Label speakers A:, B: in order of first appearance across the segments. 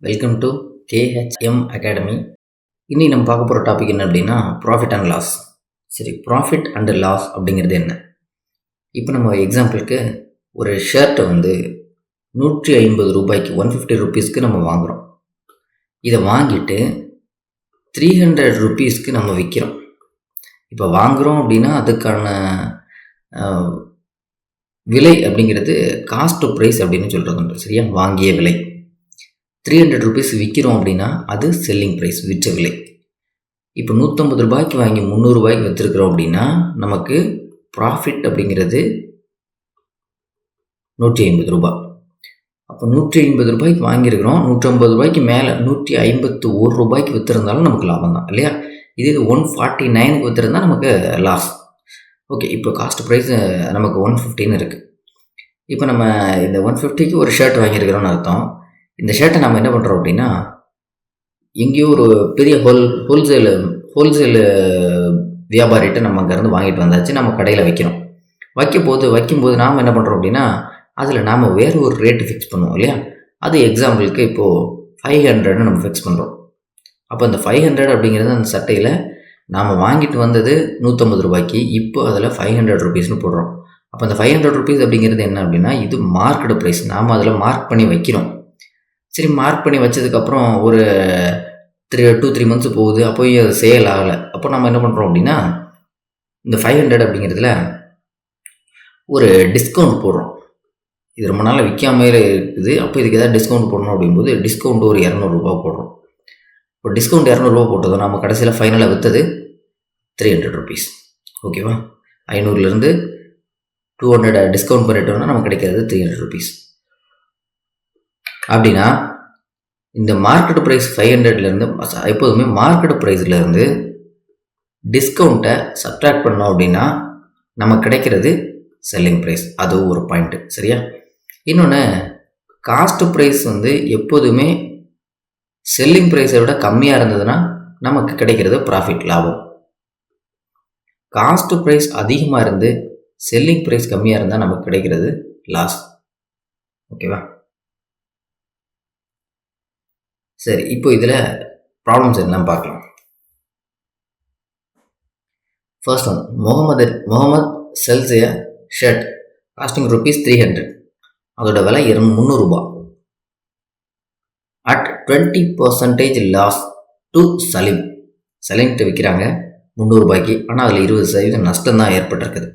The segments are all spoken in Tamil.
A: Welcome to KHM academy. இன்னைக்கு நம்ம பார்க்க போகிற டாபிக் என்ன அப்படின்னா ப்ராஃபிட் அண்ட் லாஸ். சரி, ப்ராஃபிட் அண்ட் லாஸ் அப்படிங்கிறது என்ன? இப்போ நம்ம எக்ஸாம்பிளுக்கு ஒரு ஷர்ட்டை 150 ரூபாய்க்கு 150 ருபீஸ்க்கு நம்ம வாங்குகிறோம். இதை வாங்கிட்டு 300 ருபீஸ்க்கு நம்ம விற்கிறோம். இப்போ வாங்குகிறோம் அப்படின்னா அதுக்கான விலை அப்படிங்கிறது காஸ்ட் டு ப்ரைஸ் அப்படின்னு சொல்கிறது. சரியா, வாங்கிய விலை 300 ருபீஸ் விற்கிறோம் அப்படின்னா அது செல்லிங் ப்ரைஸ், விற்ற விலை. இப்போ 150 ரூபாய்க்கு வாங்கி 300 ரூபாய்க்கு விற்றுருக்குறோம் அப்படின்னா நமக்கு ப்ராஃபிட் அப்படிங்கிறது 150 ரூபாய். அப்போ 150 ரூபாய்க்கு வாங்கியிருக்கிறோம், 150 ரூபாய்க்கு மேலே 151 ரூபாய்க்கு விற்றுருந்தாலும் நமக்கு லாபம் தான் இல்லையா? இது 149க்கு விற்றுருந்தால் நமக்கு லாஸ். ஓகே, இப்போ காஸ்ட் ப்ரைஸ் நமக்கு 150ன்னு இருக்குது. இப்போ நம்ம இந்த 150க்கு ஒரு ஷர்ட் வாங்கியிருக்கிறோன்னு அர்த்தம். இந்த ஷர்ட்டை நம்ம என்ன பண்ணுறோம் அப்படின்னா எங்கேயோ ஒரு பெரிய ஹோல்சேலு வியாபாரிகிட்ட நம்ம அங்கேருந்து வாங்கிட்டு வந்தாச்சு, நம்ம கடையில் வைக்கிறோம். வைக்கும்போது நாம் என்ன பண்ணுறோம் அப்படின்னா அதில் நாம் வேறு ஒரு ரேட்டு ஃபிக்ஸ் பண்ணுவோம் இல்லையா? அது எக்ஸாம்பிளுக்கு இப்போது 500ன்னு நம்ம ஃபிக்ஸ் பண்ணுறோம். அப்போ அந்த 500 அப்படிங்கிறது அந்த சட்டையில் நாம் வாங்கிட்டு வந்தது 150 ரூபாய்க்கு, இப்போ அதில் 500 ருபீஸ்னு போடுறோம். அப்போ அந்த 500 ருபீஸ் அப்படிங்கிறது என்ன அப்படின்னா இது மார்க்கெட் ப்ரைஸ், நாம் அதில் மார்க் பண்ணி வைக்கிறோம். சரி, மார்க் பண்ணி வச்சதுக்கப்புறம் ஒரு 2-3 மந்த்ஸ் போகுது, அப்போ அது சேல் ஆகலை. அப்போ நம்ம என்ன பண்ணுறோம் அப்படின்னா இந்த 500 அப்படிங்கிறதுல ஒரு டிஸ்கவுண்ட் போடுறோம். இது ரொம்ப நாள் விற்காம இருக்குது, அப்போ இதுக்கு ஏதாவது டிஸ்கவுண்ட் போடணும் அப்படிங்கும்போது டிஸ்கவுண்ட் ஒரு 200 ரூபா போடுறோம். இப்போ டிஸ்கவுண்ட் 200 ரூபா போட்டதும் நம்ம கடைசியில் ஃபைனலாக விற்றது 300 ருபீஸ். ஓகேவா? 500லேருந்து 200 டிஸ்கவுண்ட் பண்ணிட்டோம்னா நமக்கு கிடைக்கிறது 300 ருபீஸ். அப்படின்னா இந்த மார்க்கெட் ப்ரைஸ் 500லேருந்து எப்போதுமே மார்க்கெட் ப்ரைஸ்லேருந்து டிஸ்கவுண்ட்டை சப்ட்ராக்ட் பண்ணோம் அப்படின்னா நமக்கு கிடைக்கிறது செல்லிங் ப்ரைஸ். அது ஒரு பாயிண்ட்டு. சரியா? இன்னொன்று, காஸ்ட் ப்ரைஸ் எப்போதுமே செல்லிங் ப்ரைஸை விட கம்மியாக இருந்ததுன்னா நமக்கு கிடைக்கிறது ப்ராஃபிட், லாபம். காஸ்ட் ப்ரைஸ் அதிகமாக இருந்து செல்லிங் ப்ரைஸ் கம்மியாக இருந்தால் நமக்கு கிடைக்கிறது லாஸ். ஓகேவா? சரி, இப்போ இதில் ப்ராப்ளம்ஸ் என்னன்னு பார்க்கலாம். ஃபர்ஸ்ட் ஒன், முகமது செல்ஸ் ஏ ஷர்ட் காஸ்டிங் ₹300. அதோட விலை 300 ரூபாய். அட் 20% லாஸ் டு சலீம்கிட்ட விற்கிறாங்க 300 ரூபாய்க்கு. ஆனால் அதில் 20% நஷ்டம் தான் ஏற்பட்டிருக்குது.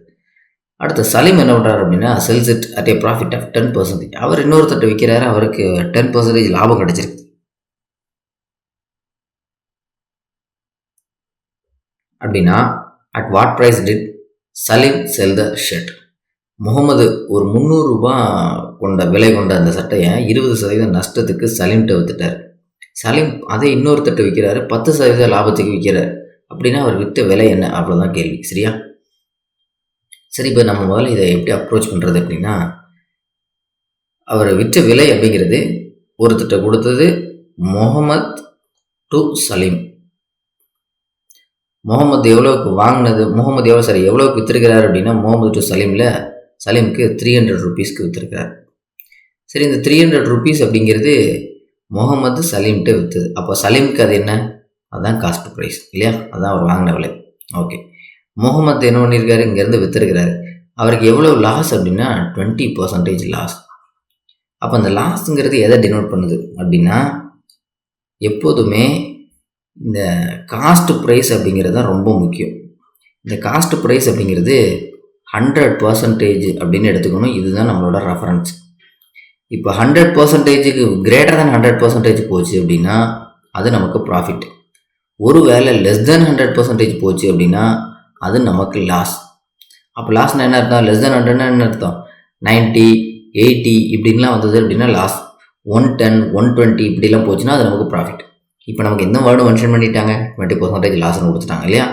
A: அடுத்து சலீம் என்ன பண்ணுறாரு அப்படின்னா sells it at a profit of 10%. அவர் இன்னொருத்தட்ட விற்கிறாரு, அவருக்கு 10% லாபம் கிடைச்சிருக்கு. அப்படின்னா at what price did Salim sell the shirt? Mohammed ஒரு 300 ரூபாய் விலை கொண்ட அந்த சட்டையை 20% நஷ்டத்துக்கு சலீம்கிட்ட விற்றுட்டார். சலீம் அதை இன்னொருத்தட்ட விற்கிறாரு, 10% லாபத்துக்கு விற்கிறார். அப்படின்னா அவர் விற்ற விலை என்ன? அவ்வளோதான் கேள்வி. சரியா? சரி, இப்போ நம்ம முதல்ல இதை எப்படி அப்ரோச் பண்ணுறது அப்படின்னா அவர் விற்ற விலை அப்படிங்கிறது ஒருத்தட்ட கொடுத்தது முகமது டு சலீம். முகமது எவ்வளோக்கு வாங்கினது, எவ்வளோக்கு விற்றுருக்கிறார் அப்படின்னா முகமது டு சலீமுக்கு 300 ருபீஸ்க்கு விற்றுருக்கிறார். சரி, இந்த 300 ருபீஸ் அப்படிங்கிறது முகமது சலீம்கிட்ட விற்றுது. அப்போ சலீமுக்கு அது என்ன? அதுதான் காஸ்ட் ப்ரைஸ் இல்லையா? அதுதான் அவர் வாங்கின விலை. ஓகே, முகமது என்ன பண்ணியிருக்காரு, இங்கேருந்து விற்றுருக்கிறாரு. அவருக்கு எவ்வளோ லாஸ் அப்படின்னா 20% லாஸ். அப்போ அந்த லாஸுங்கிறது எதை டினோட் பண்ணுது அப்படின்னா எப்போதுமே இந்த காஸ்ட் ப்ரைஸ் அப்படிங்கிறது தான் ரொம்ப முக்கியம். இந்த காஸ்ட் ப்ரைஸ் அப்படிங்கிறது 100% அப்படின்னு எடுத்துக்கணும். இதுதான் நம்மளோட ரெஃபரன்ஸ். இப்போ 100%க்கு கிரேட்டர் தேன் 100% போச்சு அப்படின்னா அது நமக்கு ப்ராஃபிட். ஒரு வேளை லெஸ் தேன் 100% போச்சு அப்படின்னா அது நமக்கு லாஸ். அப்போ லாஸ்னால் என்ன அர்த்தம்? லெஸ் தேன் 100ன்னா என்ன அர்த்தம்? 90, 80 இப்படின்லாம் வந்தது அப்படின்னா லாஸ். 110, 120 இப்படிலாம் போச்சுன்னா அது நமக்கு ப்ராஃபிட். இப்போ நமக்கு எந்த வேர்டும் மென்ஷன் பண்ணிட்டாங்க? 20% லாஸ்ன்னு கொடுத்துட்டாங்க இல்லையா?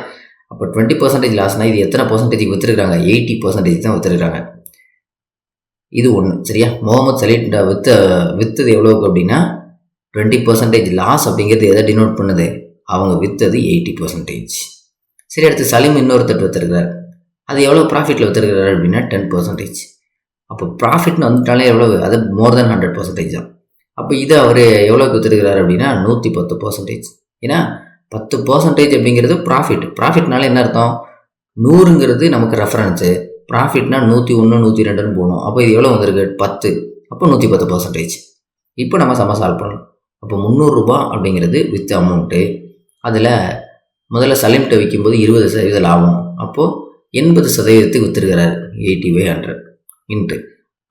A: அப்போ 20% லாஸ்னால் இது எத்தனை பர்சன்டேஜுக்கு விற்றுருக்காங்க? 80% தான் விற்றுருக்காங்க. இது ஒன்று. சரியா? முகமது சலீம்கிட்ட விற்றது எவ்வளோக்கு அப்படின்னா 20% லாஸ் அப்படிங்கிறது எதை டினோட் பண்ணுது? அவங்க விற்றது 80%. சரி, அடுத்து சலீம் இன்னொருத்தட்டு விற்றுருக்கிறார். அது எவ்வளோ ப்ராஃபிட்டில் விற்றுருக்கிறாரு அப்படின்னா 10%. அப்போ ப்ராஃபிட்னு வந்துட்டாலே எவ்வளோ? அது மோர் தென் 100% தான். அப்போ இதை அவர் எவ்வளோக்கு விற்றுருக்கிறார் அப்படின்னா 110%. ஏன்னா 10% அப்படிங்கிறது ப்ராஃபிட்னால என்ன அர்த்தம், 100ங்கிறது நமக்கு ரெஃபரன்ஸு, ப்ராஃபிட்னா 101 102ன்னு போகணும். அப்போ இது எவ்வளோ வந்திருக்கு 10, அப்போ 110%. இப்போ நம்ம சால்வ் பண்ணலாம். அப்போ 300 ரூபா அப்படிங்கிறது வித் அமௌண்ட்டு. அதில் முதல்ல சலீம்கிட்ட விற்கும்போது 20% லாபம், அப்போது 80% விற்றுருக்கிறார் 80/100 இன்ட்டு.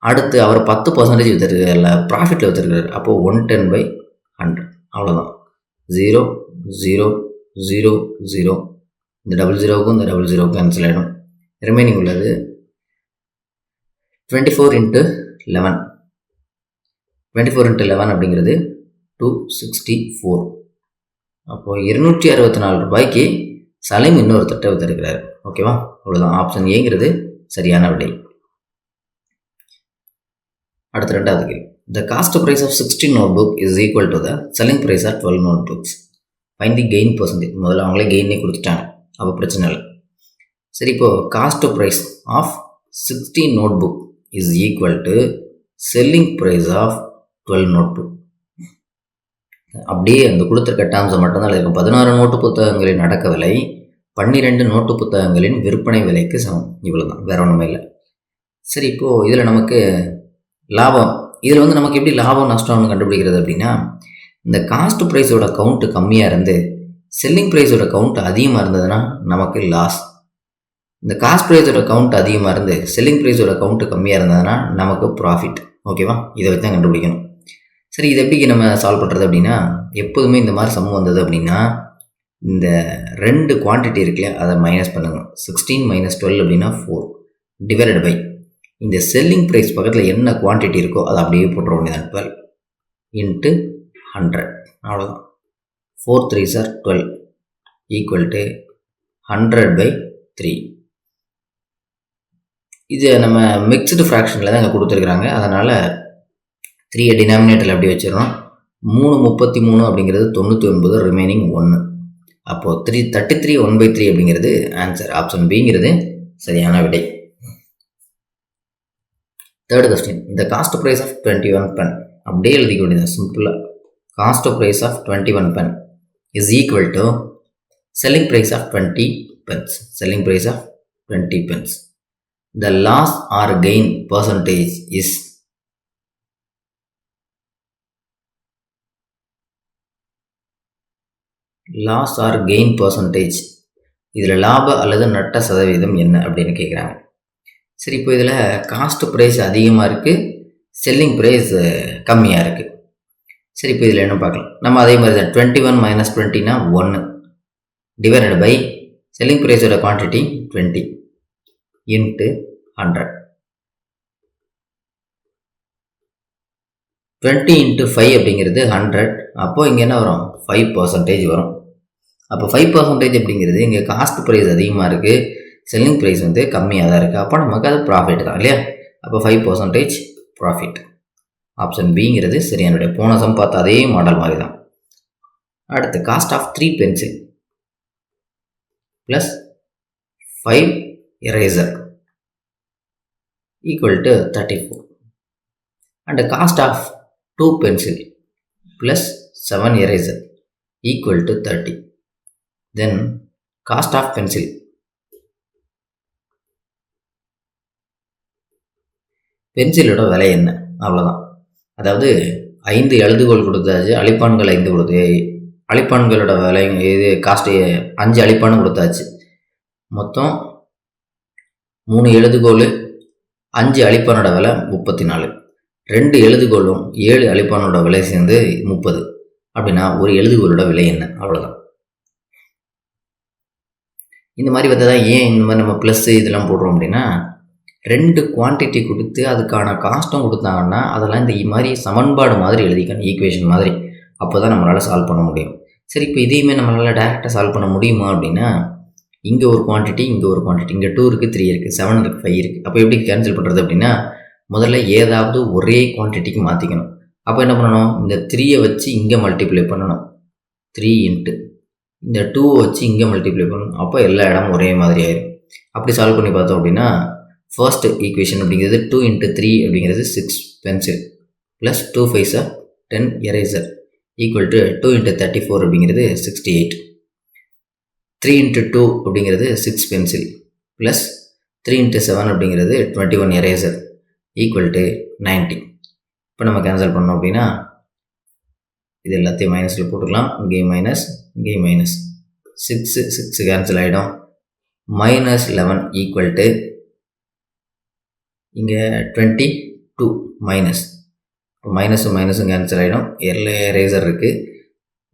A: அடுத்து அவர் 10% விற்றுருக்காருல, ப்ராஃபிட்டில் விற்றுருக்காரு, அப்போது 110/100. அவ்வளோதான். 0 0 0 0. இந்த 00க்கும் இந்த 00க்கும் கேன்சல் ஆகிடும். ரிமைனிங் உள்ளது 24 × 11. 24 × 11 அப்படிங்கிறது 264. அப்போது 264 ரூபாய்க்கு சலீம் இன்னொரு தட்டை விற்றுருக்கிறார். ஓகேவா? அவ்வளோதான். ஆப்ஷன் ஏங்கிறது சரியான விடை. அடுத்த ரெண்டாவது கேள்வி. The cost price of 16 notebook is equal to the selling price of 12 notebooks. Find the gain percentage. முதல்ல அவங்களே கெயினே கொடுத்துட்டாங்க, அப்போ பிரச்சனை இல்லை. சரி, இப்போது cost price of 16 notebook is equal to selling price of 12 notebook. அப்படியே அந்த கொடுத்துருக்க டேர்ம்ஸை மட்டும்தான் இருக்கும். 16 நோட்டு புத்தகங்களின் அடக்க விலை 12 நோட்டு புத்தகங்களின் விற்பனை விலைக்கு சமம். இவ்வளோ தான், வேற ஒன்றுமே இல்லை. சரி, இப்போது இதில் நமக்கு லாபம், இதில் நமக்கு எப்படி லாபம் நஷ்டம்னு கண்டுபிடிக்கிறது அப்படின்னா, இந்த காஸ்ட் ப்ரைஸோட கவுண்ட்டு கம்மியாக இருந்து செல்லிங் ப்ரைஸோட கவுண்ட் அதிகமாக இருந்ததுன்னா நமக்கு லாஸ். இந்த காஸ்ட் ப்ரைஸோட கவுண்ட் அதிகமாக இருந்து செல்லிங் ப்ரைஸோட கவுண்ட்டு கம்மியாக இருந்ததுன்னா நமக்கு ப்ராஃபிட். ஓகேவா? இதை வச்சு தான் கண்டுபிடிக்கணும். சரி, இது எப்படி நம்ம சால்வ் பண்ணுறது அப்படின்னா, எப்போதுமே இந்த மாதிரி சம் வந்தது அப்படின்னா இந்த 2 குவான்டிட்டி இருக்குல்லையா, அதை மைனஸ் பண்ணுங்க. 16 - 12 அப்படின்னா 4 டிவைடட் பை இந்த செல்லிங் ப்ரைஸ் பக்கத்தில் என்ன குவான்டிட்டி இருக்கோ அதை அப்படியே போட்டுற வேண்டியதான், 12 × 100. அவ்வளோதான். 4 3s are 12 ஈக்குவல் டு 100/3. இது நம்ம மிக்ஸ்டு ஃப்ராக்ஷனில் தான் இங்கே கொடுத்துருக்குறாங்க. அதனால் 3 டினாமினேட்டரில் அப்படி வச்சிடறோம். 3 33 அப்படிங்கிறது 99, ரிமைனிங் 1. அப்போது 33 1/3 அப்படிங்கிறது ஆன்சர். ஆப்ஷன் பிங்கிறது சரியான விடை. Third question. இந்த காஸ்ட் ப்ரைஸ் ஆஃப் 21 pen அப்படியே எழுதிக்க வேண்டியது சிம்பிளாக. Cost price of 21 pen is equal to selling price of 20 pence. Selling price of 20 pence. The loss or gain percentage is loss or gain percentage. இதில் லாப அல்லது நட்ட சதவீதம் என்ன அப்படின்னு கேட்குறாங்க. சரி, இப்போ இதில் காஸ்ட் ப்ரைஸ் அதிகமாக இருக்குது, செல்லிங் ப்ரைஸ் கம்மியாக இருக்குது. சரி, இப்போ இதில் என்ன பார்க்கலாம். நம்ம அதே மாதிரி தான் 21 - 20னா 1 டிவைடட் பை செல்லிங் ப்ரைஸோட குவான்டிட்டி 20 × 100. 20 × 5 அப்படிங்கிறது 100. அப்போது இங்கே என்ன வரும், 5% வரும். அப்போ 5% அப்படிங்கிறது இங்கே காஸ்ட் ப்ரைஸ் அதிகமாக இருக்குது, செல்லிங் ப்ரைஸ் கம்மியாக தான் இருக்குது. அப்போ நமக்கு அது ப்ராஃபிட் தான் இல்லையா? அப்போ 5% ப்ராஃபிட். ஆப்ஷன் பிங்கிறது சரியானுடைய. போன சம் பார்த்த அதே மாடல் மாதிரி தான். அடுத்து cost of 3 pencil plus 5 eraser equal to 34. And cost of 2 pencil plus 7 eraser equal to 30. Then cost of pencil பென்சிலோட விலை என்ன, அவ்வளோதான். அதாவது 5 எழுதுகோள் கொடுத்தாச்சு, அழிப்பான்கள் 5 கொடுத்து, அழிப்பான்களோட விலை இது காஸ்ட்டு 5 அழிப்பான் கொடுத்தாச்சு. மொத்தம் 3 எழுதுகோள் 5 அழிப்பானோட விலை 34. 2 எழுதுகோளும் 7 அழிப்பானோட விலை சேர்ந்து 30. அப்படின்னா ஒரு எழுதுகோளோட விலை என்ன, அவ்வளோதான். இந்த மாதிரி பார்த்தா ஏன் இந்த மாதிரி நம்ம ப்ளஸ் இதெல்லாம் போடுறோம் அப்படின்னா, 2 குவான்டிட்டி கொடுத்து அதுக்கான காஸ்ட்டும் கொடுத்தாங்கன்னா அதெல்லாம் இந்த மாதிரி சமன்பாடு மாதிரி எழுதிக்கணும், ஈக்குவேஷன் மாதிரி. அப்போ தான் நம்மளால் சால்வ் பண்ண முடியும். சரி, இப்போ இதையுமே நம்மளால் டேரெக்டாக சால்வ் பண்ண முடியுமா அப்படின்னா, இங்கே ஒரு குவான்டிட்டி, இங்கே ஒரு குவான்டிட்டி, இங்கே 2 இருக்குது, 3 இருக்குது, 7 இருக்குது, 5 இருக்குது. அப்போ எப்படி கேன்சல் பண்ணுறது அப்படின்னா, முதல்ல ஏதாவது ஒரே குவான்டிட்டிக்கு மாற்றிக்கணும். அப்போ என்ன பண்ணணும், இந்த 3யை வச்சு இங்கே மல்டிப்ளை பண்ணணும், 3 × இந்த 2 வச்சு இங்கே மல்டிப்ளை பண்ணணும். அப்போ எல்லா இடமும் ஒரே மாதிரி ஆயிடும். அப்படி சால்வ் பண்ணி பார்த்தோம் அப்படின்னா, ஃபர்ஸ்ட் ஈக்குவேஷன் அப்படிங்கிறது 2 × 3 அப்படிங்கிறது 6 pencil plus 2 5s 10 eraser equal to 2 × 34 அப்படிங்கிறது 68. 3 × 2 அப்படிங்கிறது 6 பென்சில் ப்ளஸ் 3 × 7 அப்படிங்கிறது 21 எரேசர் ஈக்குவல் டு 90. இப்போ நம்ம கேன்சல் பண்ணோம் அப்படின்னா இது எல்லாத்தையும் மைனஸில் போட்டுக்கலாம். இங்கேயும் மைனஸ், இங்கேயும் மைனஸ். 6 கேன்சல் ஆகிடும். -11 ஈக்குவல் டு இங்கே 22 மைனஸ் மைனஸும் கேன்சல் ஆகிடும். எரேசர் இருக்குது.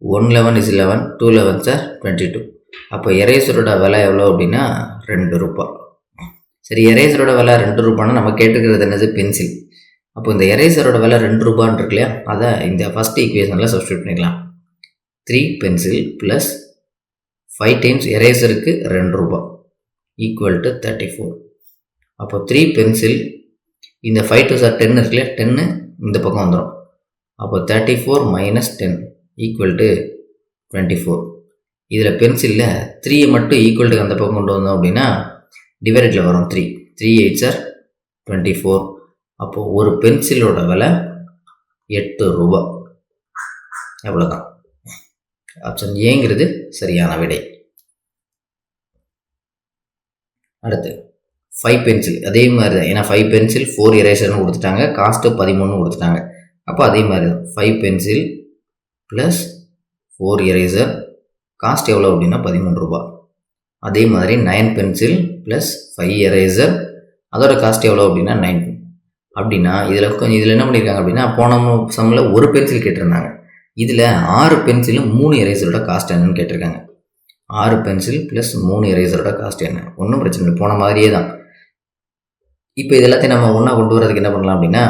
A: 111 is 11, 2 11s are 22. அப்போ எரேசரோட விலை எவ்வளோ அப்படின்னா 2 ரூபாய். சரி, எரேசரோட விலை 2 ரூபான்னா நம்ம கேட்டுக்கிறது என்னது? பென்சில். அப்போ இந்த எரேசரோட விலை 2 ரூபான்னு இருக்கு இல்லையா, அதை இந்த ஃபஸ்ட் ஈக்குவேஷனில் சப்ஸ்டியூட் பண்ணிக்கலாம். 3 பென்சில் ப்ளஸ் 5 டைம்ஸ் எரேசருக்கு 2 ரூபாய் ஈக்குவல் டு 34. அப்போ 3 பென்சில், இந்த 5 2s are 10 இருக்குல்லையா, 10 இந்த பக்கம் வந்துடும். அப்போ 34 - 10 ஈக்குவல் டு 24. இதில் பென்சிலில் 3 மட்டும் ஈக்குவல் டு அந்த பக்கம் கொண்டு வந்தோம் அப்படின்னா டிவைடடில் வரும். 3 8s are 24. அப்போது ஒரு பென்சிலோட விலை 8 ரூபா. எவ்வளோதான். ஆப்ஷன் ஏங்கிறது சரியான விடை. அடுத்து 5 பென்சில். அதே மாதிரி தான், ஏன்னா 5 பென்சில் 4 எரேசர்னு கொடுத்துட்டாங்க, காஸ்ட்டு 13 கொடுத்துட்டாங்க. அப்போ அதே மாதிரி தான் 5 பென்சில் ப்ளஸ் 4 எரேசர், காஸ்ட் எவ்வளோ அப்படின்னா 13 ரூபா. அதே மாதிரி 9 பென்சில் ப்ளஸ் 5 எரேசர், அதோட காஸ்ட் எவ்வளோ அப்படின்னா 9. அப்படின்னா இதில் என்ன பண்ணியிருக்காங்க அப்படின்னா, போன சம்மில் ஒரு பென்சில் கேட்டிருந்தாங்க. இதில் 6 பென்சிலும் 3 எரேசரோட காஸ்ட் என்னன்னு கேட்டிருக்காங்க. 6 பென்சில் ப்ளஸ் 3 எரேசரோட காஸ்ட் என்ன? ஒன்றும் பிரச்சனை இல்லை, போன மாதிரியே தான். இப்போ இது எல்லாத்தையும் நம்ம ஒன்றா கொண்டு வரதுக்கு என்ன பண்ணலாம் அப்படின்னா,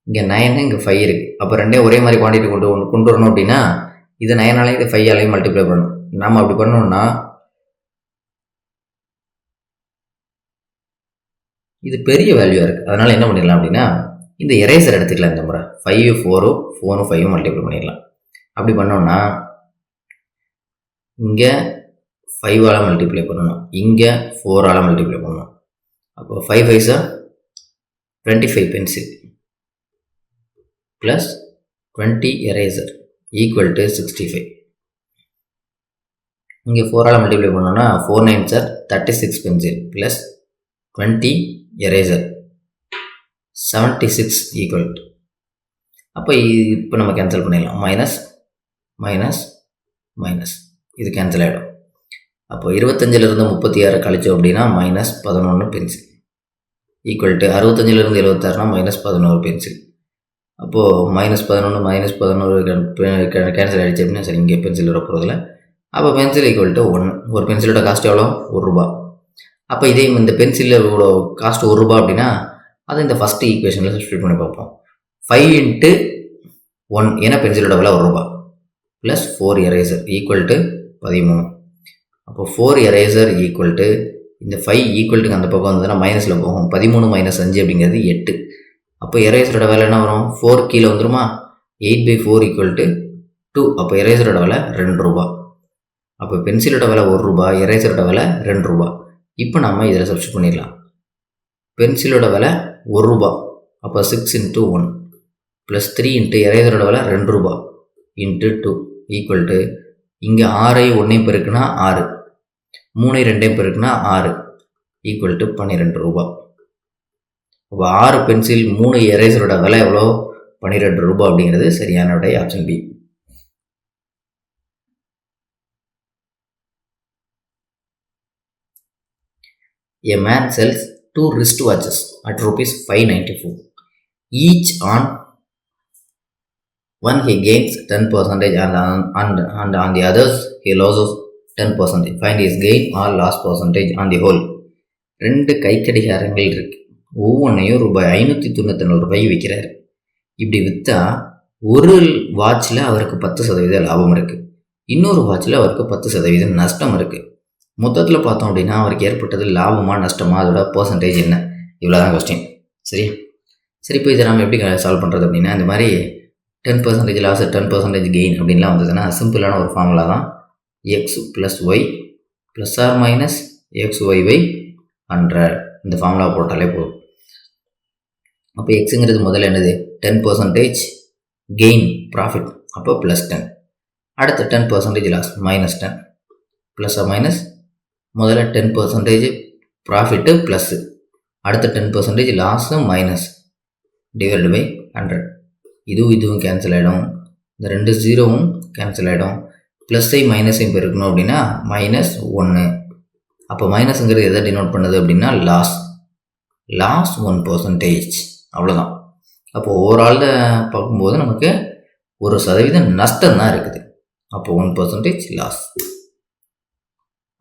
A: இங்கே 9 இங்கே 5 இருக்குது. அப்போ ரெண்டே ஒரே மாதிரி குவான்டிட்டி கொண்டு வரணும் அப்படின்னா இது 9ஆலையும் இது 5ஆலையும் மல்டிப்ளை பண்ணணும். நம்ம அப்படி பண்ணோம்னா இது பெரிய வேல்யூவாக இருக்குது. அதனால் என்ன பண்ணிடலாம் அப்படின்னா, இந்த எரேசர் எடுத்துக்கலாம். இந்த முறை 5 4 4 5 மல்டிப்ளை பண்ணிடலாம். அப்படி பண்ணோம்னா இங்கே 5ஆல் மல்டிப்ளை பண்ணணும், இங்கே 4ஆல் மல்டிப்ளை பண்ணணும். அப்போ 5 5s are 25 pencil plus 20 eraser equal to 65. இங்கே 4ஆல் மல்டிப்ளை பண்ணோன்னா 4 9s are 36 pencil plus 20 eraser 76 equal to. அப்போ இப்போ நம்ம கேன்சல் பண்ணிடலாம். மைனஸ் மைனஸ் மைனஸ் இது கேன்சல் ஆகிடும். அப்போ 25லேருந்து 36 கழிச்சோம் அப்படின்னா -11 பென்சில் ஈக்குவல் டு 65லேருந்து 76னா -11 பென்சில். அப்போது -11 -11 கேன்சல் ஆகிடுச்சு அப்படின்னா சரி, இங்கே பென்சில் வரப்போகிறதில்ல. அப்போ பென்சில் ஈக்குவல் டு 1. ஒரு பென்சிலோட காஸ்ட் எவ்வளோ? 1 ரூபா. அப்போ இதே இந்த பென்சிலோட காஸ்ட் 1 ரூபா அப்படின்னா அதை இந்த ஃபஸ்ட்டு ஈக்குவேஷனில் சப்ஸ்டியூட் பண்ணி பார்ப்போம். 5 × 1 ஏன்னா பென்சிலோட விலை 1 ரூபா ப்ளஸ் 4 எரேசர் ஈக்குவல் டு 13. அப்போ 4 எரேசர் ஈக்குவல் டு இந்த 5 ஈக்குவல் டு அந்த பக்கம் வந்ததுன்னா மைனஸில் போகும். 13 - 5 அப்படிங்கிறது 8. அப்போ எரேசரோட விலை என்ன வரும்? 4 கீழே வந்துருமா? 8/4 ஈக்குவல் டு 2. அப்போ எரேசரோட விலை 2 ரூபா. அப்போ பென்சிலோட விலை 1 ரூபா, எரேசரோட விலை 2 ரூபா. இப்போ நம்ம இதில் சப்ஸ்டியூட் பண்ணிடலாம். பென்சிலோட விலை 1 ரூபா, அப்போ 6 × 1 ப்ளஸ் 3 × எரேசரோட விலை 2 ரூபா × 2 ஈக்குவல் டு இங்கே 6 1 பெருக்குனா 6, 3 2 பெருக்குனா 6 ஈக்குவல் டு 12 ரூபா. அப்போ 6 பென்சில் 3 எரேசரோட விலை எவ்வளோ? 12 ரூபா அப்படிங்கிறது சரியான விடை. Option B. A man sells 2 wristwatches at rupees 594. Each on one he gains 10% and on the others he loses 10%. Find his gain or loss percentage on the whole. 2 கைக்கடிகாரங்கள் இருக்கு. ஒவ்வொன்றையும் ரூபாய் 594 விற்கிறாரு. இப்படி விற்றா ஒரு வாட்சில் அவருக்கு 10% லாபம் இருக்குது, இன்னொரு வாட்சில் அவருக்கு 10% நஷ்டம் இருக்குது. மொத்தத்தில் பார்த்தோம் அப்படின்னா அவருக்கு ஏற்பட்டது லாபமாக நஷ்டமாக, அதோட பர்சன்டேஜ் என்ன? இவ்வளோ தான் கொஸ்டின். சரி, இப்போ இதை நம்ம எப்படி சால்வ் பண்ணுறது அப்படின்னா, இந்த மாதிரி 10% லாஸ் 10% கெயின் அப்படின்லாம் வந்ததுன்னா சிம்பிளான ஒரு ஃபார்முலா தான். x + y ± xy/100 இந்த ஃபார்முலா போட்டாலே போதும். அப்போ எக்ஸுங்கிறது முதல்ல என்னது? 10%, கெயின் ப்ராஃபிட், அப்போ +10. அடுத்து 10% லாஸ், -10. ப்ளஸ் மைனஸ், முதல்ல 10% ப்ராஃபிட்டு ப்ளஸ்ஸு, அடுத்த 10% லாஸு மைனஸ், டிவைட் பை 100. இதுவும் கேன்சல் ஆகிடும், இந்த 2 ஜீரோவும் கேன்சல் ஆகிடும். ப்ளஸ்ஸை மைனஸையும் பெருக்கணும் அப்படின்னா -1. அப்போ மைனஸுங்கிறது எதை டினோட் பண்ணுது அப்படின்னா லாஸ் 1%. அவ்வளோதான். அப்போ ஓவரால் பார்க்கும்போது நமக்கு 1% நஷ்டம் தான் இருக்குது. அப்போ 1% லாஸ்.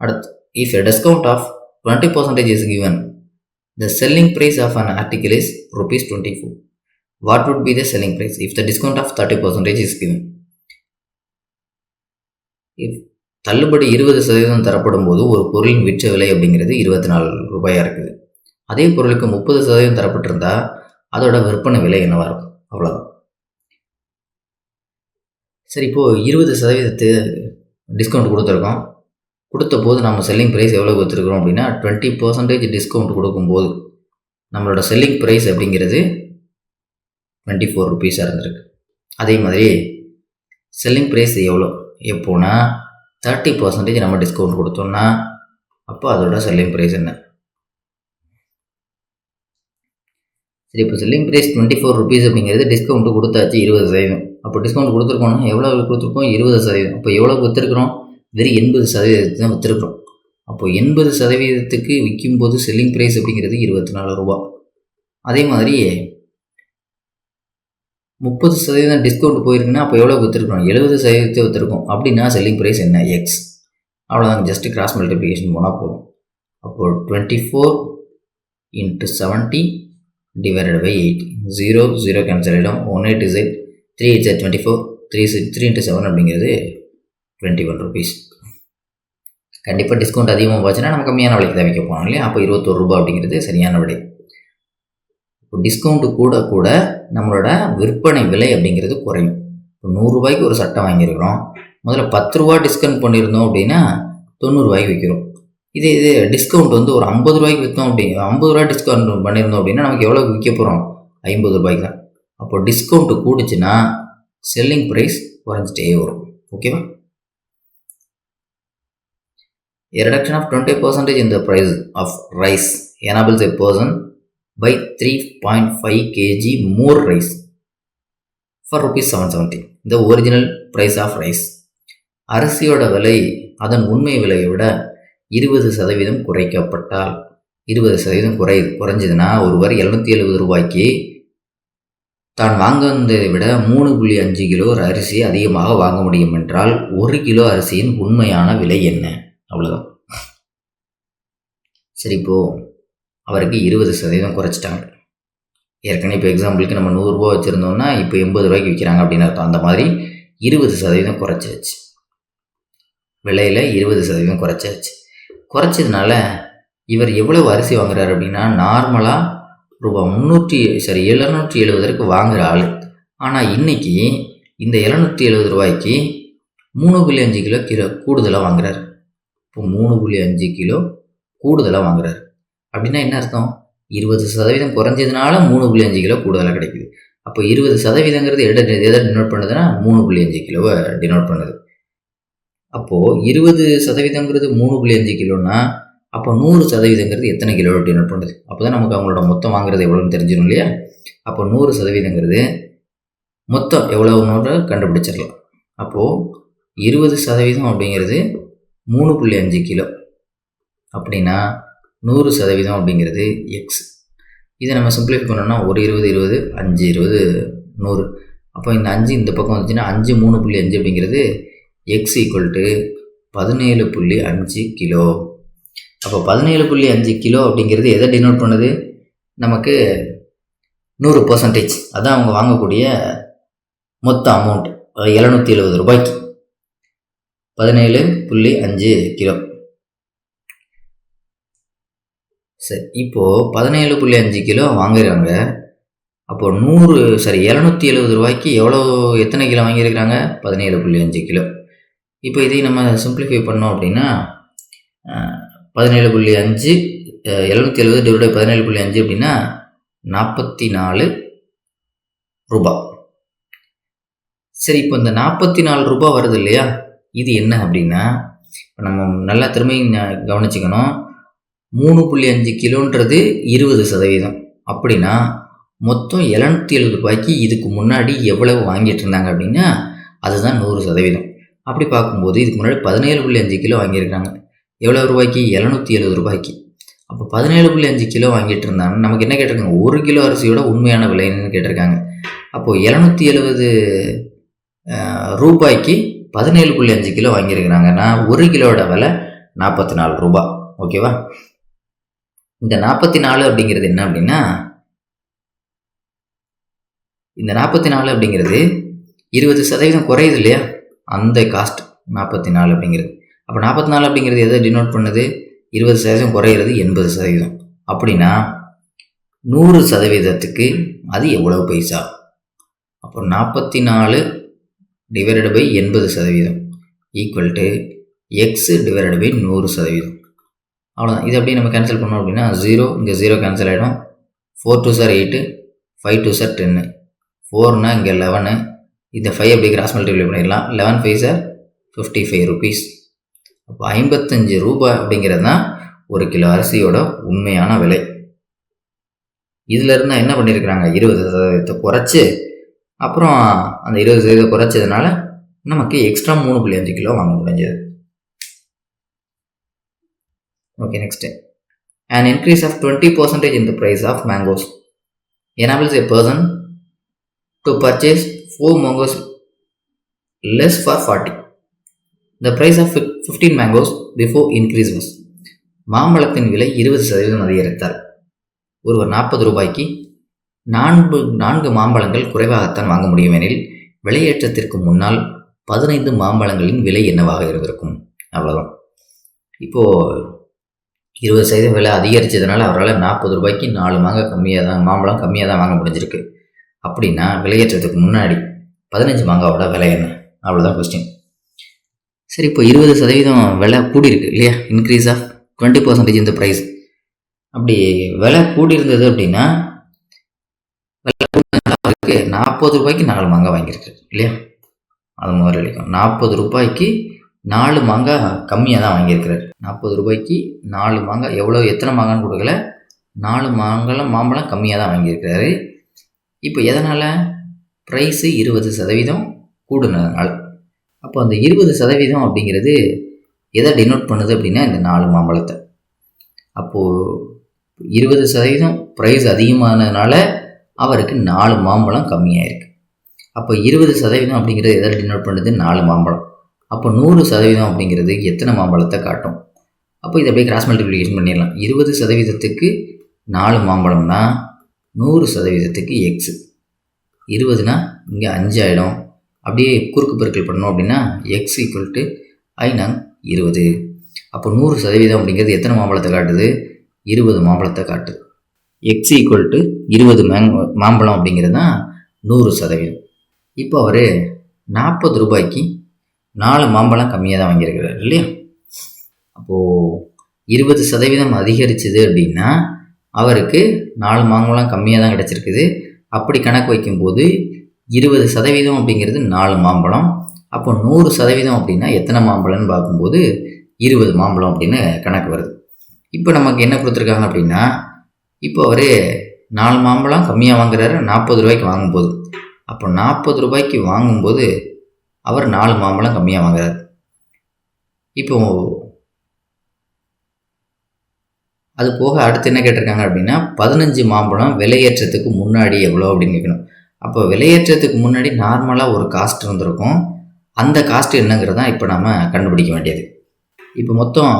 A: அடுத்து, if a discount of 20% is given, the selling price of an article is ₹24. What would be the selling price if the discount of 30% is given? if தள்ளுபடி 20% தரப்படும் போது ஒரு பொருளின் விற்ற விலை அப்படிங்கிறது ₹24 இருக்குது. அதே பொருளுக்கு 30% தரப்பட்டிருந்தா அதோட விற்பனை விலை என்னவா இருக்கும்? அவ்வளோதான். சரி, இப்போது 20% டிஸ்கவுண்ட் கொடுத்துருக்கோம். கொடுத்த போது நம்ம செல்லிங் ப்ரைஸ் எவ்வளோ கொடுத்துருக்குறோம் அப்படின்னா 20% டிஸ்கவுண்ட் கொடுக்கும்போது நம்மளோட செல்லிங் ப்ரைஸ் அப்படிங்கிறது ₹24 இருந்திருக்கு. அதே மாதிரி செல்லிங் ப்ரைஸ் எவ்வளோ எப்போனா 30% நம்ம டிஸ்கவுண்ட் கொடுத்தோம்னா அப்போ அதோட செல்லிங் ப்ரைஸ் என்ன? சரி, இப்போ செல்லிங் ப்ரைஸ் ₹24 அப்படிங்கிறது டிஸ்கவுண்ட்டு கொடுத்தாச்சு 20%. அப்போ டிஸ்கவுண்ட் கொடுத்துருக்கோம்னா எவ்வளோ கொடுத்துருக்கோம்? 20%. அப்போ எவ்வளோ விற்றுருக்குறோம்? வெறும் 80% தான் விற்றுருக்குறோம். அப்போ 80%க்கு விற்கும்போது செல்லிங் ப்ரைஸ் அப்படிங்கிறது ₹24. அதே மாதிரி 30% டிஸ்கவுண்ட் போயிருக்குன்னா அப்போ எவ்வளோ விற்றுருக்கோம்? 70% விற்றுருக்கோம். அப்படின்னா செல்லிங் ப்ரைஸ் என்ன? எக்ஸ். அவ்வளோதான், ஜஸ்ட்டு கிராஸ் மல்டிப்ளிகேஷன் போனால் போதும். அப்போது 24 × 70 divided by 8. 0 கேன்சல் ஆகிடும். 1 8 Z, 3 8 Z 24, 3 × 7 அப்படிங்கிறது ₹21. கண்டிப்பாக டிஸ்கவுண்ட் அதிகமாக போச்சுன்னா நம்ம கம்மியான விலைக்கு தான் விற்க போனோம் இல்லையா? அப்போ ₹21 அப்படிங்கிறது சரியான விலை. இப்போ டிஸ்கவுண்ட்டு கூட நம்மளோட விற்பனை விலை அப்படிங்கிறது குறையும். இப்போ ₹100 ஒரு சட்டை வாங்கியிருக்கிறோம், முதல்ல ₹10 டிஸ்கவுண்ட் பண்ணியிருந்தோம் அப்படின்னா ₹90 விற்கிறோம். இது டிஸ்கவுண்ட் வந்து ஒரு ₹50 விற்றோம் ₹50 டிஸ்கவுண்ட் பண்ணியிருந்தோம் அப்படின்னா நமக்கு எவ்வளோ விற்க போகிறோம்? ₹50 தான். அப்போ டிஸ்கவுண்ட்டு கூடுச்சுன்னா செல்லிங் ப்ரைஸ் குறைஞ்சிட்டே வரும். ஓகேவா? A reduction of 20% in the price of rice enables a person buy 3.5 kg more rice for ₹770, the original price of rice. அரிசியோட விலை அதன் உண்மை விலையை விட 20% குறைக்கப்பட்டால், 20% குறைஞ்சதுன்னா ஒருவர் ₹770 தான் வாங்குவதை விட 3.5 கிலோ அரிசி அதிகமாக வாங்க முடியும் என்றால் 1 கிலோ அரிசியின் உண்மையான விலை என்ன? அவ்வளோதான். சரி, இப்போது அவருக்கு 20% குறைச்சிட்டாங்க. ஏற்கனவே இப்போ எக்ஸாம்பிளுக்கு நம்ம ₹100 வச்சுருந்தோம்னா இப்போ ₹80 விற்கிறாங்க அப்படின்னு அர்த்தம். அந்த மாதிரி 20% குறைச்சாச்சு, விலையில் 20% குறைச்சாச்சு. குறைச்சதுனால இவர் எவ்வளவு அரிசி வாங்குறாரு அப்படின்னா நார்மலாக ₹770 வாங்குகிற ஆள். ஆனால் இன்றைக்கி இந்த ₹770 3.5 கிலோ கூடுதலாக வாங்குறாரு. இப்போ 3.5 கிலோ கூடுதலாக வாங்குறாரு அப்படின்னா என்ன அர்த்தம்? 20% குறைஞ்சதுனால 3.5 கிலோ கூடுதலாக கிடைக்குது. அப்போ 20%ங்கிறது எதை டினோட் பண்ணுதுன்னா 3.5 கிலோவை டினோட் பண்ணுது. அப்போது 20%ங்கிறது 3.5 கிலோன்னா அப்போ 100%ங்கிறது எத்தனை கிலோ டினோட் பண்ணுது? அப்போ தான் நமக்கு அவங்களோட மொத்தம் வாங்குறது எவ்வளோன்னு தெரிஞ்சிடும் இல்லையா? அப்போ 100%ங்கிறது மொத்தம் எவ்வளோன்னு கண்டுபிடிச்சிடலாம். அப்போது 20% அப்படிங்கிறது 3.5 கிலோ அப்படின்னா 100% அப்படிங்கிறது எக்ஸ். இதை நம்ம சிம்பிளிஃபை பண்ணோம்னா 1 20 20 5 20 100. அப்போ இந்த 5 இந்த பக்கம் வந்துச்சுன்னா 5 3.5 அப்படிங்கிறது எக்ஸ் ஈக்குவல் டு 17.5 கிலோ. அப்போ 17.5 கிலோ அப்படிங்கிறது எதை டினோட் பண்ணுது? நமக்கு 100%. அதான் அவங்க வாங்கக்கூடிய மொத்த அமௌண்ட் ₹770. 17.5 கிலோ. சரி, இப்போது 17.5 கிலோ வாங்குறாங்க. அப்போது ₹770 எத்தனை கிலோ வாங்கியிருக்கிறாங்க? 17.5 கிலோ. இப்போ இதை நம்ம சிம்பிளிஃபை பண்ணோம் அப்படின்னா 17.5 770 டிவைட் 17.5 அப்படின்னா ₹44. சரி, இப்போ இந்த 44 ரூபாய் வருது இல்லையா, இது என்ன அப்படின்னா, இப்போ நம்ம நல்லா திரும்பியும் கவனிச்சுக்கணும். 3.5 கிலோன்றது 20%. அப்படின்னா மொத்தம் 770 ரூபாய்க்கு இதுக்கு முன்னாடி எவ்வளவு வாங்கிட்டு இருந்தாங்க அப்படின்னா அதுதான் 100%. அப்படி பார்க்கும்போது இதுக்கு முன்னாடி 17.5 கிலோ வாங்கியிருக்காங்க. எவ்வளோ ரூபாய்க்கு? 770 ரூபாய்க்கு. அப்போ 17.5 கிலோ வாங்கிட்டு இருந்தாங்க. நமக்கு என்ன கேட்டிருக்காங்க? 1 கிலோ அரிசியோட உண்மையான விலைன்னு கேட்டிருக்காங்க. அப்போது 770 ரூபாய்க்கு 17.5 கிலோ வாங்கியிருக்கிறாங்கன்னா 1 கிலோட விலை 44 ரூபாய். ஓகேவா? இந்த 44 அப்படிங்கிறது என்ன அப்படின்னா, இந்த 44 அப்படிங்கிறது 20% குறையுது இல்லையா, அந்த காஸ்ட் 44 அப்படிங்கிறது. அப்போ 44 அப்படிங்கிறது எதை டினோட் பண்ணுது? 20% குறையிறது 80%. அப்படின்னா 100%க்கு அது எவ்வளவு பைசா? அப்போ 44 divided by 80% equal to x divided by 100%. அவ்வளோதான். இது அப்படியே நம்ம கேன்சல் பண்ணோம் அப்படின்னா 0 இங்கே 0 கேன்சல் ஆகிடும். 4 2 சார் 8, 5 2 சார் 10, 4னா இங்கே 11, இந்த 5 அப்படி கிராஸ் மல்டிப்ளை பண்ணிடலாம். 11 5 சார் 55 ருபீஸ். அப்போ 55 ரூபாய் அப்படிங்கிறது தான் 1 கிலோ அரிசியோட உண்மையான விலை. இதில் இருந்தால் என்ன பண்ணியிருக்கிறாங்க? 20% குறைச்சி, அப்புறம் அந்த 20% குறைச்சதுனால நமக்கு எக்ஸ்ட்ரா 3.5 கிலோ வாங்க முடிஞ்சது. Okay, next. An increase of 20% in the price of mangoes enables a person to purchase 4 mangoes less for 40. The price of 15 mangoes before increase was. மாம்பழத்தின் விலை 20% அதிகரித்தார். ஒருவர் 40 ரூபாய்க்கு 4 மாம்பழங்கள் குறைவாகத்தான் வாங்க முடியும் எனில் விலையேற்றத்திற்கு முன்னால் 15 மாம்பழங்களின் விலை என்னவாக இருந்திருக்கும்? அவ்வளோதான். இப்போது 20% விலை அதிகரித்ததுனால அவரால் 40 ரூபாய்க்கு 4 மாம்பழம் கம்மியாக தான் வாங்க முடிஞ்சிருக்கு. அப்படின்னா விலையேற்றத்துக்கு முன்னாடி 15 மாங்காவோட விலை என்ன? அவ்வளோதான் கொஸ்டின். சரி, இப்போ 20% விலை கூடியிருக்கு இல்லையா, இன்க்ரீஸ் ஆஃப் 20% இந்த ப்ரைஸ். அப்படி விலை கூடியிருந்தது அப்படின்னா அவருக்கு 40 ரூபாய்க்கு 4 மாங்காய் வாங்கியிருக்கு இல்லையா, அது முதல்ல கிடைக்கும். 40 ரூபாய்க்கு 4 மாங்காய் கம்மியாக தான் வாங்கியிருக்கிறார். 40 ரூபாய்க்கு 4 மாங்காய் எத்தனை மாங்கான்னு கொடுக்கல, 4 மாம்பழம் கம்மியாக தான் வாங்கியிருக்கிறாரு. இப்போ எதனால்? ப்ரைஸு 20% கூடுனதுனால. அப்போ அந்த 20% அப்படிங்கிறது எதை டினோட் பண்ணுது அப்படின்னா இந்த 4 மாம்பழத்தை. அப்போது 20% ப்ரைஸ் அதிகமானதுனால அவருக்கு 4 மாம்பழம் கம்மியாயிருக்கு. அப்போ 20% அப்படிங்கிறது எதை டினோட் பண்ணுது? 4 மாம்பழம். அப்போ 100% அப்படிங்கிறது எத்தனை மாம்பழத்தை காட்டும்? அப்போ இதை அப்படியே கிராஸ் மல்டிப்ளிகேஷன் பண்ணிடலாம். 20%க்கு 4 மாம்பழம்னா 100%க்கு எக்ஸு. 20னா இங்கே 5 ஆகிடும். அப்படியே குறுக்கு பெருக்கல் பண்ணோம் அப்படின்னா எக்ஸ் ஈக்குவல் டு 20. அப்போ 100% அப்படிங்கிறது எத்தனை மாம்பழத்தை காட்டுது? 20 மாம்பழத்தை காட்டுது. எக்ஸ் ஈக்குவல் டு 20 மாம்பழம் அப்படிங்கிறது தான் 100%. இப்போ அவர் 40 ரூபாய்க்கு 4 மாம்பழம் கம்மியாக தான் வாங்கியிருக்கிறார் இல்லையா. அப்போது 20% அதிகரிச்சது அப்படின்னா அவருக்கு 4 மாம்பழம் கம்மியாக தான் கிடச்சிருக்குது. அப்படி கணக்கு வைக்கும்போது 20% அப்படிங்கிறது 4 மாம்பழம். அப்போ 100% அப்படின்னா எத்தனை மாம்பழம்னு பார்க்கும்போது 20 மாம்பழம் அப்படின்னு கணக்கு வருது. இப்போ நமக்கு என்ன கொடுத்துருக்காங்க அப்படின்னா, இப்போ அவர் 4 மாம்பழம் கம்மியாக வாங்குறாரு 40 ரூபாய்க்கு வாங்கும்போது. அப்போ 40 ரூபாய்க்கு வாங்கும்போது அவர் 4 மாம்பழம் கம்மியாக வாங்குறாரு. இப்போ அது போக அடுத்து என்ன கேட்டிருக்காங்க அப்படின்னா 15 மாம்பழம் விலையேற்றத்துக்கு முன்னாடி எவ்வளோ அப்படின்னு கேட்கணும். அப்போ விலையேற்றத்துக்கு முன்னாடி நார்மலாக ஒரு காஸ்ட் இருந்திருக்கும். அந்த காஸ்ட் என்னங்கிறதான் இப்போ நம்ம கண்டுபிடிக்க வேண்டியது. இப்போ மொத்தம்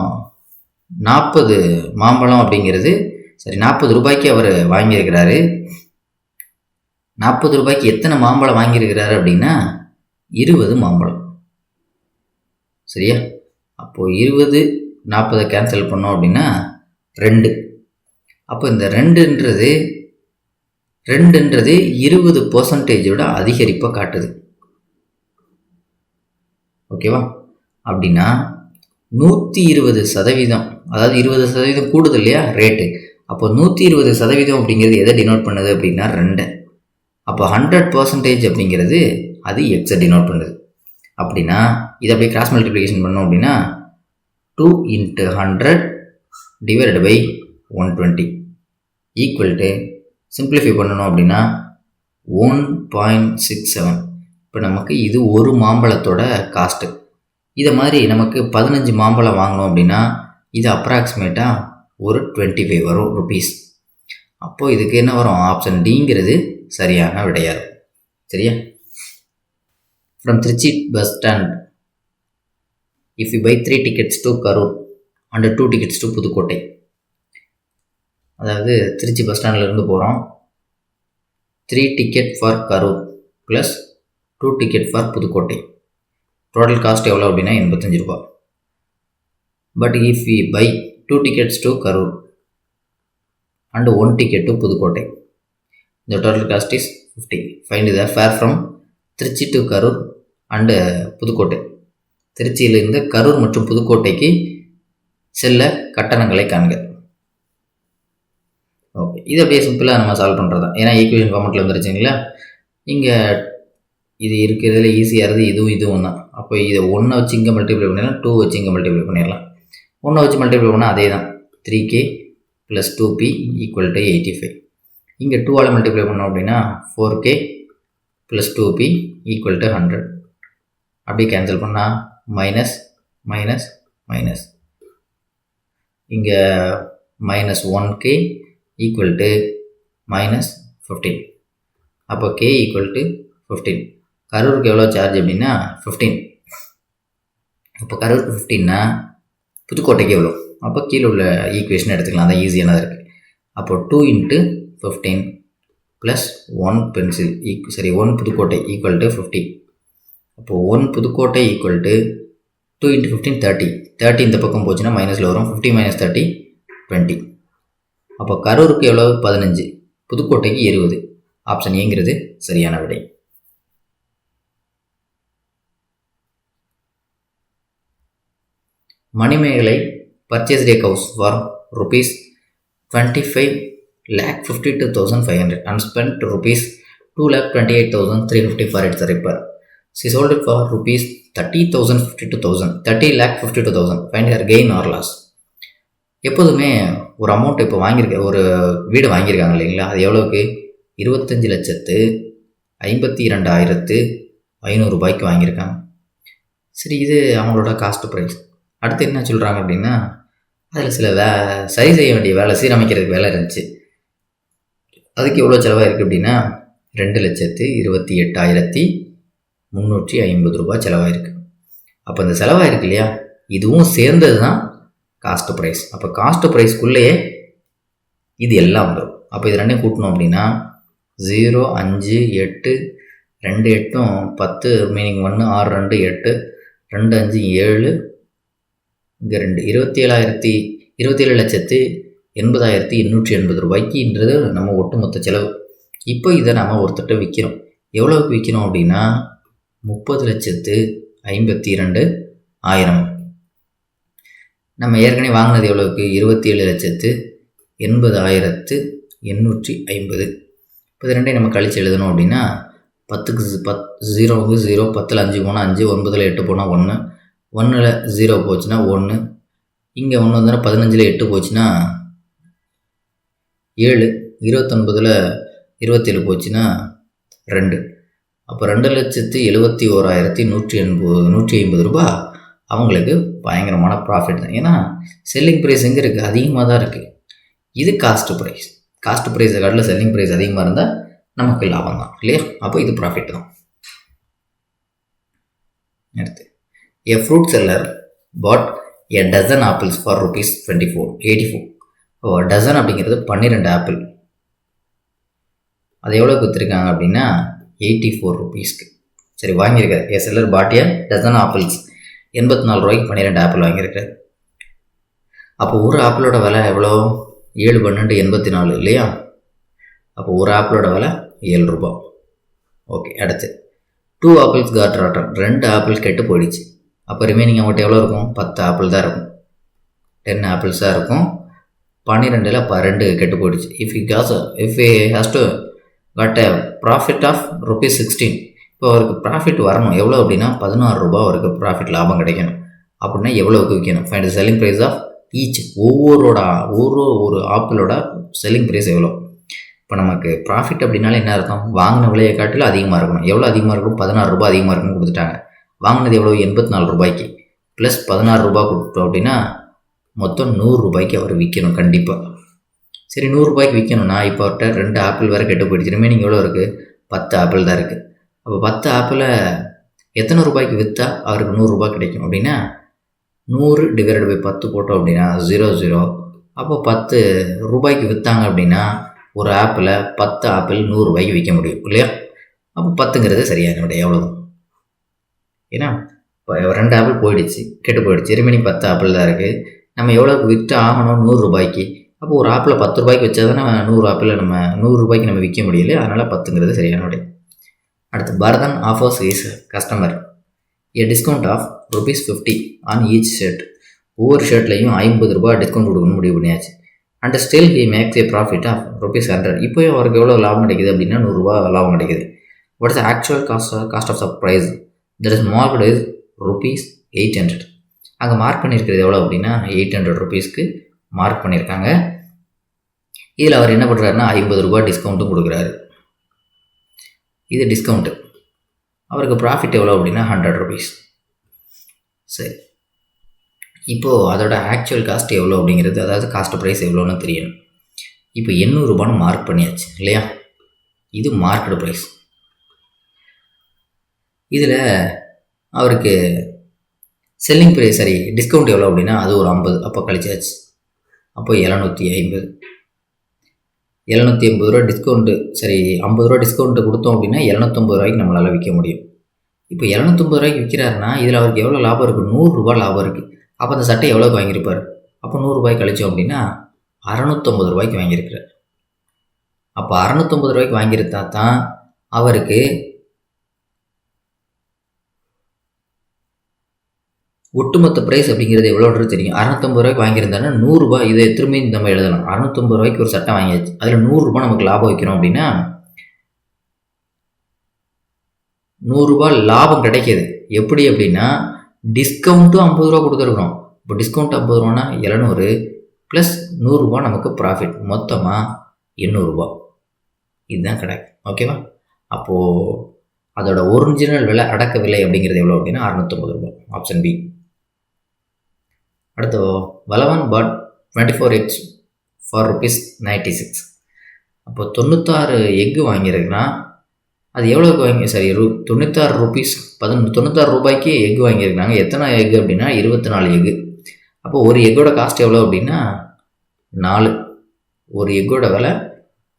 A: 40 மாம்பழம் அப்படிங்கிறது சரி 40 ரூபாய்க்கு அவர் வாங்கியிருக்கிறாரு. 40 ரூபாய்க்கு எத்தனை மாம்பழம் வாங்கியிருக்கிறாரு அப்படின்னா 20 மாம்பழம். சரியா? அப்போது 20 40 கேன்சல் பண்ணோம் அப்படின்னா 2. அப்போ இந்த 2ன்றது 20% அதிகரிப்பை காட்டுது. ஓகேவா? அப்படின்னா 120%, அதாவது 20% கூடுது இல்லையா ரேட்டு. அப்போ 120% அப்படிங்கிறது எதை டினோட் பண்ணுது அப்படின்னா 2. அப்போ 100% அப்படிங்கிறது அது எக்ஸை டினோட் பண்ணுது. அப்படின்னா இதை அப்படியே கிராஸ் மல்டிப்ளிகேஷன் பண்ணோம் அப்படின்னா 2 × 100 divided by 120 equal to simplify பண்ணணும் அப்படின்னா 1.67. இப்போ நமக்கு இது ஒரு மாம்பழத்தோட காஸ்ட்டு. இதை மாதிரி நமக்கு 15 மாம்பழம் வாங்கினோம் அப்படின்னா இது அப்ராக்சிமேட்டாக ஒரு 25 வரும் ருபீஸ். அப்போது இதுக்கு என்ன வரும்? ஆப்ஷன் டிங்கிறது சரியான விடையாக இருக்கும். சரியா? From Trichy bus stand if you buy 3 tickets to Karur and 2 tickets to Pudukkottai. அதாவது திருச்சி பஸ் ஸ்டாண்ட்லேருந்து போகிறோம், 3 ticket for Karur plus 2 ticket for Pudukkottai. Total cost எவ்வளோ அப்படின்னா 85 ரூபா. But if we buy 2 tickets to Karur and 1 ticket to Pudukkottai, the total cost is 50. Find the fare from Trichy to Karur and Pudukkottai. திருச்சியிலிருந்து கரூர் மற்றும் புதுக்கோட்டைக்கு செல்ல கட்டணங்களை காண்க. ஓகே, இது அப்படியே சிம்பிளாக நம்ம சால்வ் பண்ணுறது தான். ஏன்னா ஈக்குவேஷன் ஃபார்மெட்டில் வந்துருச்சுங்களா. இங்கே இது இருக்கிறதுல ஈஸியாக இருக்குது, இதுவும் தான். அப்போ இதை 1 வச்சு இங்கே மல்டிப்ளை பண்ணிடலாம், 2 வச்சு இங்கே மல்டிப்ளை பண்ணிடலாம். 1 வச்சு மல்டிப்ளை பண்ணால் அதே தான், 3k + 2p = 85. இங்கே 2ஆல் மல்டிப்ளை பண்ணோம் அப்படின்னா 4k + 2p = 100. அப்படி கேன்சல் பண்ணால் மைனஸ் மைனஸ் மைனஸ், இங்கே -1k = -15. அப்போ k = 15. கரூருக்கு எவ்வளோ சார்ஜ் அப்படின்னா 15. அப்போ கரூருக்கு 15னா புதுக்கோட்டைக்கு எவ்வளோ? அப்போ கீழே உள்ள ஈக்குவேஷன் எடுத்துக்கலாம், அதான் ஈஸியானதாக இருக்குது. அப்போ 2 × 15 + 1 பென்சில் 1 புதுக்கோட்டை = 50. அப்போ 1 புதுக்கோட்டை = 2 × 15 30. 30 இந்த பக்கம் போச்சுன்னா மைனஸில் வரும், 50 - 30 20. அப்போ கரூருக்கு எவ்வளோ? 15, புதுக்கோட்டைக்கு 20. ஆப்ஷன் ஏங்கிறது சரியான விடை. Manimekalai purchased a house for rupees 25,52,500 and spent rupees 2,28,350 for its repair. She sold it for rupees 30,052,000. 30,52,000. Find her gain or loss. எப்போதுமே ஒரு அமௌண்ட் இப்போ ஒரு வீடு வாங்கியிருக்காங்க இல்லைங்களா, அது எவ்வளோக்கு? 25,52,500 ரூபாய்க்கு வாங்கியிருக்காங்க. சரி, இது அவங்களோட காஸ்ட் ப்ரைஸ். அடுத்து என்ன சொல்கிறாங்க அப்படின்னா, அதில் சில சரி செய்ய வேண்டிய வேலை, சீரமைக்கிறதுக்கு வேலை இருந்துச்சு. அதுக்கு எவ்வளோ செலவாக இருக்குது அப்படின்னா 2,28,350 ரூபாய் செலவாயிருக்கு. அப்போ இந்த செலவாயிருக்கு இல்லையா, இதுவும் சேர்ந்தது தான் காஸ்ட் ப்ரைஸ். அப்போ காஸ்ட் ப்ரைஸ்க்குள்ளேயே இது எல்லாம் வந்துடும். அப்போ இது ரெண்டையும் கூட்டணும் அப்படின்னா 0, 5, 8, 2, 8, 10, மீனிங் 1, 6, 2, 8, 2, 5, 7, இங்கே 2, 27,80,880 ரூபாய்க்குன்றது நம்ம ஒட்டுமொத்த செலவு. இப்போ இதை நம்ம ஒருத்தட்ட விற்கிறோம். எவ்வளோக்கு விற்கிறோம் அப்படின்னா 30,52,000. நம்ம ஏற்கனவே வாங்கினது எவ்வளோக்கு? 27,80,850. இப்போ இது ரெண்டையும் நம்ம கழிச்சு எழுதணும் அப்படின்னா 10க்கு 0க்கு 0, 10ல் 5 போனால் 5, 9ல் 8 போனால் 1, 1ல் 0 போச்சுன்னா 1, இங்கே 1 வந்தால் 15ல் 8 போச்சுன்னா 7, 29ல் 27 போச்சுன்னா 2. அப்போ 2,71,150 ரூபாய் அவங்களுக்கு பயங்கரமான ப்ராஃபிட் தான். ஏன்னா செல்லிங் ப்ரைஸ் எங்கே இருக்குது? அதிகமாக தான் இருக்குது. இது காஸ்ட் ப்ரைஸ். காஸ்ட் ப்ரைஸை காட்டில் செல்லிங் ப்ரைஸ் அதிகமாக இருந்தால் நமக்கு லாபம் தான் இல்லையா? அப்போ இது ப்ராஃபிட் தான். அடுத்து, a fruit seller bought a dozen apples for rupees 84. Dozen அப்படிங்கிறது 12 ஆப்பிள். அது எவ்வளோக்கு விற்றுருக்காங்க அப்படின்னா 84 ரூபீஸ்க்கு. சரி, வாங்கியிருக்காரு. a seller bought a dozen apples, 84 ரூபாய்க்கு 12 ஆப்பிள் வாங்கியிருக்காரு. அப்போ ஒரு ஆப்பிளோட விலை எவ்வளோ? 7, 12, 84 இல்லையா? அப்போ ஒரு ஆப்பிளோட விலை 7 ரூபாய். ஓகே, அடுத்து 2 apples got rotten. 2 ஆப்பிள் கெட்டு போயிடுச்சு. அப்போ ரிமைனிங் அவங்கள்ட்ட எவ்வளோ இருக்கும்? 10 ஆப்பிள் தான் இருக்கும். 10 ஆப்பிள்ஸ் தான் இருக்கும். 12ல் 2 கெட்டு போயிடுச்சு. if he has to got a profit of rupees 16. இப்போ அவருக்கு ப்ராஃபிட் வரணும் எவ்வளோ அப்படின்னா 16 ரூபா அவருக்கு ப்ராஃபிட் லாபம் கிடைக்கணும். அப்படின்னா எவ்வளோவுக்கு விற்கணும்? Find the selling price of each. ஒரு ஆப்பிளோட செல்லிங் ப்ரைஸ் எவ்வளோ? இப்போ நமக்கு ப்ராஃபிட் அப்படின்னாலே என்ன அர்த்தம்? வாங்கின விலையை காட்டிலும் அதிகமாக இருக்கணும். எவ்வளோ அதிகமாக இருக்கணும்? 16 ரூபா அதிகமாக இருக்குன்னு கொடுத்துட்டாங்க. வாங்கினது எவ்வளோ? 84 ரூபாய்க்கு ப்ளஸ் 16 ரூபா கொடுத்தோம் அப்படின்னா மொத்தம் 100 ரூபாய்க்கு அவர் விற்கணும் கண்டிப்பாக. சரி, 100 ரூபாய்க்கு விற்கணும்னா இப்போ அவர்கிட்ட 2 ஆப்பிள் வேறு கெட்டு போயிடுச்சு. ரிமைனிங் எவ்வளோ இருக்குது? 10 ஆப்பிள் தான் இருக்குது. அப்போ 10 ஆப்பிளை எத்தனை ரூபாய்க்கு விற்றா அவருக்கு 100 ரூபாய் கிடைக்கும் அப்படின்னா 100 டிவைடட் பை 10 போட்டோம் அப்படின்னா 00. அப்போ 10 ரூபாய்க்கு விற்றாங்க அப்படின்னா ஒரு ஆப்பிளை 10 ஆப்பிள் 100 ரூபாய்க்கு விற்க முடியும் இல்லையா? அப்போ 10ங்கிறது சரியான விட எவ்வளோதான். ஏன்னா இப்போ 2 ஆப்பிள் போயிடுச்சு, கெட்டு போயிடுச்சு. ரிமைனிங் 10 ஆப்பிள் தான் இருக்குது. நம்ம எவ்வளோக்கு விற்று ஆகணும்? 100 ரூபாய்க்கு. அப்போ ஒரு ஆப்பிளை 10 ரூபாய்க்கு வச்சா தானே 100 ஆப்பிளை நம்ம 100 ரூபாய்க்கு நம்ம விற்க முடியல. அதனால் 10ங்கிறது சரியான விடை. அடுத்து, Bharathan offers is customer a discount of ₹50 on each shirt. ஒவ்வொரு ஷர்ட்லையும் 50 ரூபா டிஸ்கவுண்ட் கொடுக்கணும்னு முடிவு பண்ணியாச்சு. And still he makes a profit of ₹100. இப்போ அவருக்கு எவ்வளோ லாபம் கிடைக்குது அப்படின்னா 100 ரூபா லாபம் கிடைக்குது. What is actual cost of the price that is marked is ₹800. அங்கே மார்க் பண்ணியிருக்கிறது எவ்வளோ அப்படின்னா 800 ரூபீஸ்க்கு மார்க் பண்ணியிருக்காங்க. இதில் அவர் என்ன பண்ணுறாருன்னா 50 ரூபா டிஸ்கவுண்ட்டும் கொடுக்குறாரு. இது டிஸ்கவுண்ட்டு. அவருக்கு ப்ராஃபிட் எவ்வளோ அப்படின்னா 100 ரூபீஸ். சரி, இப்போது அதோட ஆக்சுவல் காஸ்ட் எவ்வளோ அப்படிங்கிறது, அதாவது காஸ்ட் ப்ரைஸ் எவ்வளோன்னு தெரியணும். இப்போ 800 ரூபான்னு மார்க் பண்ணியாச்சு இல்லையா? இது மார்க்கெட் ப்ரைஸ். இதில் அவருக்கு செல்லிங் ப்ரைஸ் டிஸ்கவுண்ட் எவ்வளோ அப்படின்னா அது ஒரு 50. அப்போ கழிச்சாச்சு. அப்போ 750. 750 ரூபா டிஸ்கவுண்ட்டு. 50 ரூபா டிஸ்கவுண்ட்டு கொடுத்தோம் அப்படின்னா 750 ரூபாய்க்கு நம்மளால் விற்க முடியும். இப்போ 750 ரூபாய்க்கு விற்கிறாருன்னா இதில் அவருக்கு எவ்வளோ லாபம் இருக்குது? 100 ரூபா லாபம் இருக்குது. அப்போ அந்த சட்டை எவ்வளோக்கு வாங்கியிருப்பார்? அப்போ 100 ரூபாய் கழிச்சோம் அப்படின்னா 650 ரூபாய்க்கு வாங்கியிருக்கிறார். அப்போ 650 ரூபாய்க்கு வாங்கியிருந்தா தான் அவருக்கு ஒட்டுமொத்த ப்ரைஸ் அப்படிங்கிறது எவ்வளோன்றது தெரியும். 650 ரூபாய்க்கு வாங்கியிருந்தாங்கன்னா 100 ரூபாய். இதை திரும்பி நம்ம எழுதலாம். 650 ரூபாய்க்கு ஒரு சட்டை வாங்கியாச்சு, அதில் 100 ரூபாய் நமக்கு லாபம் வைக்கிறோம் அப்படின்னா 100 ரூபாய் லாபம் கிடைக்கிது. எப்படி அப்படின்னா டிஸ்கவுண்ட்டும் 50 ரூபா கொடுத்துருக்குறோம். இப்போ டிஸ்கவுண்ட் 50 ரூபான்னா 700 ப்ளஸ் 100 ரூபா நமக்கு ப்ராஃபிட், மொத்தமாக 800 ரூபா. இதுதான் கிடைக்கும். ஓகேவா? அப்போது அதோட ஒரிஜினல் விலை, அடக்க விலை அப்படிங்கிறது எவ்வளோ அப்படின்னா 650 ரூபா. Option B. அடுத்து, வலவன் பாட் 24 eggs ஃபார் ₹96. அப்போ 96 எக்கு வாங்கியிருக்குன்னா அது எவ்வளோக்கு 96 ரூபீஸ் 96 ரூபாய்க்கு எக்கு வாங்கியிருக்காங்க. எத்தனை எக்கு அப்படின்னா 24 எக்கு. அப்போ ஒரு எக்கோட காஸ்ட் எவ்வளோ அப்படின்னா 4. ஒரு எக்கோட விலை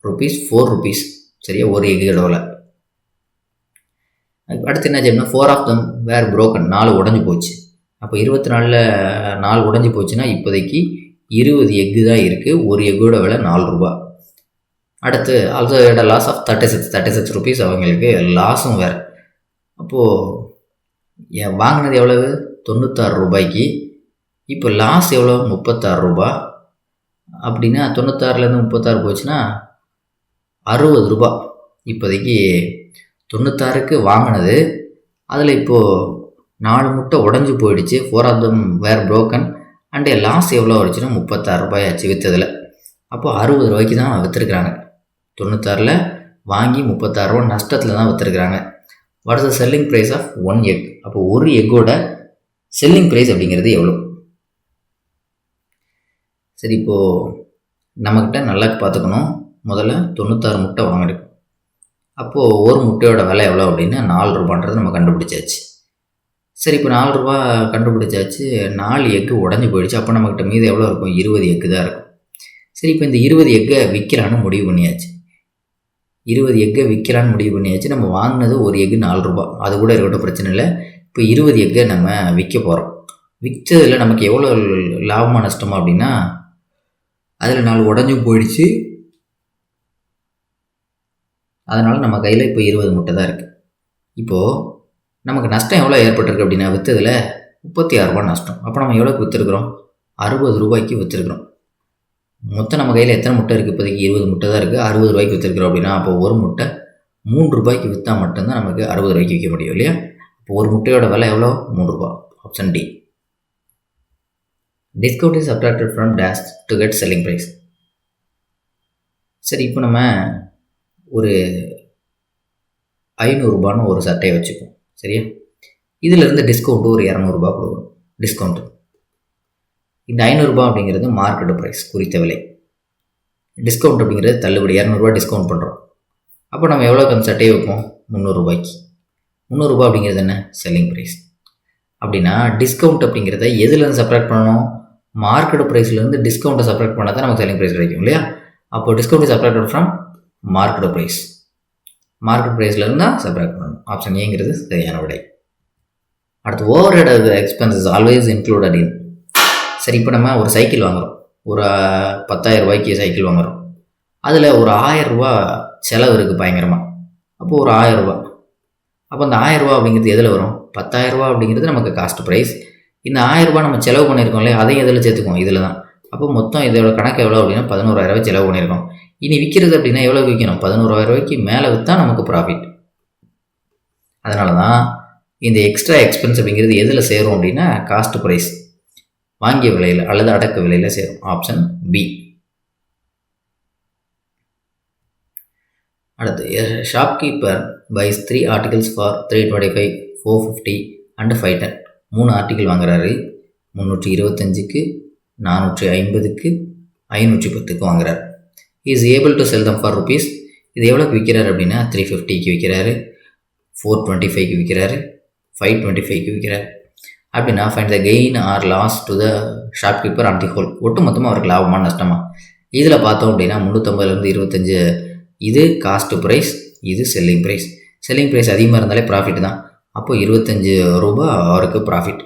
A: ₹4. சரியா? ஒரு எக்கோட விலை. அடுத்து என்ன செய்யணும்னா 4 ஆஃப் தம் வேர் broken. 4 உடஞ்சி போச்சு. அப்போ 24ல் 4 உடஞ்சி போச்சுன்னா இப்போதைக்கு 20 எக்கு தான் இருக்குது. ஒரு எக்கோட விலை 4 ரூபா. அடுத்து ஆல்சோ ஏட லாஸ் ஆஃப் 36 ரூபீஸ். அவங்களுக்கு லாஸும் வேறு. அப்போது வாங்கினது எவ்வளவு? 96 ரூபாய்க்கு. இப்போ லாஸ் எவ்வளோ? 36 ரூபா. அப்படின்னா 96லேருந்து 36 போச்சுன்னா 60 ரூபா. இப்போதைக்கு 96க்கு வாங்கினது, அதில் இப்போது 4 முட்டை உடஞ்சி போயிடுச்சு. 4 of them were broken. And loss எவ்வளோ ஆச்சுன்னா 36 ரூபாய் ஆச்சு விற்றதில். அப்போது 60 ரூபாய்க்கு தான் விற்றுருக்குறாங்க. 96ல் வாங்கி 36 ரூபா நஷ்டத்தில் தான் விற்றுருக்குறாங்க. What is the selling price of 1 egg? அப்போ ஒரு எக்கோட செல்லிங் ப்ரைஸ் அப்படிங்கிறது எவ்வளோ? சரி, இப்போது நம்மக்கிட்ட நல்லா பார்த்துக்கணும். முதல்ல 96 முட்டை வாங்கிருக்கோம். அப்போது ஒரு முட்டையோட விலை எவ்வளோ அப்படின்னா 4 ரூபான்றது நம்ம கண்டுபிடிச்சாச்சு. சரி, இப்போ 4 ரூபா கண்டுபிடிச்சாச்சு. 4 எக்கு உடஞ்சி போயிடுச்சு. அப்போ நம்மக்கிட்ட மீது எவ்வளோ இருக்கும்? 20 எக்கு தான் இருக்கும். சரி, இப்போ இந்த 20 எக்கை விற்கலான்னு முடிவு பண்ணியாச்சு. 20 எக்கை விற்கலான்னு முடிவு பண்ணியாச்சு. நம்ம வாங்கினது ஒரு எக்கு 4 ரூபா. அது கூட இருக்கட்டும், பிரச்சனை இல்லை. இப்போ 20 எக்கை நம்ம விற்க போகிறோம். விற்றதில் நமக்கு எவ்வளோ லாபமாக நஷ்டமா அப்படின்னா அதில் 4 உடஞ்சும் போயிடுச்சு. அதனால் நம்ம கையில் இப்போ 20 முட்டை தான் இருக்குது. இப்போது நமக்கு நஷ்டம் எவ்வளோ ஏற்பட்டிருக்கு அப்படின்னா விற்றதில் 36 ரூபா நஷ்டம். அப்போ நம்ம எவ்வளோக்கு விற்றுருக்குறோம்? 60 ரூபாய்க்கு விற்றுருக்குறோம். மொத்தம் நம்ம கையில் எத்தனை முட்டை இருக்குது? இப்போதைக்கு 20 முட்டை தான் இருக்குது. 60 ரூபாய்க்கு விற்றுருக்குறோம் அப்படின்னா அப்போ ஒரு முட்டை ரூபாய்க்கு விற்றா மட்டும்தான் நமக்கு 60 ரூபாய்க்கு விற்க முடியும் இல்லையா? இப்போ ஒரு முட்டையோட விலை எவ்வளோ? 3 ரூபா. Option D. Discount is subtracted from dash to get selling price. சரி, இப்போ நம்ம ஒரு 500 ஒரு சட்டையை வச்சுப்போம், சரியா? இதிலிருந்து டிஸ்கவுண்ட்டு ஒரு 200 கொடுக்கணும். டிஸ்கவுண்ட்டு இந்த 500 அப்படிங்கிறது மார்க்கெட் ப்ரைஸ், குறித்த விலை. டிஸ்கவுண்ட் அப்படிங்கிறது தள்ளுபடி, 200 டிஸ்கவுண்ட் பண்ணுறோம். அப்போ நம்ம எவ்வளோக்கு அந்த சட்டையை வைப்போம்? 300 ரூபாய்க்கு. 300 அப்படிங்கிறது என்ன? Selling price. அப்படின்னா டிஸ்கவுண்ட் அப்படிங்கிறத எதுலேருந்து செப்பரேட் பண்ணணும்? மார்க்கெட் ப்ரைஸ்லேருந்து டிஸ்கவுண்ட்டை செப்பரேட் பண்ணால் தான் நமக்கு செல்லிங் ப்ரைஸ் கிடைக்கும் இல்லையா? அப்போ discount is separated from market price. Market ப்ரைஸ்லேருந்து தான் செப்பரேட் பண்ணணும். ஆப்ஷன் ஏங்கிறது சரியான விடை. அடுத்து, overhead expenses always included in. சரி, இப்போ நம்ம ஒரு சைக்கிள் வாங்குகிறோம், ஒரு 10,000 ரூபாய்க்கு சைக்கிள் வாங்குகிறோம். அதில் ஒரு 1000 ரூபா செலவு இருக்குது பயங்கரமாக. அப்போது ஒரு 1000 ரூபா. அப்போ அந்த 1000 ரூபா அப்படிங்கிறது எதில் வரும்? 10,000 ரூபா அப்படிங்கிறது நமக்கு காஸ்ட் ப்ரைஸ். இந்த 1000 ரூபா நம்ம செலவு பண்ணியிருக்கோம் இல்லையா, அதையும் எதில் சேர்த்துக்குவோம்? இதில் தான். அப்போ மொத்தம் இதோட கணக்கு எவ்வளோ அப்படின்னா 11,000 ரூபாய் செலவு பண்ணியிருக்கோம். இனி விற்கிறது அப்படின்னா எவ்வளோ விற்கணும்? 11,000 ரூபாய்க்கு மேலே விற்றா நமக்கு ப்ராஃபிட். அதனால தான் இந்த எக்ஸ்ட்ரா எக்ஸ்பென்ஸ் அப்படிங்கிறது எதில் சேரும் அப்படின்னா காஸ்ட் ப்ரைஸ், வாங்கிய விலையில் அல்லது அடக்க விலையில் சேரும். Option B. அடுத்து, shopkeeper buys 3 articles for 325, 450 and 510. 3 article வாங்குறாரு. 325க்கு, 450க்கு, 510க்கு வாங்குறாரு. Is able to sell them for rupees. இது எவ்வளோக்கு விற்கிறாரு அப்படின்னா 350க்கு விற்கிறாரு, 425க்கு விற்கிறாரு, 525க்கு விற்கிறாரு. அப்படின்னா find the gain or loss to the shopkeeper on the whole. ஒட்டு மொத்தமாக அவருக்கு லாபமா நஷ்டமா? இதில் பார்த்தோம் அப்படின்னா 350லேருந்து 25 இது காஸ்ட் ப்ரைஸ், இது செல்லிங் ப்ரைஸ். செல்லிங் ப்ரைஸ் அதிகமாக இருந்தாலே ப்ராஃபிட் தான். அப்போது 25 ரூபா அவருக்கு ப்ராஃபிட்.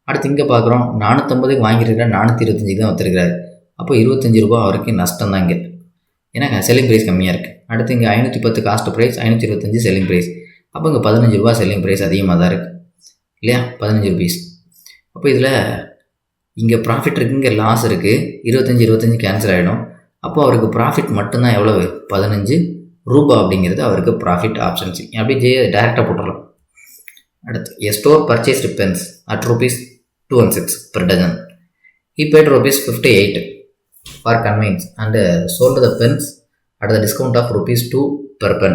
A: அடுத்து இங்கே பார்க்குறோம், 450க்கு வாங்கியிருக்கிறார், 425 தான் வச்சுருக்கிறாரு. அப்போ 25 ரூபா அவருக்கு நஷ்டம் தான் இங்கே, ஏன்னா செல்லிங் ப்ரைஸ் கம்மியாக இருக்குது. அடுத்து இங்கே 510 காஸ்ட் ப்ரைஸ், 525 செல்லிங் ப்ரைஸ். அப்போ இங்கே 15 ரூபா செல்லிங் ப்ரைஸ் அதிகமாக தான் இருக்குது இல்லையா? 15 ரூபீஸ். அப்போ இதில் இங்கே ப்ராஃபிட் இருக்குது, இங்கே லாஸ் இருக்குது. 25 கேன்சல் ஆகிடும். அப்போ அவருக்கு ப்ராஃபிட் மட்டும்தான் எவ்வளவு? 15 ரூபா அப்படிங்கிறது அவருக்கு ப்ராஃபிட். Option C. அப்படி டைரெக்டாக போட்டுடலாம். அடுத்து, a store purchased pens at ₹216 per dozen. He paid ₹58 for conveyance and sold the pens at the discount of ₹2 per pen.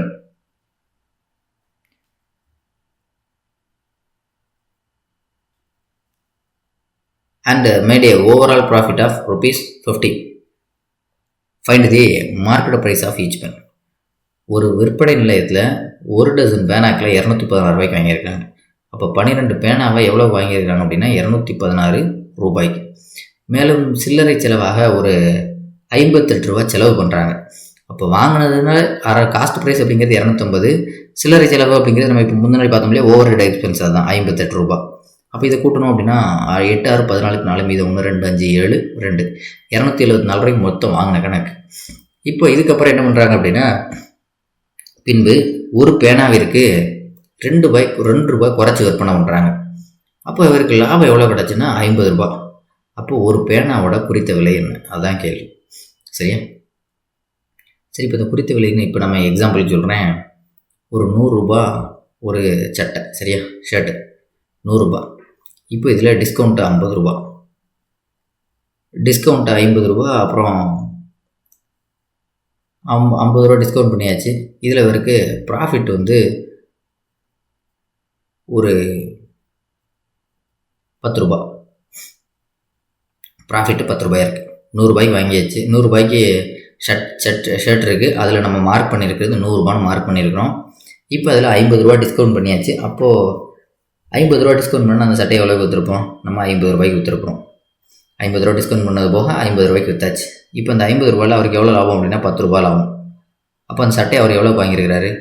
A: And made a overall profit of ₹50. Find the market price of each pen. ஒரு விற்பனை நிலையத்தில் ஒரு டசன் பேனாக்கில் 216 ரூபாய்க்கு வாங்கியிருக்காங்க. அப்போ 12 பேனாவை எவ்வளோ வாங்கியிருக்காங்க அப்படின்னா 216 ரூபாய்க்கு. மேலும் சில்லறை செலவாக ஒரு 58 ரூபா செலவு பண்ணுறாங்க. அப்போ வாங்கினதுனால காஸ்ட் ப்ரைஸ் அப்படிங்கிறது 250, சில்லறை செலவு அப்படிங்கிறது நம்ம இப்போ முன்னாடி பார்த்தோம் இல்லையா, ஓவர் ஹெட் எக்ஸ்பென்ஸ் தான் 58 ரூபா. அப்போ இதை கூட்டணும் அப்படின்னா 8, 6, 14க்கு 4 மீதம் 1, 2, 5, 7, 2 274 ரூபாய்க்கு மொத்தம் வாங்கின கணக்கு. இப்போ இதுக்கப்புறம் என்ன பண்ணுறாங்க அப்படின்னா, பின்பு ஒரு பேனாவிற்கு 2 ரூபாய் குறைச்சி விற்பனை பண்ணுறாங்க. அப்போ இவருக்கு லாபம் எவ்வளோ கிடச்சுன்னா 50 ரூபா. அப்போது ஒரு பேனாவோட குறித்த விலை என்ன? அதுதான் கேள்வி. சரியா? சரி, இப்போ இந்த குறித்த விலைன்னு இப்போ நம்ம எக்ஸாம்பிளுக்கு சொல்கிறேன். ஒரு 100 ரூபா ஒரு சட்டை, சரியா, ஷர்ட்டு 100 ரூபா. இப்போ இதில் டிஸ்கவுண்ட்டு 50 ரூபா, டிஸ்கவுண்ட்டு 50 ரூபா, அப்புறம் 50 ரூபா டிஸ்கவுண்ட் பண்ணியாச்சு. இதில் இவருக்கு ப்ராஃபிட் வந்து ஒரு 10 ரூபா. ப்ராஃபிட்டு 10 ரூபாயாக இருக்குது. 100 ரூபாய்க்கு வாங்கியாச்சு. 100 ரூபாய்க்கு ஷர்ட் இருக்குது. அதில் நம்ம மார்க் பண்ணியிருக்கிறது 100 ரூபான்னு மார்க் பண்ணியிருக்கிறோம். இப்போ அதில் 50 ரூபா டிஸ்கவுண்ட் பண்ணியாச்சு. அப்போது 50 ரூபா டிஸ்கவுண்ட் பண்ணால் அந்த சட்டையை எவ்வளோக்கு விற்றுருப்போம்? நம்ம 50 ரூபாய்க்கு விற்றுருப்போம். 50 ரூபா டிஸ்கவுண்ட் பண்ணது போக 50 ரூபாய்க்கு விற்றாச்சு. இப்போ அந்த 50 ரூபாயில் அவருக்கு எவ்வளோ லாபம் அப்படின்னா 10 ரூபா லாபம். அப்போ அந்த சட்டையை அவர் எவ்வளோக்கு வாங்கியிருக்கிறாரு?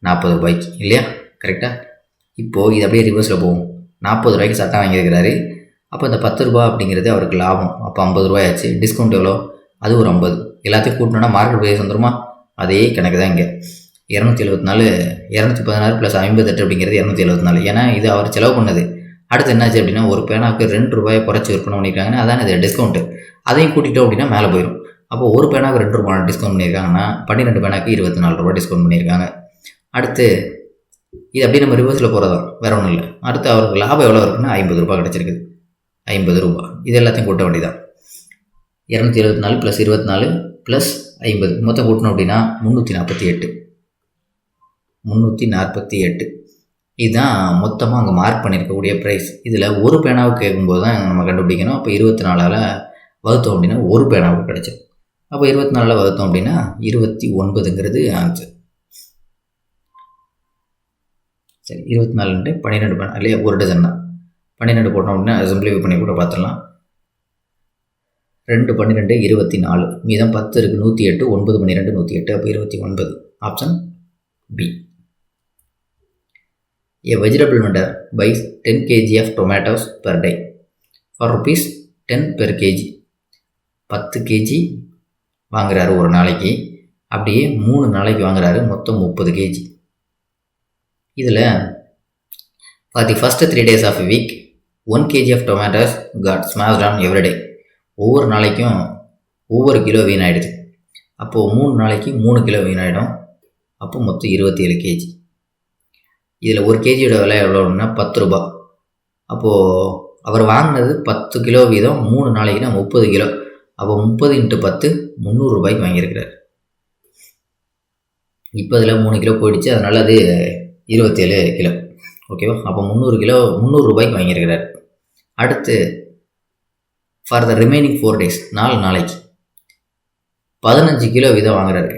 A: 40 ரூபாய்க்கு இல்லையா? கரெக்டாக. இப்போது இது அப்படியே ரிவர்ஸில் போகும். 40 ரூபாய்க்கு சட்டை வாங்கியிருக்கிறாரு. அப்போ இந்த 10 ரூபா அப்படிங்கிறது அவருக்கு லாபம். அப்போ 50 ரூபாயாச்சு. டிஸ்கவுண்ட் எவ்வளோ? அது ஒரு 50. எல்லாத்தையும் கூட்டினோன்னா மார்க்கெட் ப்ரைஸ் வந்துருமா? அதே கணக்கு தான் இங்கே. 274, 216 + 58 அப்படிங்கிறது 274. ஏன்னா இது அவர் செலவு பண்ணது. அடுத்து என்னாச்சு அப்படின்னா, ஒரு பேனாவுக்கு 2 ரூபாயை குறைச்சி விற்பனை பண்ணியிருக்காங்கன்னா அதான் இது டிஸ்கவுண்ட்டு. அதையும் கூட்டிட்டோம் அப்படின்னா மேலே போயிடும். அப்போ ஒரு பேனாவுக்கு 2 ரூபா டிஸ்கவுண்ட் பண்ணியிருக்காங்கன்னா 12 பேனாவுக்கு 24 ரூபா டிஸ்கவுண்ட் பண்ணியிருக்காங்க. அடுத்து இது அப்படியே நம்ம ரிவர்ஸில் போகிறதான், வேற ஒன்றும் இல்லை. அடுத்து அவருக்கு லாபம் எவ்வளோ இருக்குன்னா 50 ரூபா கிடச்சிருக்குது. 50 ரூபா. இது எல்லாத்தையும் கூட்ட வேண்டியதான். 274 + 24 + 50 மொத்தம் கூட்டணும் அப்படின்னா 348. 348 இதுதான் மொத்தமாக அங்கே மார்க் பண்ணியிருக்கக்கூடிய ப்ரைஸ். இதில் ஒரு பேனாவுக்கு கேட்கும்போது தான் நம்ம கண்டுபிடிக்கணும். அப்போ 24ஆல் வகுத்தோம் அப்படின்னா ஒரு பேனாவுக்கு கிடச்சிடும். அப்போ 24ஆல் வகுத்தோம் அப்படின்னா 29ங்கிறது ஆன்சர். சரி, 24 12 பேனா இல்லையா, ஒரு டஜன் தான். 12 போட்டோம் அப்படின்னா சிம்பிளிஃபை பண்ணி கூட பார்த்துடலாம். 2 12 24, மீதம் 10 இருக்குது 108, 9 12 108, அப்போ 29. Option B. A vegetable vendor buys 10 kg of tomatoes per day for rupees 10 per kg. 10 kg வாங்குறாரு ஒரு நாளைக்கு, அப்படியே 3 நாளைக்கு வாங்குறாரு, மொத்தம் 30 kg. இதில் for the first 3 days of a week 1 kg of tomatoes got smashed on every day. ஒவ்வொரு நாளைக்கும் ஒவ்வொரு கிலோ வீணாயிடுது. அப்போது 3 நாளைக்கு 3 கிலோ வீணாயிடும். அப்போ மொத்தம் 27 kg. இதில் ஒரு கேஜியோட விலை எவ்வளோன்னா 10 ரூபா. அப்போது அவர் வாங்கினது 10 கிலோ வீதம், 3 நாளைக்குனா 30 கிலோ. அப்போ 30 × 10 300 ரூபாய்க்கு வாங்கியிருக்கிறார். இப்போ அதில் 3 கிலோ போயிடுச்சு, அதனால் அது 27 கிலோ. ஓகேவா? அப்போ 300 ரூபாய்க்கு வாங்கியிருக்கிறார். அடுத்து ஃபார் த ரிமைனிங் 4 days 4 நாளைக்கு 15 கிலோ வீதம் வாங்குறாரு.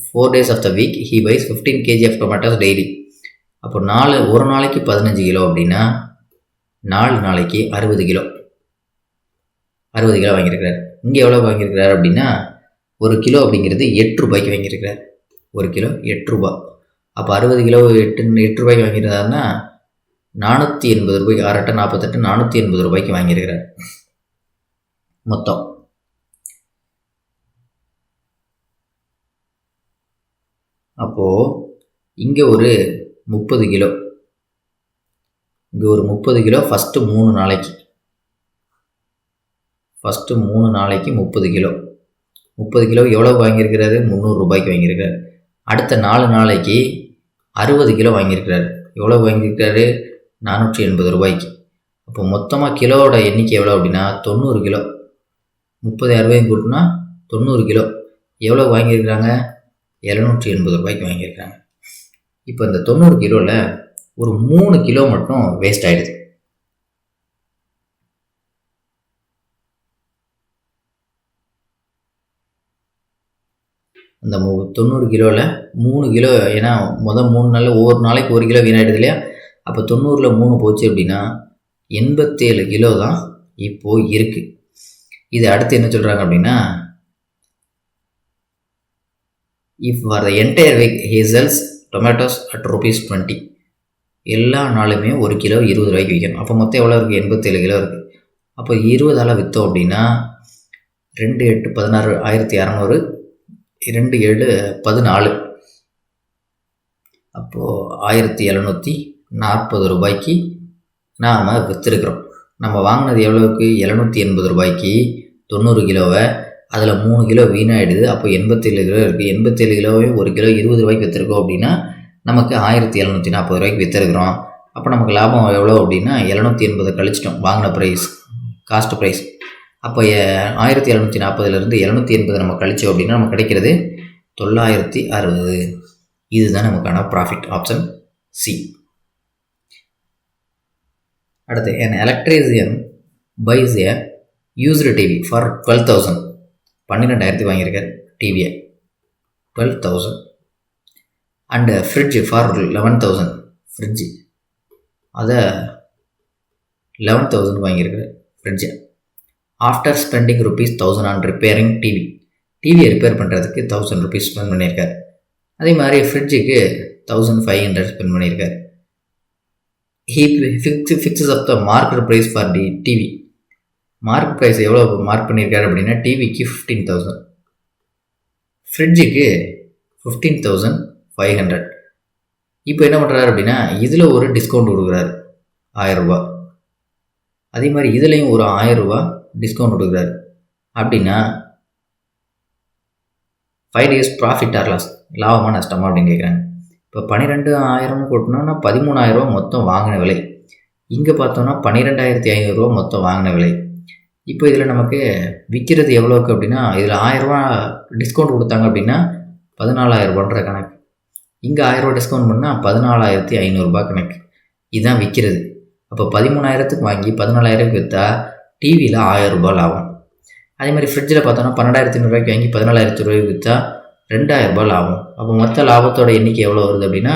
A: 4 days of the week he buys 15 kg of tomatoes daily. அப்போ ஒரு நாளைக்கு 15 கிலோ அப்படின்னா 4 நாளைக்கு 60 கிலோ. 60 கிலோ வாங்கியிருக்கிறார். இங்கே எவ்வளோ வாங்கியிருக்கிறார் அப்படின்னா, ஒரு கிலோ அப்படிங்கிறது 8 ரூபாய்க்கு வாங்கியிருக்கிறார். ஒரு கிலோ 8 ரூபா. அப்போ 60 கிலோ 8 ரூபாய்க்கு வாங்கியிருந்தாருன்னா 480 ரூபாய்க்கு, 6 48 480 ரூபாய்க்கு வாங்கியிருக்கிறார் மொத்தம். அப்போது இங்கே ஒரு 30 கிலோ, இங்கே ஒரு 30 கிலோ ஃபஸ்ட்டு 3 நாளைக்கு. 30 கிலோ. 30 கிலோ எவ்வளோ வாங்கியிருக்கிறாரு? 300 ரூபாய்க்கு வாங்கியிருக்கிறார். அடுத்த 4 நாளைக்கு 60 கிலோ வாங்கியிருக்கிறார். எவ்வளோ வாங்கியிருக்காரு? 480 ரூபாய்க்கு. அப்போ மொத்தமாக கிலோவோட எண்ணிக்கை எவ்வளோ அப்படின்னா 90 கிலோ. 30 60 கூட்டினா 90 கிலோ. எவ்வளோ வாங்கியிருக்கிறாங்க? 780 ரூபாய்க்கு வாங்கியிருக்காங்க. இப்போ இந்த 90 கிலோவில் ஒரு 3 கிலோ மட்டும் வேஸ்ட் ஆகிடுது. அந்த 90 கிலோவில் 3 கிலோ, ஏன்னா 3 நாளில் ஒவ்வொரு நாளைக்கு 1 கிலோ வீணாயிடுது இல்லையா? அப்போ 90ல் 3 போச்சு அப்படின்னா 87 கிலோ தான் இப்போது இருக்குது. இது அடுத்து என்ன சொல்கிறாங்க அப்படின்னா, if for the entire week he sells tomatoes at ₹20. எல்லா நாளுமே ஒரு கிலோ 20 ரூபாய்க்கு விற்கணும். அப்போ மொத்தம் எவ்வளோ இருக்குது? 87 கிலோ இருக்குது. அப்போ 20ஆல் விற்றோம் அப்படின்னா 2 8 16 1200, 2 7 14. அப்போது 1740 ரூபாய்க்கு நாம் விற்றுருக்குறோம். நம்ம வாங்கினது எவ்வளோக்கு? 780 ரூபாய்க்கு 90 கிலோவை. அதில் 3 கிலோ வீணாகிடுது. அப்போ 87 கிலோ இருக்குது. 87 கிலோவே ஒரு கிலோ 20 ரூபாய்க்கு விற்றுருக்கோம் அப்படின்னா நமக்கு 1740 ரூபாய்க்கு விற்றுருக்குறோம். அப்போ நமக்கு லாபம் எவ்வளோ அப்படின்னா 780 கழிச்சிட்டோம் வாங்கின ப்ரைஸ், காஸ்ட் ப்ரைஸ். அப்போ 1740லேருந்து 780 நம்ம கழிச்சோம் அப்படின்னா நமக்கு கிடைக்கிறது 960. இதுதான் நமக்கான ப்ராஃபிட். Option C. அடுத்து, an electrician buys a used TV for 12,000. 12,000 வாங்கியிருக்கார் டிவியை, 12,000. And fridge for 11,000. ஃப்ரிட்ஜு அதை 11,000 வாங்கியிருக்கார் ஃப்ரிட்ஜை. After spending ₹1,000 on repairing TV. டிவியை ரிப்பேர் பண்ணுறதுக்கு 1000 rupees ஸ்பெண்ட் பண்ணியிருக்கார். அதே மாதிரி ஃப்ரிட்ஜுக்கு 1500 ஸ்பெண்ட் பண்ணியிருக்கார். he fixes up the market price for the TV. Mark price எவ்வளோ மார்க் பண்ணியிருக்காரு அப்படின்னா, டிவிக்கு 15,000, ஃப்ரிட்ஜுக்கு 15,500. இப்போ என்ன பண்ணுறாரு அப்படின்னா, இதில் ஒரு டிஸ்கவுண்ட் கொடுக்குறாரு, 1000 ரூபா. அதே மாதிரி இதுலேயும் ஒரு 1000 ரூபா டிஸ்கவுண்ட் கொடுக்குறாரு. அப்படின்னா 5 days ப்ராஃபிட் ஆர் லாஸ், லாபமாக நஷ்டமா அப்படின்னு கேட்குறாங்க. இப்போ 12,000 கூட்டினோன்னா 13,000 மொத்தம் வாங்கின விலை. இங்கே பார்த்தோன்னா 12,500 மொத்தம் வாங்கின விலை. இப்போ இதில் நமக்கு விற்கிறது எவ்வளோக்கு அப்படின்னா, இதில் 1000 டிஸ்கவுண்ட் கொடுத்தாங்க அப்படின்னா 14,000 கணக்கு. இங்கே 1000 டிஸ்கவுண்ட் பண்ணால் 14,500 கணக்கு. இதுதான் விற்கிறது. அப்போ 13,000க்கு வாங்கி 14,000க்கு விற்றா டிவியில் 1000 லாபம். அதே மாதிரி ஃப்ரிட்ஜில் பார்த்தோன்னா 12,500 வாங்கி 14,000 விற்றா 2,000 லாபம். அப்போ மொத்த லாபத்தோட எண்ணிக்கை எவ்வளோ வருது அப்படின்னா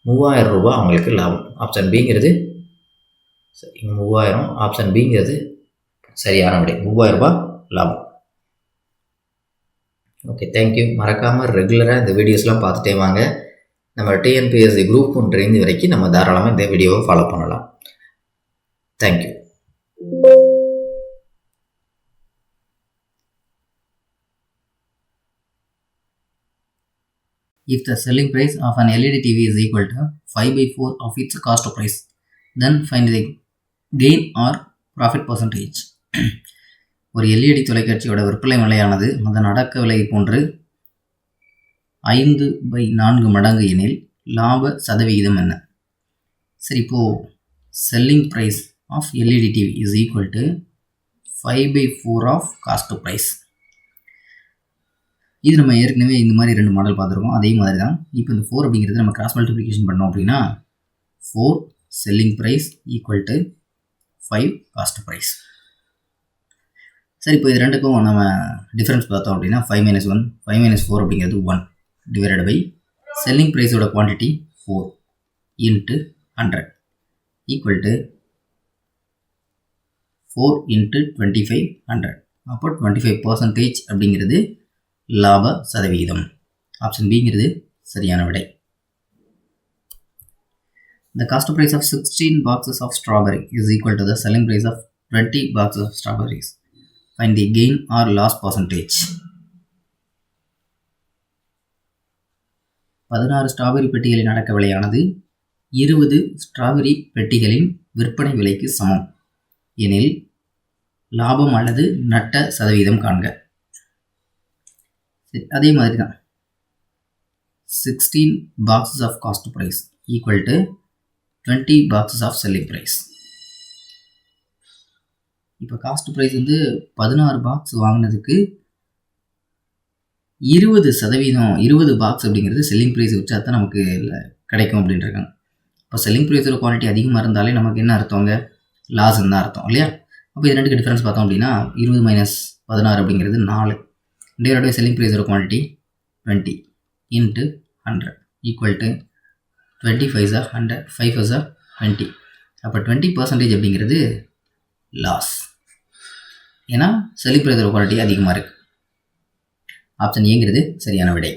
A: 3,000 அவங்களுக்கு லாபம். ஆப்ஷன் பிங்கிறது சரி, 3,000 ஆப்ஷன் பிங்கிறது சரியான விடை. 3,000 லாபம். Okay, thank you. மறக்காமல் ரெகுலராக இந்த வீடியோஸ்லாம் பார்த்துட்டே வாங்க. நம்ம டிஎன்பிஎஸ்சி குரூப் 1 ரேஞ்ச் வரைக்கும் நம்ம தாராளமாக இந்த வீடியோவை ஃபாலோ பண்ணலாம். Thank you.
B: If the selling price of an LED TV is equal to 5/4 of its cost price, then find the gain or profit percentage. ஒரு LED தொலைக்காட்சியோட விற்பனை விலையானது அதன் அடக்க விலை போன்று 5/4 மடங்கு எனில் லாப சதவிகிதம் என்ன? சரி, இப்போது selling price of LED TV is equal to 5/4 of cost price. இது நம்ம ஏற்கனவே இந்த மாதிரி 2 மாடல் பார்த்துருக்கோம். அதே மாதிரி தான் இப்போ இந்த 4 அப்படிங்கிறது நம்ம கிராஸ் மல்டிப்ளிகேஷன் பண்ணோம் அப்படின்னா 4 selling price equal to 5 cost price. சரி, இப்போ இது ரெண்டுக்கும் நம்ம டிஃப்ரென்ஸ் பார்த்தோம் அப்படின்னா 5 - 1 5 - 4 அப்படிங்கிறது 1 டிவைடட் பை செல்லிங் ப்ரைஸோட quantity 4 into 100 equal to 4 into 2500. அப்போ 25% அப்படிங்கிறது லாப சதவிகிதம். ஆப்ஷன் பிங்கிறது சரியான விடை. The cost price of 16 boxes of strawberry is equal to the selling price of 20 boxes of strawberries. Find the gain or loss percentage. 16 strawberry பெட்டிகளின் அடக்க விலையானது 20 ஸ்ட்ராபெரி பெட்டிகளின் விற்பனை விலைக்கு சமம் எனில் லாபம் அல்லது நட்ட சதவீதம் காண்க. அதே மாதிரி தான் 16 boxes of cost price equal to 20 boxes of selling price. இப்போ காஸ்ட் ப்ரைஸ் வந்து 16 பாக்ஸ் வாங்கினதுக்கு 20% 20 பாக்ஸ் அப்படிங்கிறது செல்லிங் ப்ரைஸ் வச்சா தான் நமக்கு கிடைக்கும் அப்படின்றாங்க. இப்போ செல்லிங் ப்ரைஸோட குவாலிட்டி அதிகமாக இருந்தாலே நமக்கு என்ன அர்த்தங்க? லாஸ்ன்னு தான் அர்த்தம் இல்லையா? அப்போ இது ரெண்டுக்கு டிஃப்ரென்ஸ் பார்த்தோம் அப்படின்னா 20 - 16 அப்படிங்கிறது 4 டிவைடட் பை செல்லிங் ப்ரைஸோட குவான்டிட்டி 20 இன்ட்டு 100 ஈக்குவல் டு 25 100 5 20. அப்போ 20% அப்படிங்கிறது லாஸ். ஏன்னா செல்லிங் ப்ரைஸோட குவாலிட்டி அதிகமாக இருக்குது. ஆப்ஷன் ஏங்கிறது சரியான விடை.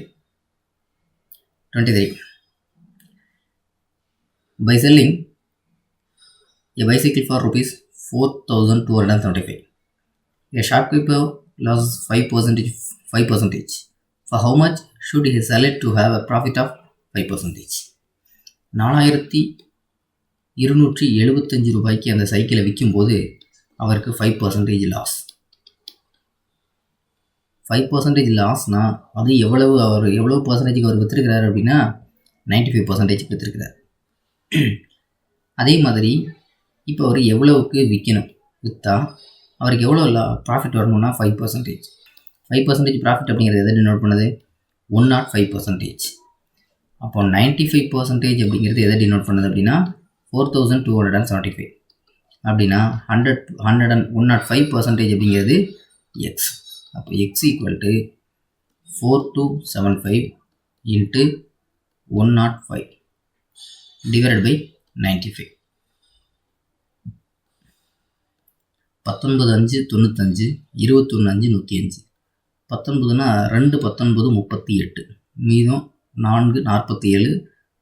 B: 23. By selling a bicycle for rupees 4,275, a shopkeeper loses 5%. For how much should he sell it to have a profit of 5%? 4,275 ரூபாய்க்கு அந்த சைக்கிளை விற்கும்போது அவருக்கு 5% லாஸ். 5% லாஸ்னா அது எவ்வளவு பர்சன்டேஜுக்கு அவர் விற்றுருக்கிறார் அப்படின்னா 95% விற்றுருக்கிறார். அதே மாதிரி இப்போ அவர் எவ்வளவுக்கு விற்கணும், விற்றா அவருக்கு எவ்வளோ ப்ராஃபிட் வரணும்னா 5%. 5% ப்ராஃபிட் அப்படிங்கிறது எதை டினோட் பண்ணுது? 105%. அப்போ 95% அப்படிங்கிறது எதை டினோட் பண்ணுது அப்படின்னா 4,275. அப்படின்னா 105% அப்படிங்கிறது எக்ஸ். அப்போ x equal to 4275 into 105 divided by 95. 19,595 21,5 105. 19னா 2 19 38, மீதம் 4 47,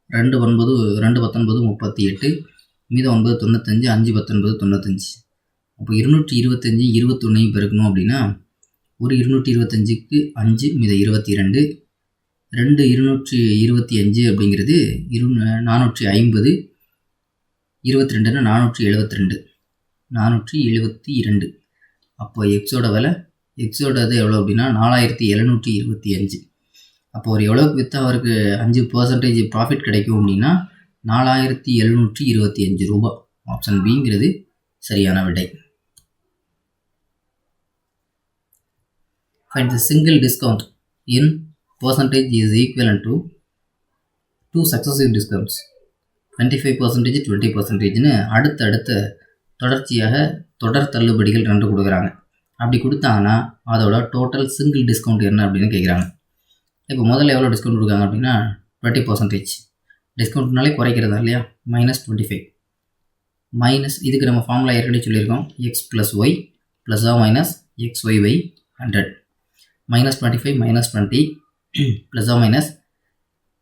B: 2 19 38, மீதம் 9 95, 5 19 95. அப்போ 225 21 பெருக்கணும் அப்படின்னா ஒரு 225க்கு 5 மீதம் 22, 2 225 அப்படிங்கிறது 450, 22னா 472. அப்போ எக்ஸோட விலை எவ்வளோ அப்படின்னா 4,725. அப்போ ஒரு எவ்வளோக்கு விற்றா அவருக்கு 5% ப்ராஃபிட் கிடைக்கும் அப்படின்னா 4725 ரூபாய். ஆப்ஷன் பிங்கிறது சரியான விடை. Find the single discount in percentage is equivalent to two successive discounts 25%, 20%ன்னு அடுத்த தொடர்ச்சியாக தொடர் தள்ளுபடிகள் 2 கொடுக்குறாங்க. அப்படி கொடுத்தாங்கன்னா அதோட டோட்டல் சிங்கிள் டிஸ்கவுண்ட் என்ன அப்படின்னு கேட்குறாங்க. இப்போ முதல்ல எவ்வளோ டிஸ்கவுண்ட் கொடுக்காங்க அப்படின்னா 20%. டிஸ்கவுண்ட்னாலே குறைக்கிறதா இல்லையா, -25 மைனஸ் இதுக்கு நம்ம ஃபார்முலா ஏற்கனவே சொல்லியிருக்கோம், x + y + or - xy/100 -25 -20 + or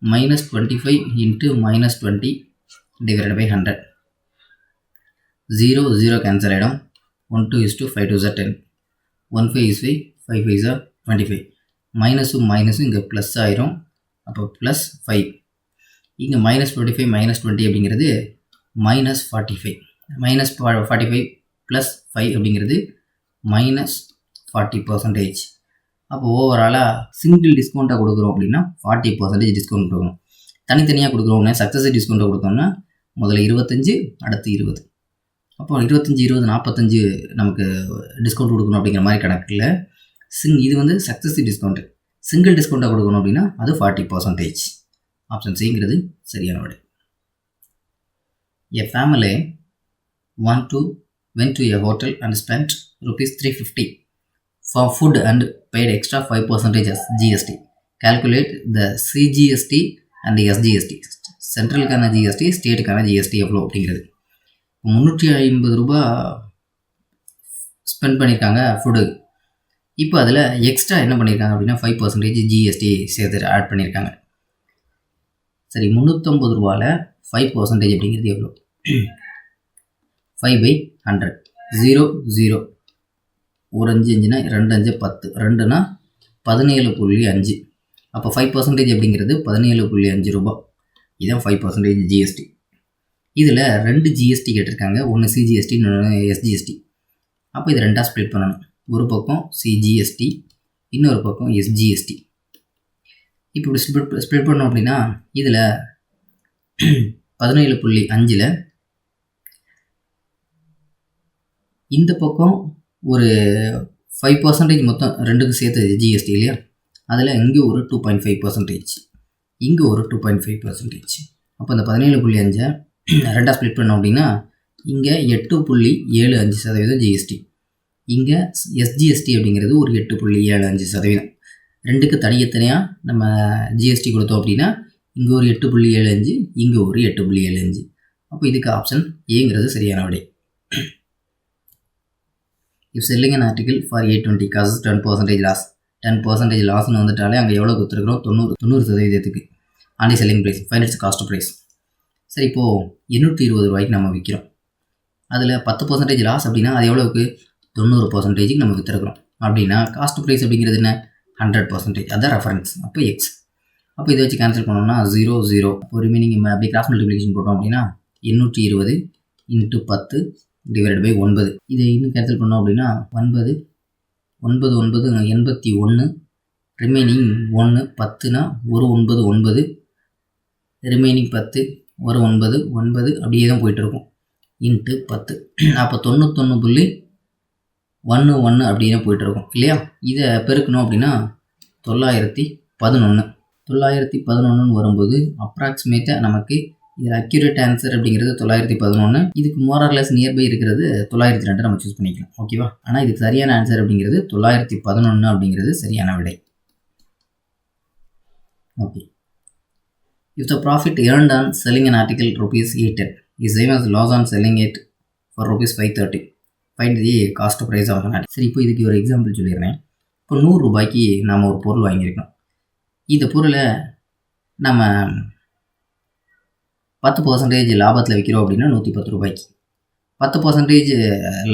B: -25 × -20 / 100. 0 0 cancel ஆகிடும். 1 2 5 2 10 1 5 is 5 5 5 are 25. மைனஸும் இங்கே ப்ளஸ் ஆயிரும். அப்போ +5 இங்கே -25 -20 அப்படிங்கிறது -45 -45 + 5 அப்படிங்கிறது -40%. அப்போ ஓவராலாக சிங்கிள் டிஸ்கவுண்ட்டாக கொடுக்குறோம் அப்படின்னா 40% டிஸ்கவுண்ட் கொடுக்கணும். தனித்தனியாக கொடுக்குறோம்னா சக்ஸஸிவ் டிஸ்கவுண்ட்டை கொடுத்தோம்னா முதல்ல 25 அடுத்து 20. அப்போ 25 20 45 நமக்கு டிஸ்கவுண்ட் கொடுக்கணும் அப்படிங்கிற மாதிரி கணக்கில் இது வந்து சக்ஸஸிவ் டிஸ்கவுண்ட்டு. சிங்கிள் டிஸ்கவுண்ட்டாக கொடுக்கணும் அப்படின்னா அது 40%. ஆப்ஷன் சிங்கிறது சரியான விடை. A family went to a hotel and spent ₹350 for food and paid extra 5% as GST. Calculate the CGST and SGST. சென்ட்ரலுக்கான ஜிஎஸ்டி, ஸ்டேட்டுக்கான ஜிஎஸ்டி எவ்வளோ அப்படிங்கிறது. 350 ரூபாய் ஸ்பெண்ட் பண்ணியிருக்காங்க ஃபுட்டு. இப்போ அதில் எக்ஸ்ட்ரா என்ன பண்ணியிருக்காங்க அப்படின்னா 5% ஜிஎஸ்டி சேர்த்து ஆட் பண்ணியிருக்காங்க. சரி, 350 ரூபாயில் 5% அப்படிங்கிறது எவ்வளோ? 5/100. 0 0 ஒரு 5 5னா 2 5 10 2னா 17.5. அப்போ 5% அப்படிங்கிறது 17.5 ரூபாய். இதுதான் 5% ஜிஎஸ்டி. இதில் 2 ஜிஎஸ்டி கேட்டிருக்காங்க, ஒன்று சிஜிஎஸ்டி இன்னொன்று எஸ்ஜிஎஸ்டி. அப்போ இது 2ஆக ஸ்ப்ளிட் பண்ணணும். ஒரு பக்கம் சிஜிஎஸ்டி, இன்னொரு பக்கம் எஸ்ஜிஎஸ்டி. இப்போ இப்படி ஸ்ப்ளிட் பண்ணோம் அப்படின்னா இதில் 17.5ல் இந்த பக்கம் ஒரு 5% மொத்தம் ரெண்டுக்கும் சேர்த்து ஜிஎஸ்டி இல்லையா, அதில் இங்கே ஒரு 2.5%, இங்கே ஒரு 2.5%. அப்போ இந்த 17.5 2ஆக ஸ்ப்ளிட் பண்ணோம் அப்படின்னா இங்கே 8.75% ஜிஎஸ்டி, இங்கே எஸ்ஜிஎஸ்டி அப்படிங்கிறது ஒரு 8.75%. ரெண்டுக்கு தனித்தனியாக நம்ம ஜிஎஸ்டி கொடுத்தோம் அப்படின்னா இங்கே ஒரு 8.75, இங்கே ஒரு 8.75. அப்போ இதுக்கு ஆப்ஷன் ஏங்கிறது சரியான விடை. If selling an article for 820 causes 10% loss, 10% லாஸ்ன்னு வந்துட்டாலே அங்கே எவ்வளோ கொடுத்துருக்குறோம்? 90%. And the selling price, find its cost price. சரி, இப்போது 820 ரூபாய்க்கு நம்ம விற்கிறோம். அதில் 10% லாஸ் அப்படின்னா அது எவ்வளோக்கு? 90%க்கு நம்ம விற்றுருக்குறோம். அப்படின்னா காஸ்ட் ப்ரைஸ் அப்படிங்கிறது என்ன? 100%. அதான் ரெஃபரன்ஸ். அப்போ எக்ஸ். அப்போ இதை வச்சு கேன்சல் பண்ணோம்னா 0 0. இப்போ ரிமைனிங் அப்படியே கிராஸ் மல்டிப்ளிகேஷன் போட்டோம் அப்படின்னா 820 × 10 / 9. இதை இன்னும் கேன்சல் பண்ணோம் அப்படின்னா 9 9 9 81. ரிமைனிங் 1 10னா ஒரு 9 9, ரிமைனிங் 10 ஒரு 9 9 அப்படியே தான் போயிட்டுருக்கும். × 10. அப்போ 91.11 அப்படின்னு போயிட்டுருக்கும் இல்லையா. இதை பெருக்கணும் அப்படின்னா 911. 911 வரும்போது அப்ராக்சிமேட்டாக நமக்கு இதில் அக்யூரேட் ஆன்சர் அப்படிங்கிறது 911. இதுக்கு மோரர்லெஸ் நியர்பை இருக்கிறது 902 நம்ம சூஸ் பண்ணிக்கலாம். ஓகேவா. ஆனால் இதுக்கு சரியான ஆன்சர் அப்படிங்கிறது 911 அப்படிங்கிறது சரியான விடை. Okay. If the profit earned on selling an article ₹810 is same as loss on selling it for ₹530, find the cost price of an article. சரி, இப்போ இதுக்கு ஒரு எக்ஸாம்பிள் சொல்லிடுறேன். இப்போ 100 ரூபாய்க்கு நாம் ஒரு பொருள் வாங்கியிருக்கோம். இந்த பொருளை நம்ம 10% லாபத்தில் விற்கிறோம் அப்படின்னா 110 ரூபாய்க்கு, 10%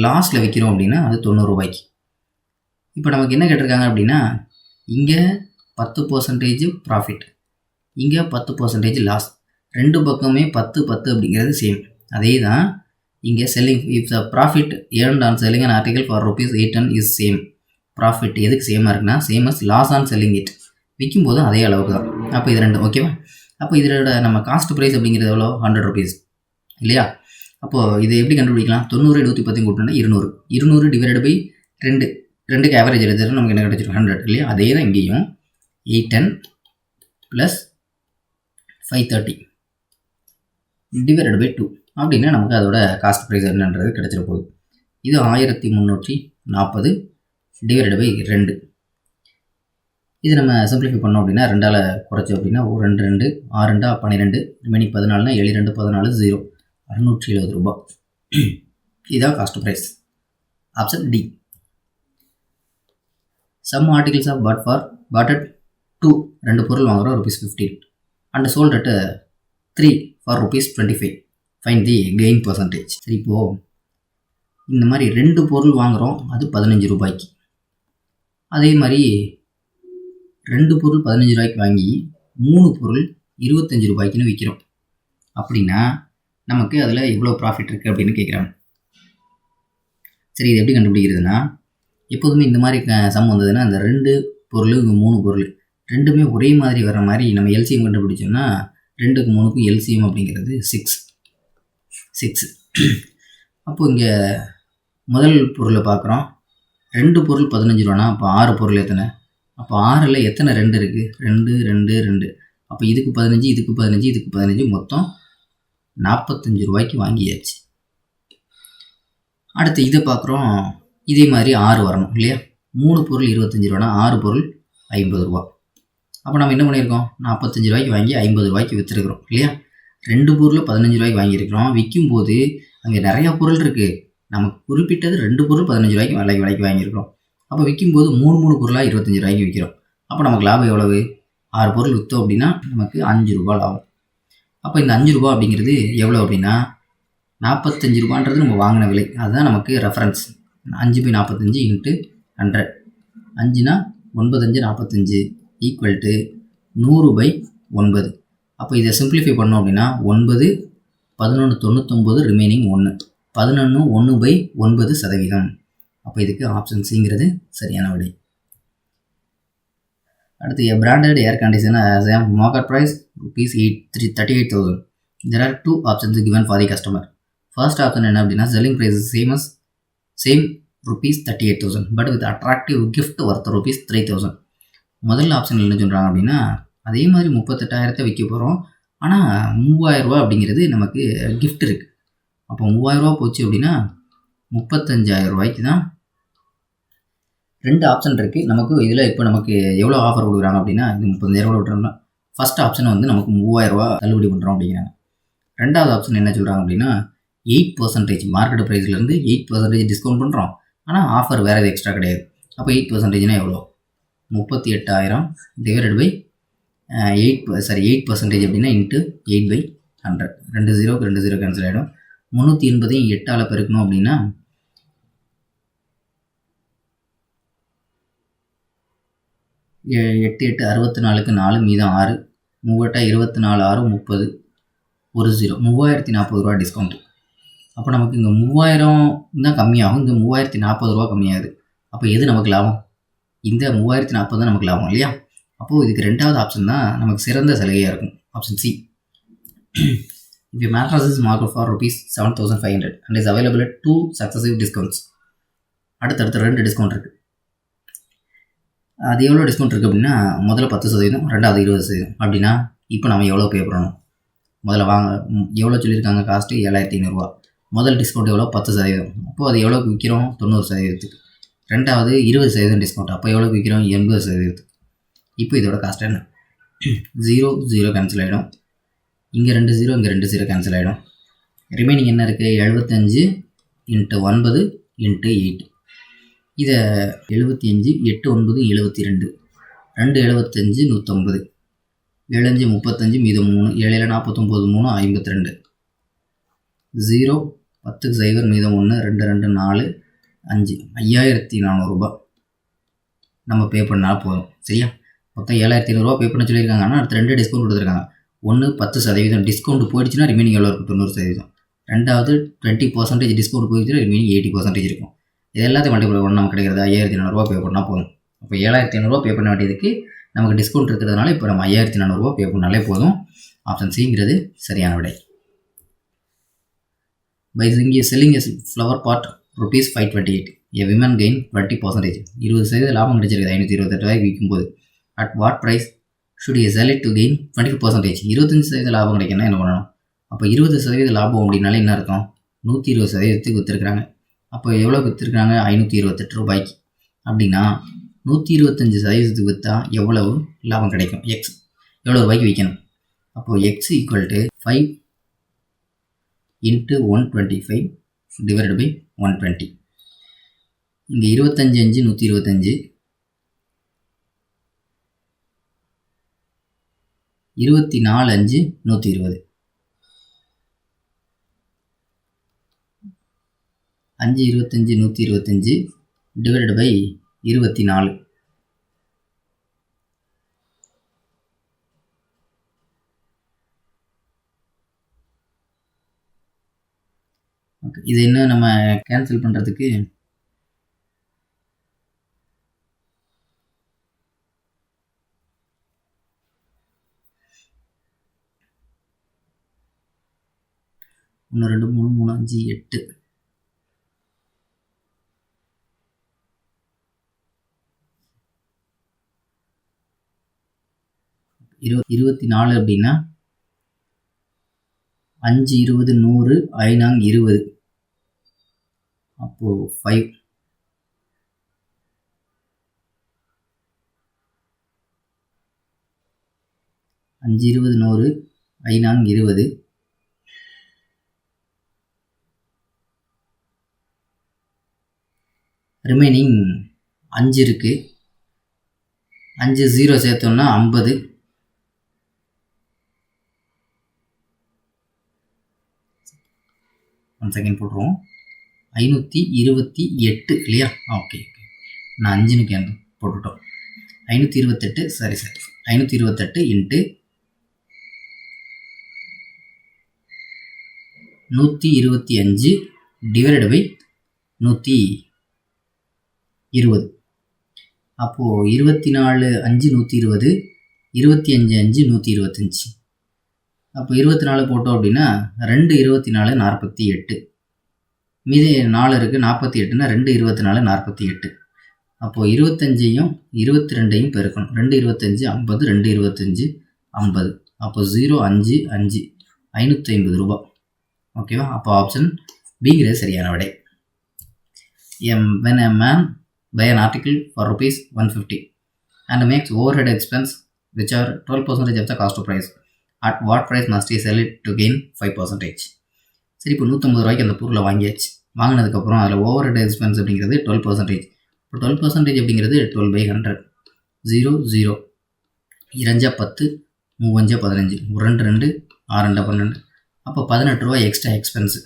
B: லாஸில் விற்கிறோம் அப்படின்னா அது 90 ரூபாய்க்கு. இப்போ நமக்கு என்ன கேட்டிருக்காங்க அப்படின்னா இங்கே 10% ப்ராஃபிட், இங்கே 10% லாஸ். ரெண்டு பக்கமே 10 10 அப்படிங்கிறது சேம். அதே தான் இங்கே selling. If the profit earned on selling an article for ₹810 is same. Profit எதுக்கு சேமாக இருக்குன்னா same as loss on selling it. விற்கும் போதும் அதே அளவுக்கு தான். அப்போ இது ரெண்டு ஓகேவா. அப்போ இதோட நம்ம காஸ்ட் ப்ரைஸ் அப்படிங்கிறது எவ்வளோ, 100 rupees இல்லையா. அப்போது இதை எப்படி கண்டுபிடிக்கலாம், 90 710 கூட்டினா 200, 200 டிவைடட் பை 2, 2க்கு ஆவரேஜ் எடுத்துட்டு நமக்கு என்ன கிடைச்சிடும், 100 இல்லையா. அதே தான் இங்கேயும் 810 + 530 டிவைடட் பை 2 அப்படின்னா நமக்கு அதோட காஸ்ட் ப்ரைஸ் என்னன்றது கிடைச்சிட போகுது. இது 1340 டிவைடட் பை 2. இது நம்ம சிம்பிளிஃபை பண்ணோம் அப்படின்னா 2ஆல் குறைச்சோம் அப்படின்னா 2 2 6 2 12 ரிமைனிங் 14 7 2 14 0 670 ரூபா. இதுதான் cost price. Option D. Some articles of bought at 2, 2 பொருள் வாங்குகிறோம் ₹15 and sold at 3 for ₹25. Find the gain percentage. சரி, இப்போது இந்த மாதிரி 2 பொருள் வாங்குகிறோம், அது 15 ரூபாய்க்கு. அதே மாதிரி 2 பொருள் 15 ரூபாய்க்கு வாங்கி 3 பொருள் 25 ரூபாய்க்குன்னு விற்கிறோம் அப்படின்னா நமக்கு அதில் எவ்வளோ ப்ராஃபிட் இருக்குது அப்படின்னு கேட்குறாங்க. சரி, இது எப்படி கண்டுபிடிக்கிறதுனா, எப்போதுமே இந்த மாதிரி சம் வந்ததுன்னா அந்த 2 பொருள் 3 பொருள் ரெண்டுமே ஒரே மாதிரி வர்ற மாதிரி நம்ம எல்சிஎம் கண்டுபிடிச்சோம்னா 2க்கு 3க்கும் எல்சிஎம் அப்படிங்கிறது 6. அப்போது இங்கே முதல் பொருளை பார்க்குறோம், 2 பொருள் 15 ரூபானா அப்போ 6 பொருள் எத்தனை, அப்போ 6ல் எத்தனை 2 இருக்குது, 2 2 2. அப்போ இதுக்கு 15 இதுக்கு 15 இதுக்கு 15 மொத்தம் 45 ரூபாய்க்கு வாங்கியாச்சு. அடுத்து இதை பார்க்குறோம், இதே மாதிரி 6 வரணும் இல்லையா. 3 பொருள் 25 ரூபானா 6 பொருள் 50 ரூபா. அப்போ நம்ம என்ன பண்ணியிருக்கோம், 45 ரூபாய்க்கு வாங்கி 50 ரூபாய்க்கு விற்றுருக்குறோம் இல்லையா. 2 பொருள் 15 ரூபாய்க்கு வாங்கியிருக்கிறோம். விற்கும் போது அங்கே நிறையா பொருள் இருக்குது, நமக்கு குறிப்பிட்டது 2 பொருள் 15 ரூபாய்க்கு விலைக்கு வாங்கியிருக்கிறோம். அப்போ விற்கும்போது 3 பொருளாக 25 ரூபாய்க்கு விற்கிறோம். அப்போ நமக்கு லாபம் எவ்வளவு, 6 பொருள் விற்றோம் அப்படின்னா நமக்கு 5 ரூபா லாபம். அப்போ இந்த 5 ரூபா அப்படிங்கிறது எவ்வளோ அப்படின்னா 45 ரூபான்றது நம்ம வாங்கின விலை, அதுதான் நமக்கு ரெஃபரன்ஸ். 5/45 × 100, 5னா 9 5 45 equal to 100/9. அப்போ இதை சிம்பிளிஃபை பண்ணோம் அப்படின்னா 9 11 99 ரிமைனிங் 1 11 1/9%. அப்போ இதுக்கு ஆப்ஷன் சிங்கிறது சரியான விடை. அடுத்து branded air conditioner market price ₹38,000. There are 2 options given for the customer. First option என்ன அப்படின்னா selling price is same ₹38,000 but with attractive gift worth ₹3,000. முதல் ஆப்ஷன் என்ன சொல்கிறாங்க அப்படின்னா அதே மாதிரி 38,000 விற்க போகிறோம், ஆனால் 3,000 ரூபா அப்படிங்கிறது நமக்கு கிஃப்ட் இருக்குது. அப்போ 3,000 ரூபா போச்சு அப்படின்னா 35,000 ரூபாய்க்கு தான். 2 ஆப்ஷன் இருக்குது நமக்கு. இதில் இப்போ நமக்கு எவ்வளோ ஆஃபர் கொடுக்குறாங்க அப்படின்னா இது 35,000 ரூபா விட்டுறோம்னா ஃபஸ்ட் ஆப்ஷன் வந்து நமக்கு 3,000 ரூபா தள்ளுபடி பண்ணுறோம் அப்படிங்கிறாங்க. ரெண்டாவது ஆப்ஷன் என்ன சொல்கிறாங்க அப்படின்னா 8% மார்க்கெட் ப்ரைஸ்லேருந்து 8% டிஸ்கவுண்ட் பண்ணுறோம், ஆனால் ஆஃபர் வேறு எது எக்ஸ்ட்ரா கிடையாது. அப்போ 8%னா எவ்வளோ, 38,000 டிவைடட் பை 8% அப்படின்னா இன்ட்டு 8/100. 2 0க்கு 2 0 கேன்சல் ஆகிடும். 380 8ஆல் பெருக்கணும் அப்படின்னா 8 8 64க்கு 4 மீதம் 6 3 24 6 30 1 0 3,040 ரூபா டிஸ்கவுண்ட். அப்போ நமக்கு இங்கே 3,000 தான் கம்மியாகும், இங்கே 3,040 ரூபா கம்மியாகுது. அப்போ எது நமக்கு லாபம், இந்த 3,040 தான் நமக்கு லாபம் இல்லையா. அப்போது இதுக்கு ரெண்டாவது ஆப்ஷன் தான் நமக்கு சிறந்த சலுகையாக இருக்கும், option C. If a mattress is marked for ₹7,500 and is available at 2 successive discounts. அடுத்தடுத்து 2 டிஸ்கவுண்ட் இருக்குது. அது எவ்வளோ டிஸ்கவுண்ட் இருக்குது அப்படின்னா முதல்ல 10%, ரெண்டாவது 20%. அப்படின்னா இப்போ நம்ம எவ்வளோ பே பண்ணணும், முதல்ல எவ்வளோ சொல்லியிருக்காங்க காஸ்ட்டு 7,500 ரூபா. முதல் டிஸ்கவுண்ட் எவ்வளோ 10%. அப்போது அது எவ்வளோக்கு விற்கிறோம் 90%. ரெண்டாவது 20% டிஸ்கவுண்ட், அப்போ எவ்வளோக்கு விற்கிறோம் 80%. இப்போ இதோட காஸ்ட் என்ன, 0 0 கேன்சல் ஆகிடும். இங்கே 2 0 இங்கே 2 0 கேன்சல் ஆகிடும். ரிமைனிங் என்ன இருக்குது 75 × 9 × 8. இதை 75 8 9 72 2 75 150 7 5 35 மீதம் 3 7 49 3 52 0 10 0 மீதம் 1 2 2 4 5 5,400 ரூபா நம்ம பே பண்ணால் போதும் சரியா. மொத்தம் 7,500 ரூபா பே பண்ண சொல்லியிருக்காங்க. ஆனால் அடுத்த 2 டிஸ்கவுண்ட் கொடுத்துருக்காங்க. ஒன்று 10% டிஸ்கவுண்ட் போயிடுச்சுன்னா ரிமைனிங் எவ்வளோ இருக்கும் 90%. ரெண்டாவது 20% டிஸ்கவுண்ட் போயிடுச்சுன்னா ரிமைனிங் 80% இருக்கும். இது எல்லாத்தையும் மல்டிபிள் பண்ண நமக்கு கிடைக்கிறது 5,400 ரூபா பே பண்ணால் போதும். அப்போ 7,500 ரூபா பே பண்ண வேண்டியதுக்கு நமக்கு டிஸ்கவுண்ட் இருக்கிறதுனால இப்போ நம்ம 5400 பே பண்ணாலே போதும். ஆப்ஷன் சிங்கிறது சரியான விடை. By selling a flower pot rupees 528, a woman gain 20%. 20% லாபம் கிடைச்சிருக்கு 528 ரூபாய்க்கு விற்கும்போது. At what price should you sell it to gain 25%? 25% லாபம் கிடைக்கணும்னா என்ன பண்ணணும்? அப்போ 20% லாபம் அப்படின்னாலே என்ன அர்த்தம்? 120% விற்றுருக்குறாங்க. அப்போ எவ்வளோ விற்றுருக்காங்க? 528 ரூபாய்க்கு. அப்படின்னா 125% விற்றா எவ்வளவு லாபம் கிடைக்கும்? எக்ஸ் எவ்வளோ ரூபாய்க்கு விற்கணும்? அப்போது X equal to 5 into 125 divided by 120. இங்கே 25 5 125, 24 5 120, 5 25 125 divided by 24. ஓகே, இது என்ன நம்ம கேன்சல் பண்ணுறதுக்கு ஒன்று 2 3 3 5 8 24 அப்படின்னா 5 20 100 5 20. அப்போது 5 5 20 100 5 20. ரிமைனிங் 5 இருக்குது. 5 0 சேர்த்தோம்னா 50. ஒன் செகண்ட் போட்டுருவோம். 528 இல்லையா? ஓகே, நான் 5ன்னு கேன் போட்டுட்டோம். 528 சரி 528 இன்ட்டு 125 டிவைடட் பை 120. அப்போது 24 5 120, 25 5 125. அப்போ 24 போட்டோம் அப்படின்னா 2 24 48. மீதி 4 இருக்குது 48னா 2 24 48. அப்போது 25ஐயும் 22ஐயும் பெருக்கணும். 2 25 50, 2 25 50. அப்போ 0 5 5 550 ரூபா. ஓகேவா? அப்போ ஆப்ஷன் பிங்கிறது சரியான விடை. When a man buy an article for rupees 150 and makes overhead expense which are 12% of the cost of price, at what price must he sell it to gain 5%? சரி, இப்போ 150 ரூபாய்க்கு அந்த பொருளை வாங்கியாச்சு. வாங்கினதுக்கப்புறம் அதில் ஓவர்ஹெட் எக்ஸ்பென்ஸ் அப்படிங்கிறது 12%. இப்போ 12% அப்படிங்கிறது 12/100. 0 0 2 10 3 15 2 2 6 12. அப்போ 18 ரூபா எக்ஸ்ட்ரா எக்ஸ்பென்ஸு.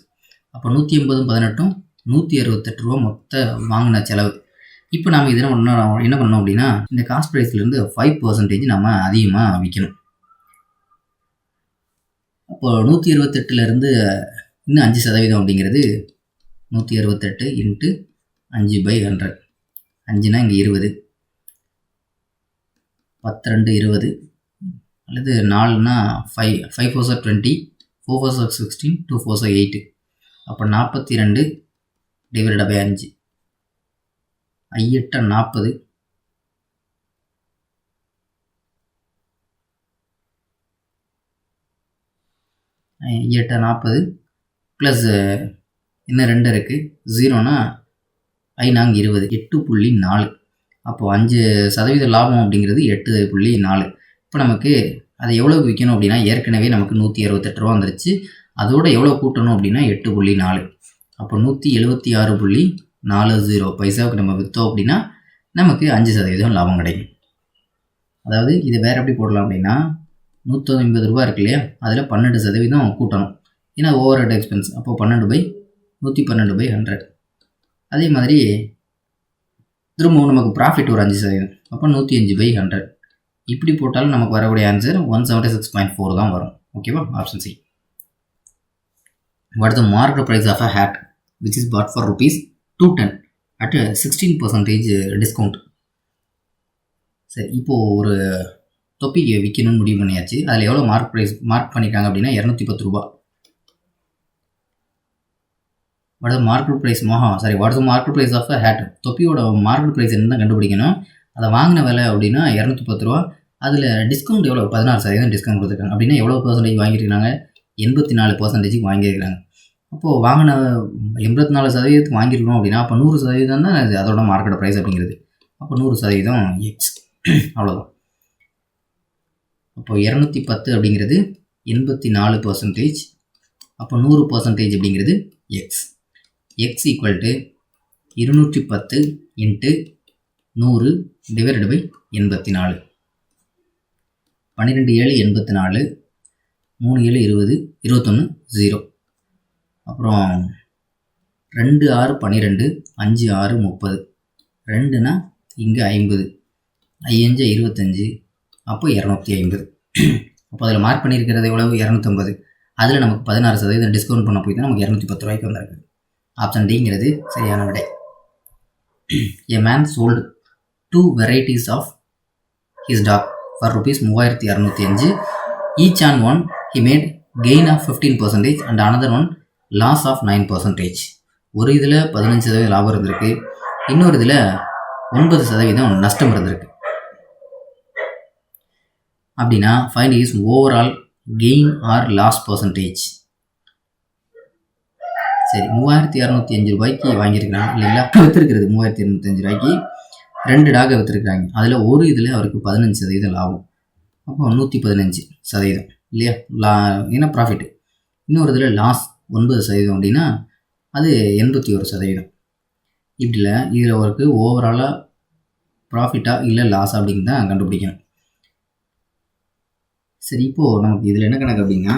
B: அப்போ 180 18 168 ரூபா மொத்த வாங்கின செலவு. இப்போ நாம் இதில் என்ன பண்ணோம் அப்படின்னா இந்த காஸ்ட் ப்ரைஸ்லேருந்து 5% நம்ம அதிகமாக விற்கணும். அப்போ 128லேருந்து இன்னும் 5% அப்படிங்கிறது 168 இன்ட்டு 5/100. 5னா இங்கே 20, 10 2 20, அல்லது 4னா 5 5 4 20, 4 4 16, 2 4 8. அப்போ 42 டிவைடட் பை 5. 8 40, 8 40 ப்ளஸ் இன்னும் 2 இருக்குது. 0னா 5 20, 8.4. அப்போது 5% லாபம் அப்படிங்கிறது 8.4. இப்போ நமக்கு அதை எவ்வளோக்கு விற்கணும் அப்படின்னா ஏற்கனவே நமக்கு 168 ரூபா வந்துருச்சு. அதோட எவ்வளோ கூட்டணும் அப்படின்னா 8.4. அப்போ 176.40 பைசாவுக்கு நம்ம விற்றோம் அப்படின்னா நமக்கு 5% லாபம் கிடைக்கும். அதாவது இதை வேறு எப்படி போடலாம் அப்படின்னா 150 ரூபா இருக்கு இல்லையா, அதில் 12% கூட்டணும். ஏன்னா ஓவர் ஹெட் எக்ஸ்பென்ஸ். அப்போது 112/100. அதே மாதிரி திரும்பவும் நமக்கு ப்ராஃபிட் ஒரு 5%. அப்போ 105/100. இப்படி போட்டாலும் நமக்கு வரக்கூடிய ஆன்சர் 176.4 தான் வரும். ஓகேவா? Option C. What is the market price of a hat which is bought for rupees 210 at a 16% discount? சரி, இப்போது ஒரு தொப்பிக்கு விற்கணும்னு முடிவு பண்ணியாச்சு. அதில் எவ்வளோ மார்க் பண்ணியிருக்காங்க அப்படின்னா 210 ரூபா. What is market price what is market price of a hat. தொப்பியோட மார்க்கெட் ப்ரைஸ் என்ன தான் கண்டுபிடிக்கணும். அதை வாங்கின விலை அப்படின்னா 210 ரூபா. அதில் டிஸ்கவுண்ட் எவ்வளோ? 16% டிஸ்கவுண்ட் கொடுத்துருக்காங்க. அப்படின்னா எவ்வளோ பர்சன்டேஜ் வாங்கியிருக்காங்க? 84% வாங்கியிருக்கிறாங்க. அப்போது வாங்கின 84% வாங்கியிருக்கணும் அப்படின்னா அப்போ 100% தான் அதோட மார்க்கெட் ப்ரைஸ் அப்படிங்கிறது. அப்போ 100% எக்ஸ். அவ்வளோதான். அப்போ 210 அப்படிங்கிறது 84%. அப்போ 100% அப்படிங்கிறது x. X equal to 210 into 100 divided by 84. 12 7 84, 3 7 20, 21 0. அப்புறம் 2 6 12, 5 6 30. 2னா இங்கே 50, 5 25, அப்போ 250. அப்போ அதில் மார்க் பண்ணியிருக்கிறது எவ்வளவு? 250. அதில் நமக்கு 16% டிஸ்கவுண்ட் பண்ண போய் தான் நமக்கு 210 ரூபாய்க்கு வந்திருக்கு. ஆப்ஷன் டிங்கிறது சரியான விடை. A man sold 2 varieties of his dog for rupees 3605. Each on one he made gain of 15% and another one loss of 9%. ஒரு இதில் 15% லாபம் இருந்திருக்கு, இன்னொரு இதில் 9% நஷ்டம் இருந்திருக்கு. அப்படின்னா find is overall gain or loss percentage. சரி, 3605 ரூபாய்க்கு வாங்கியிருக்கிறாங்க இல்லைங்களா? விற்றுருக்கிறது 3205 ரூபாய்க்கு 2 டாகை விற்றுருக்குறாங்க. அதில் ஒரு இதில் அவருக்கு 15% லாபம். அப்போ 115% இல்லையா? ஏன்னா ப்ராஃபிட்டு. இன்னொரு இதில் லாஸ் 9% அப்படின்னா அது 81%. இப்படில இதில் அவருக்கு ஓவராலாக ப்ராஃபிட்டாக இல்லை லாஸா அப்படின்னு தான் கண்டுபிடிக்கணும். சரி, இப்போது நமக்கு இதில் என்ன கணக்கு அப்படின்னா,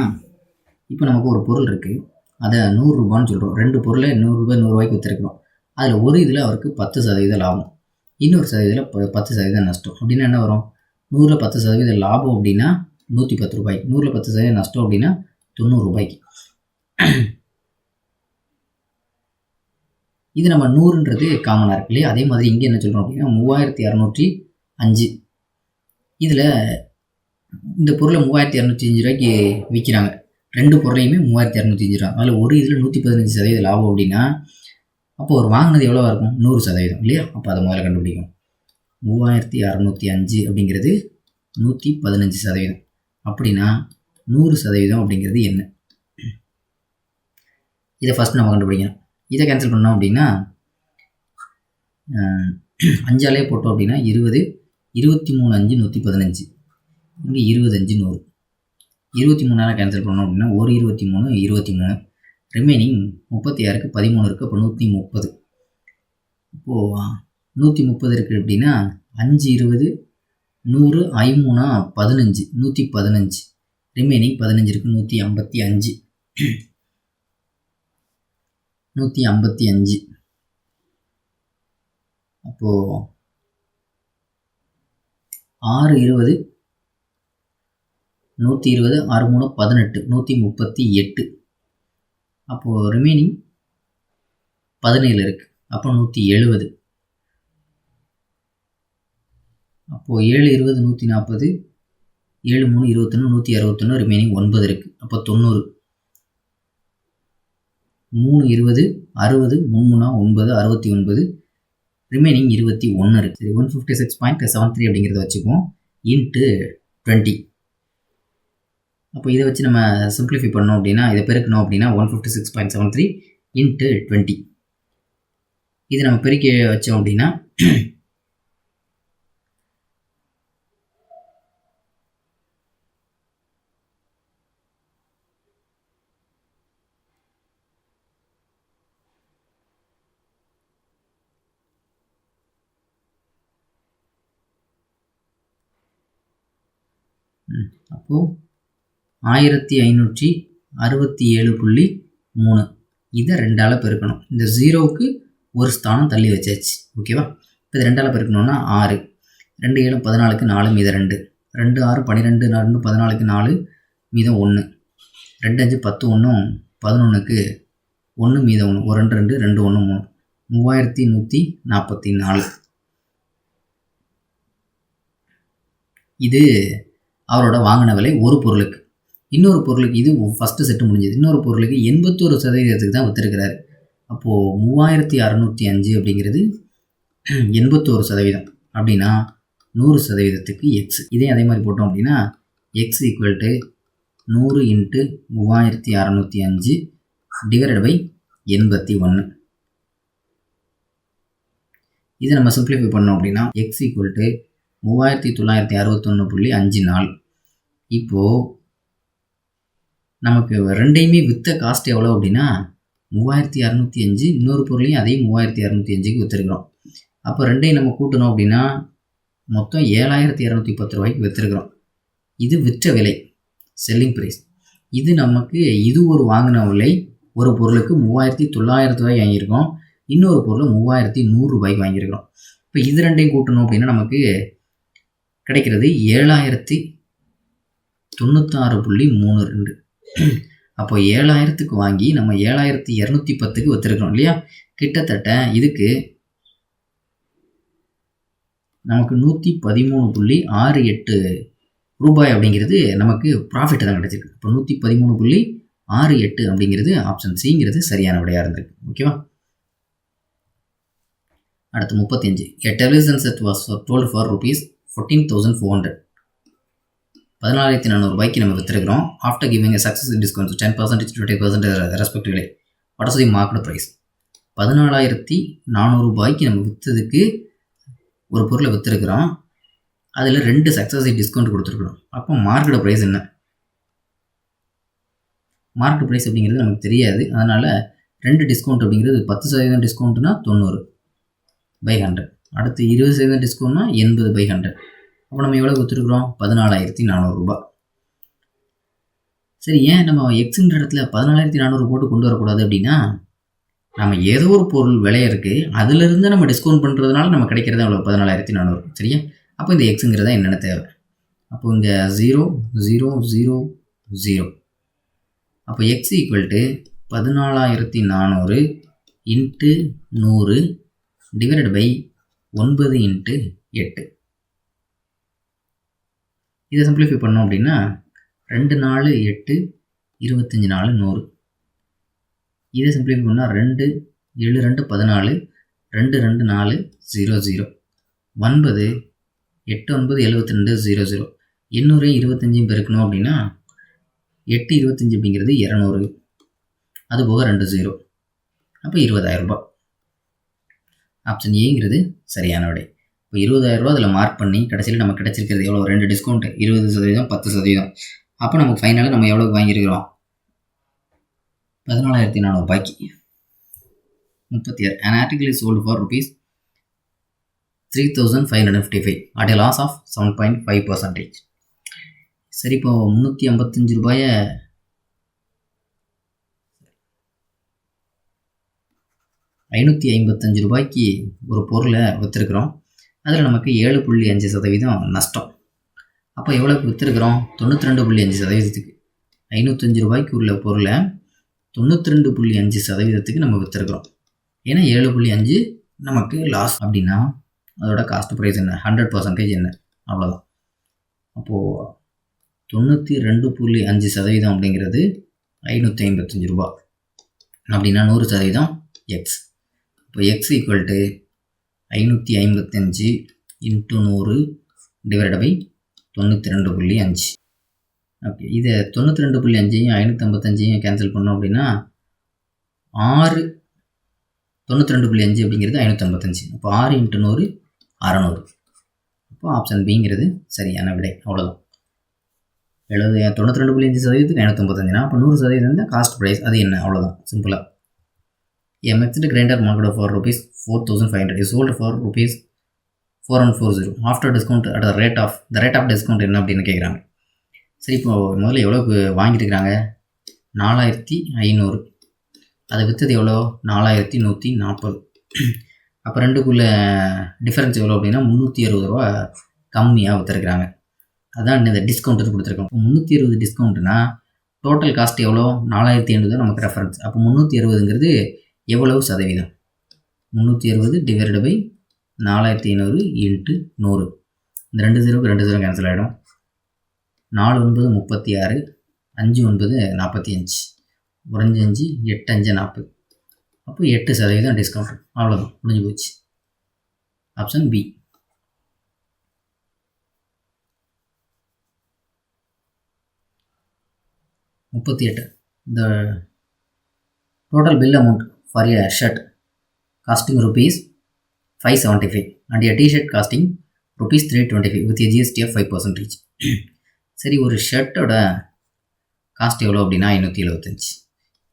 B: இப்போ நமக்கு ஒரு பொருள் இருக்குது, அதை 100 ரூபான்னு சொல்கிறோம். 2 பொருளை 100 ரூபாய் 100 ரூபாய்க்கு விற்றுருக்கிறோம். அதில் ஒரு இதில் அவருக்கு 10% லாபம், இன்னொரு சதவீதத்தில் 10% நஷ்டம். அப்படின்னா என்ன வரும்? 100ல் 10% லாபம் அப்படின்னா 110 ரூபாய்க்கு, 100ல் 10% நஷ்டம் அப்படின்னா 90 ரூபாய்க்கு. இது நம்ம 100ன்றது காமனாக இருக்கு இல்லையா? அதே மாதிரி இங்கே என்ன சொல்கிறோம் அப்படின்னா 3605. இதில் இந்த பொருளை 3205 ரூபாய்க்கு விற்கிறாங்க. 2 பொருளையுமே 3205 ரூபா. அதில் ஒரு இதில் 115% லாபம் அப்படின்னா அப்போ ஒரு வாங்கினது எவ்வளோவா இருக்கும்? 100% இல்லையா? அப்போ அதை முதல்ல கண்டுபிடிக்கும். 3605 அப்படிங்கிறது 115%. அப்படின்னா 100% அப்படிங்கிறது என்ன? இதை ஃபஸ்ட் நம்ம கண்டுபிடிக்கணும். இதை கேன்சல் பண்ணோம் அப்படின்னா 5ஆலே போட்டோம் அப்படின்னா 20, 23 5 115, இங்கே 25 100. 23ஆல் கேன்சல் பண்ணோம் அப்படின்னா 1 23 23, ரிமைனிங் 36க்கு 13 இருக்குது. அப்போ 130. இப்போது 130 இருக்குது அப்படின்னா 5 20 100 53 15, 115, ரிமைனிங் 15 இருக்குது. 155. 155. அப்போது 6 20 120 6 3 18, 138. அப்போது ரிமைனிங் 17 இருக்குது. அப்போ 170. அப்போது 7 20 140, 7 3 21, 161, ரிமைனிங் 9 இருக்குது. அப்போ 90. 3 20 60, 3 9 69, ரிமைனிங் 21 இருக்குது. 156.73 அப்படிங்கிறத வச்சுக்குவோம். இன்ட்டு 20. அப்போ இதை வச்சு நம்ம சிம்பிளிஃபை பண்ணோம் அப்படின்னா, இதை பெருக்கணும் அப்படின்னா 156.73 இன்ட்டு 20. இது நம்ம பெருக்கி வச்சோம் அப்படின்னா அப்போது 1567.3 இதை 2ஆல் பெருக்கணும். இந்த 0க்கு ஒரு ஸ்தானம் தள்ளி வச்சாச்சு. ஓகேவா? இப்போ இது 2ஆல் பெருக்கணும்னா 6, 2 7 14க்கு 4 மீதம் 2, 2 6 12 4 14க்கு 4 மீதம் 1, 2 5 10 1 11க்கு 1 மீதம் 1, 1 2 2 2 1 3, 3144. இது அவரோட வாங்கின விலை ஒரு பொருளுக்கு. இன்னொரு பொருளுக்கு இது ஃபஸ்ட்டு செட்டு முடிஞ்சது. இன்னொரு பொருளுக்கு 81% தான் விற்றுருக்கிறாரு. அப்போது 3605 அப்படிங்கிறது 81% அப்படின்னா 100%க்கு எக்ஸ். இதே அதே மாதிரி போட்டோம் அப்படின்னா x equal to 100 into 3605 divided by 81. இதை நம்ம சிம்பிளிஃபை பண்ணோம் அப்படின்னா எக்ஸ் ஈக்குவல் டு 3961.54. இப்போது நமக்கு ரெண்டையுமே விற்ற காஸ்ட் எவ்வளோ அப்படின்னா 3605, இன்னொரு பொருளையும் அதே 3605க்கு விற்றுருக்குறோம். அப்போ ரெண்டையும் நம்ம கூட்டணும் அப்படின்னா மொத்தம் 7210 ரூபாய்க்கு விற்றுருக்குறோம். இது விற்ற விலை, செல்லிங் ப்ரைஸ். இது நமக்கு இது ஒரு வாங்கின விலை, ஒரு பொருளுக்கு 3900 ரூபாய்க்கு வாங்கியிருக்கோம், இன்னொரு பொருள் 3100 ரூபாய்க்கு வாங்கியிருக்கிறோம். இப்போ இது ரெண்டையும் கூட்டணும் அப்படின்னா நமக்கு கிடைக்கிறது 7096.32. அப்போ 7000க்கு வாங்கி நம்ம 7210க்கு விற்றுருக்கிறோம் இல்லையா. கிட்டத்தட்ட இதுக்கு நமக்கு 113.68 ரூபாய் அப்படிங்கிறது நமக்கு ப்ராஃபிட் தான் கிடச்சிருக்கு. இப்போ 113.68 அப்படிங்கிறது ஆப்ஷன் சிங்கிறது சரியான விடையாக இருந்திருக்கு. ஓகேவா. அடுத்து 35. A television set was sold for rupees 14,400. 14,400 ரூபாய்க்கு நம்ம விற்றுருக்கிறோம். After giving successive discount 10%, 20% respectively. What is the market price? 14,400 ரூபாய்க்கு நம்ம விற்றதுக்கு ஒரு பொருளை விற்றுருக்கிறோம். அதில் 2 சக்ஸஸிவ் டிஸ்கவுண்ட் கொடுத்துருக்குறோம். அப்போ மார்க்கெட் ப்ரைஸ் என்ன? மார்க்கெட் ப்ரைஸ் அப்படிங்கிறது நமக்கு தெரியாது. அதனால் 2 டிஸ்கவுண்ட் அப்படிங்கிறது 10% டிஸ்கவுண்ட்னா 90/100. அடுத்து 20% டிஸ்கவுண்ட்னா 80/100. அப்போ நம்ம எவ்வளோ விற்றுருக்குறோம்? 14,400 ரூபாய். சரி, ஏன் நம்ம எக்ஸுன்ற இடத்துல 14,400 போட்டு கொண்டு வரக்கூடாது அப்படின்னா, நம்ம ஏதோ ஒரு பொருள் விலை இருக்குது, அதிலிருந்து நம்ம டிஸ்கவுண்ட் பண்ணுறதுனால நம்ம கிடைக்கிறது அவ்வளோ 14,400. சரியா. அப்போ இந்த எக்ஸுங்கிறதா என்னென்ன தேவை? அப்போ இங்கே 0 0 0 0. அப்போ x equal to 14,400 into 100 divided by 9 into 8. இதை சிம்பிளிஃபை பண்ணோம் அப்படின்னா 2 4 8 25 4 100. இதை சிம்பிளிஃபை பண்ணால் 2 7 2 14 2 2 4 0 0 9 8 9 72 0 0. 800 25 பெருக்கணும் அப்படின்னா 8 25 அப்படிங்கிறது 200. அதுபோக 2 0. அப்போ 20,000 ரூபாய். ஆப்ஷன் ஏங்கிறது சரியான விடை. இப்போ 20,000 ரூபா அதில் மார்க் பண்ணி கடைசியில் நமக்கு கிடச்சிருக்கிறது எவ்வளோ? 2 டிஸ்கவுண்ட், 20%, 10%. அப்போ நமக்கு ஃபைனலாக நம்ம எவ்வளோக்கு வாங்கியிருக்கிறோம்? 14,400 ரூபாய்க்கு. 36. An article is sold for rupees 3,555 at a loss of 7.5%. சரி, இப்போ 355 ரூபாயை 555 ரூபாய்க்கு ஒரு பொருளை விற்றுருக்குறோம். அதில் நமக்கு 7.5% நஷ்டம். அப்போ எவ்வளோக்கு விற்றுருக்குறோம்? 92.5%. 505 ரூபாய்க்கு உள்ள பொருளை 92.5% நம்ம விற்றுருக்குறோம். ஏன்னா 7.5 நமக்கு லாஸ் அப்படின்னா அதோட காஸ்ட் ப்ரைஸ் என்ன? 100% என்ன? அவ்வளோதான். அப்போது 92.5% அப்படிங்கிறது 555 ரூபா அப்படின்னா 100% எக்ஸ். இப்போ x equal to 555 into 100 divide by 92.5. Okay, இதை 92.5ஐயும் 555ஐயும் கேன்சல் பண்ணோம் அப்படின்னா 6 92.5 அப்படிங்கிறது 555. அப்போ 6 இன்ட்டு 100 600. அப்போ ஆப்ஷன் பிங்கிறது சரியான விடை. அவ்வளோதான். 92.5%க்கு 555. அப்போ 100% தான் காஸ்ட் ப்ரைஸ். அது என்ன? அவ்வளோதான், சிம்பிளாக. A mixed grinder market for rupees 4,500 is sold for rupees 4140 after discount at the rate of discount என்ன அப்படின்னு கேட்குறாங்க. சரி, இப்போ முதல்ல எவ்வளோக்கு வாங்கியிருக்கிறாங்க? 4,500. அதை விற்றது எவ்வளோ? 4,140. அப்போ ரெண்டுக்குள்ள டிஃப்ரென்ஸ் எவ்வளோ அப்படின்னா 360 ரூபா கம்மியாக விற்றுருக்குறாங்க. அதான் இந்த டிஸ்கவுண்ட் கொடுத்துருக்கோம். 360 டிஸ்கவுண்ட்னா டோட்டல் காஸ்ட் எவ்வளோ? 4,800 நமக்கு ரெஃபரன்ஸ். அப்போ 360ங்கிறது எவ்வளவு சதவீதம்? 360 டிவைடட் பை 4,500 இன்ட்டு 100. இந்த 2 0க்கு 2 0 கேன்சல் ஆகிடும். 4 9 36, 5 9 45, 1 5 8 5 40. அப்போ 8% டிஸ்கவுண்ட். அவ்வளோதான், முடிஞ்சு போச்சு. Option B. The total bill amount for a shirt costing rupees 575 and a t-shirt costing rupees 325 with a GST of 5%. சரி, ஒரு ஷர்ட்டோட காஸ்ட் எவ்வளோ அப்படின்னா 575,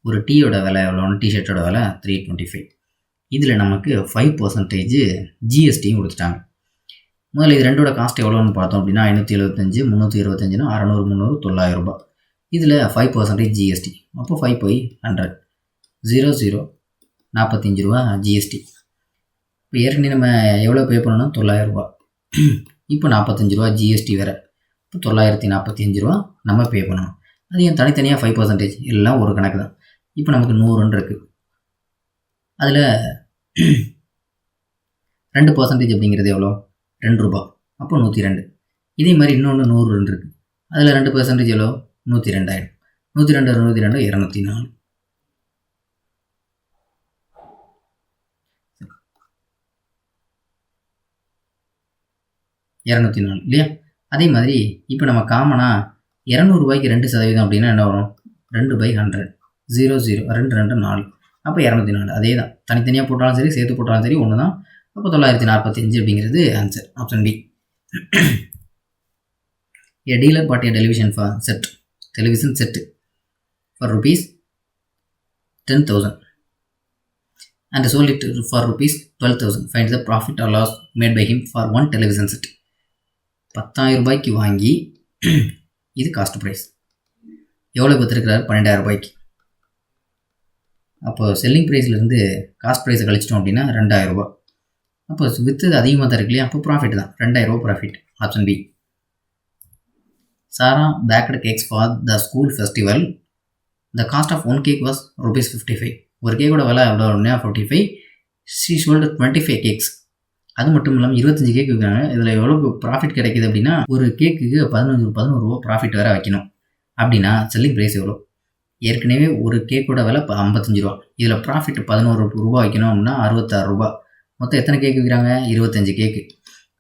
B: ஒரு டீயோட விலை எவ்வளோன்னு, டிஷர்ட்டோட விலை 325. இதில் நமக்கு 5% ஜிஎஸ்டியும் கொடுத்துட்டாங்க. முதல்ல இது ரெண்டோட காஸ்ட் எவ்வளோன்னு பார்த்தோம் அப்படின்னா 575, 325, 600, 300, 900 ரூபாய். இதில் 5% ஜிஎஸ்டி. அப்போ 5 போய் 100, 0 0 45 ரூபா ஜிஎஸ்டி. இப்போ ஏற்கனவே நம்ம எவ்வளோ பே பண்ணணும்னா 900 ரூபா. இப்போ 45 ரூபா ஜிஎஸ்டி வேறு. இப்போ 945 ரூபா நம்ம பே பண்ணணும். அது ஏன் தனித்தனியாக 5%? எல்லாம் ஒரு கணக்கு தான். இப்போ நமக்கு 100 இருக்குது. அதில் 2% அப்படிங்கிறது எவ்வளோ? 2 ரூபா. அப்போ 102. இதே மாதிரி இன்னொன்று 100 இருக்குது. அதில் 2% எவ்வளோ? 102 ஆகிடும். 102 204 204 இல்லையா? அதே மாதிரி இப்போ நம்ம காமனாக 200 ரூபாய்க்கு 2% அப்படின்னா என்ன வரும்? 2/100, 0 0 2 2 4. அப்போ 204. அதே தான், தனித்தனியாக போட்டாலும் சரி சேர்த்து போட்டாலும் சரி ஒன்று தான். அப்போ 945 அப்படிங்கிறது answer. Option B. A dealer bought a television set for rupees 10,000 and sold it for rupees 12,000. Find the profit or loss made by him for one television set. 10,000 ரூபாய்க்கு வாங்கி இது காஸ்ட் ப்ரைஸ். எவ்வளோ விற்றுருக்கிறார்? 12,000 ரூபாய்க்கு. அப்போ செல்லிங் ப்ரைஸ்லேருந்து காஸ்ட் ப்ரைஸை கழிச்சிட்டோம் அப்படின்னா 2,000 ரூபா. அப்போ விற்றது அதிகமாக தான் இருக்கு இல்லையா? அப்போ ப்ராஃபிட் தான், 2,000 ரூபா profit. Option B. Sarah baked cakes for the school festival. The cost of one cake was rupees 55. ஒரு கேக்கோட விலை எவ்வளோ? 55. She sold 25 cakes. அது மட்டும் இல்லாமல் 25 கேக் விற்கிறாங்க. இதில் எவ்வளோ ப்ராஃபிட் கிடைக்கிது அப்படின்னா, ஒரு கேக்குக்கு 11 ரூபா ப்ராஃபிட் வேறு வைக்கணும். அப்படின்னா செல்லிங் ப்ரைஸ் எவ்வளோ? ஏற்கனவே ஒரு கேக்கோட விலை 55 ரூபா. இதில் ப்ராஃபிட் 11 ரூபா வைக்கணும் அப்படின்னா 66 ரூபா. மொத்தம் எத்தனை கேக் விற்கிறாங்க? 25 கேக்கு.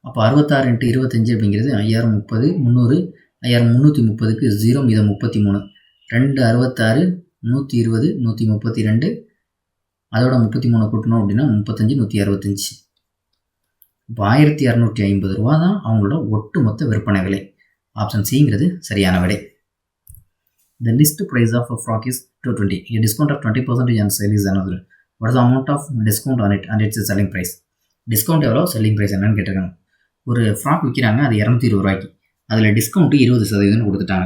B: அப்போ 66 × 25 அப்படிங்கிறது 5030, 300, 5330க்கு 0 மீதம் 33, 2 66, 120, 132, அதோட 33 கூட்டணும் அப்படின்னா 35, 165. இப்போ 1250 ரூபா தான் அவங்களோட ஒட்டுமொத்த விற்பனை விலை. ஆப்ஷன் சிங்கிறது சரியான விடை. The list price of a frock is 220. A discount of 20% on sale is another. What is the amount of discount on it and its selling price? Discount எவ்வளோ, செல்லிங் ப்ரைஸ் என்னன்னு கேட்டிருக்காங்க. ஒரு ஃப்ராக் விற்கிறாங்க, அது 220 ரூபாய்க்கு. அதில் டிஸ்கவுண்ட்டு 20% கொடுத்துட்டாங்க.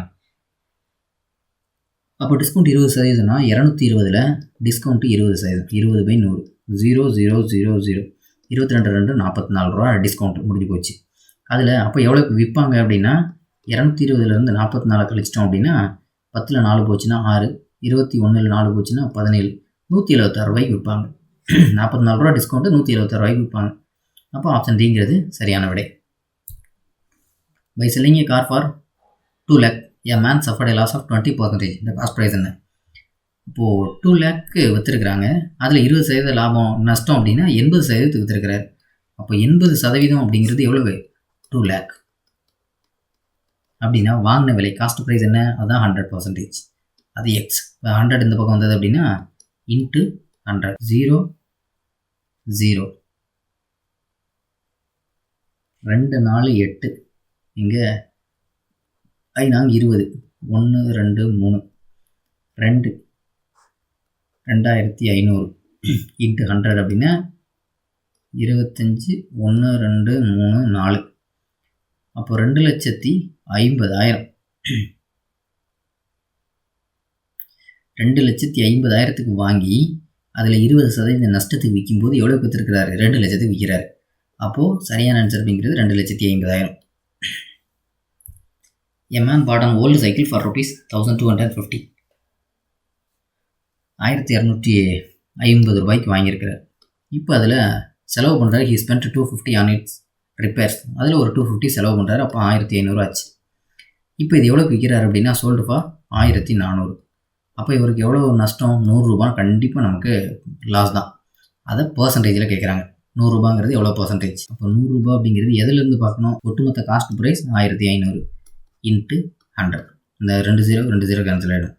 B: அப்போ டிஸ்கவுண்ட் 20%னா 220ல் டிஸ்கவுண்ட்டு 20%, 20/100, 0 0 0 0, 22 2 44 ரூபா டிஸ்கவுண்ட் முடிஞ்சு போச்சு. அதில் அப்போ எவ்வளோக்கு விற்பாங்க அப்படின்னா, 220லேருந்து 44 கழிச்சிட்டோம் அப்படின்னா 10ல் 4 போச்சுன்னா 6, 21ல் 4 போச்சுன்னா 17, 176 ரூபாய்க்கு விற்பாங்க. 44 ரூபா டிஸ்கவுண்ட்டு 176 ரூபாய்க்கு விற்பாங்க. அப்போ ஆப்ஷன் டிங்கிறது சரியான விடை. By selling a car for 2 lakh, a man suffered a loss of 20%. இந்த காஸ்ட் ப்ரைஸ் என்ன? இப்போது 2 லேக்கு விற்றுருக்குறாங்க, அதில் 20% லாபம் நஷ்டம் அப்படின்னா 80% விற்றுருக்கிறார். அப்போ 80% அப்படிங்கிறது எவ்வளவு? 2 லேக். அப்படின்னா வாங்கின விலை காஸ்ட் ப்ரைஸ் என்ன? அதுதான் 100%. அது எக்ஸ். 100 இந்த பக்கம் வந்தது அப்படின்னா இன்ட்டு 100, 0 0, 2 4 8, இங்கே 20, 1 2 3, 2 2500 இன்ட்டு 100 அப்படின்னா 25, 1 2 3 4. அப்போ 2,50,000. 2,50,000க்கு வாங்கி அதில் 20% நஷ்டத்துக்கு விற்கும்போது எவ்வளோ விற்றுருக்கிறாரு? 2 லட்சத்துக்கு விற்கிறாரு. அப்போது சரியான ஆன்சர் அப்படிங்கிறது 2,50,000. A man bought an old cycle for rupees 1250. 1250 ரூபாய்க்கு வாங்கியிருக்கிறார். இப்போ அதில் செலவு பண்ணுறாரு. He spent 250 on its repairs, அதில் ஒரு 250 செலவு பண்ணுறாரு. அப்போ 1500 ஆச்சு. இப்போ இது எவ்வளோக்கு விற்கிறாரு அப்படின்னா சோல்டு ஃபார் 1400. அப்போ இவருக்கு எவ்வளோ நஷ்டம்? 100 ரூபா. கண்டிப்பாக நமக்கு லாஸ் தான். அதை பர்சன்டேஜில் கேட்குறாங்க. 100 ரூபாங்கிறது எவ்வளோ பர்சன்டேஜ்? அப்போ 100 ரூபா அப்படிங்கிறது எதுலேருந்து பார்க்கணும்? ஒட்டுமொத்த காஸ்ட் ப்ரைஸ் 1500 இன்ட்டு 100. இந்த 2 0 கேன்சல் ஆகிடும்.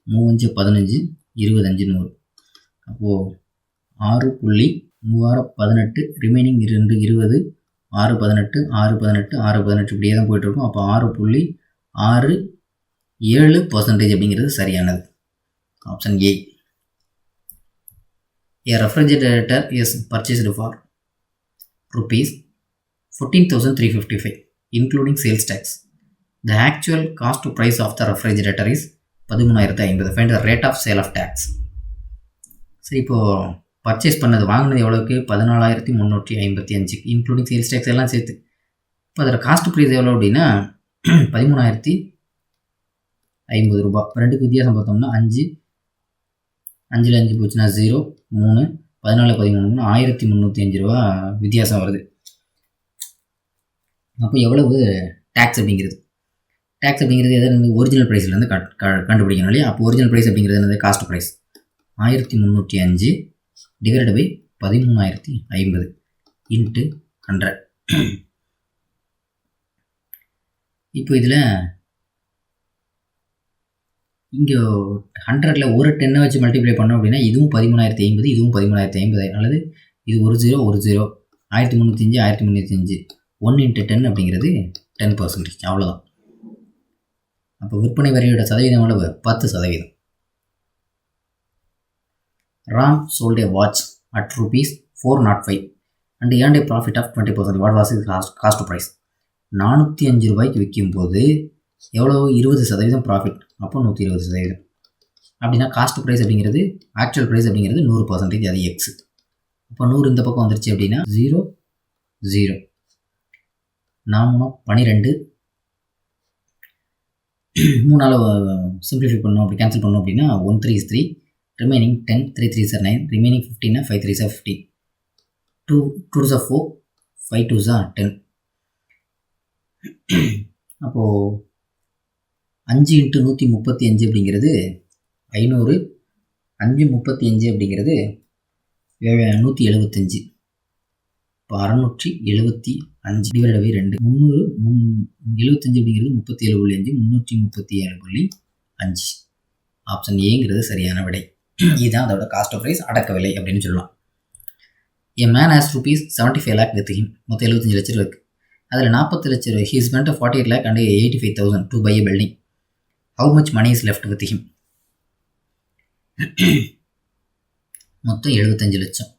B: 3 5 15, 25 100. அப்போது 6.3618, ரிமைனிங் 2 20, 6 18 6 18 6 18 இப்படியே தான் போயிட்டுருக்கும். அப்போ 6.67% அப்படிங்கிறது சரியானது. Option A. A refrigerator is purchased for rupees 14,355 including sales tax. The actual cost price of the refrigerator is 13,050. Find the rate of sale of tax. சரி, இப்போது பர்ச்சேஸ் பண்ணது வாங்கினது எவ்வளோக்கு? 14,355 இன்க்ளூடிங் சேல்ஸ் டேக்ஸ் எல்லாம் சேர்த்து. இப்போ அதோட காஸ்ட் ப்ரைஸ் எவ்வளோ அப்படின்னா 13,050 ரூபா. ரெண்டுக்கு வித்தியாசம் பார்த்தோம்னா 5 5ல் 5 போச்சுன்னா 0 3 14 13 1305 ரூபா வித்தியாசம் வருது. அப்போ எவ்வளவு டேக்ஸ் அப்படிங்கிறது? டேக்ஸ் அப்படிங்கிறது எதாவது ஒரிஜினல் ப்ரைஸ்லேருந்து கண்டுபிடிக்கணும் இல்லையா? அப்போ ஒரிஜினல் ப்ரைஸ் அப்படிங்கிறது என்னது? Cost price 1305 divided by 13,050 into 100. இப்போ இதில் இங்கே 100ல் ஒரு 10 வச்சு மல்டிப்ளை பண்ணோம் அப்படின்னா இதுவும் 13,050, இதுவும் 13,050. அல்லது இது ஒரு 0 1305 1305 1 × 10 அப்படிங்கிறது 10%. அவ்வளோதான். அப்போ விற்பனை வரியோட சதவீதம் எவ்வளவு? 10%. Ram sold a watch at ₹405 and earned a profit of 20%. What was his cost price? 405 ரூபாய்க்கு விற்கும்போது எவ்வளோ? 20% ப்ராஃபிட். அப்போ 120%. அப்படின்னா காஸ்ட் ப்ரைஸ் அப்படிங்கிறது ஆக்சுவல் ப்ரைஸ் அப்படிங்கிறது 100%. அது எக்ஸ். அப்போ 100 இந்த பக்கம் வந்துருச்சு அப்படின்னா 0 0 நாமளும் 12 3ஆல் சிம்பிளிஃபை பண்ணோம், அப்படி கேன்சல் பண்ணோம் அப்படின்னா 1 3 is 3, remaining 10 3 3s are 9, remaining 15 5 3s are 15, 2 2s are 4, 5 2s are 10. அப்போது 5 × 135 அப்படிங்கிறது 500, 5 35 அப்படிங்கிறது 175. இப்போ 675 டிவைடட் பை 2 300 75 அப்படிங்கிறது 37.5 337.5. ஆப்ஷன் ஏங்கிறது சரியான விடை. இதுதான் அதோட காஸ்ட் ஆஃப் ப்ரைஸ், அடக்க விலை அப்படின்னு சொல்லலாம். A man has ₹75 lakh with him. மொத்தம் 75 லட்சம் இருக்கு. அதில் 40 லட்சம் he spent 48 lakh and 85,000 to buy a building. How much money is left with him? மொத்தம் 75 லட்சம்.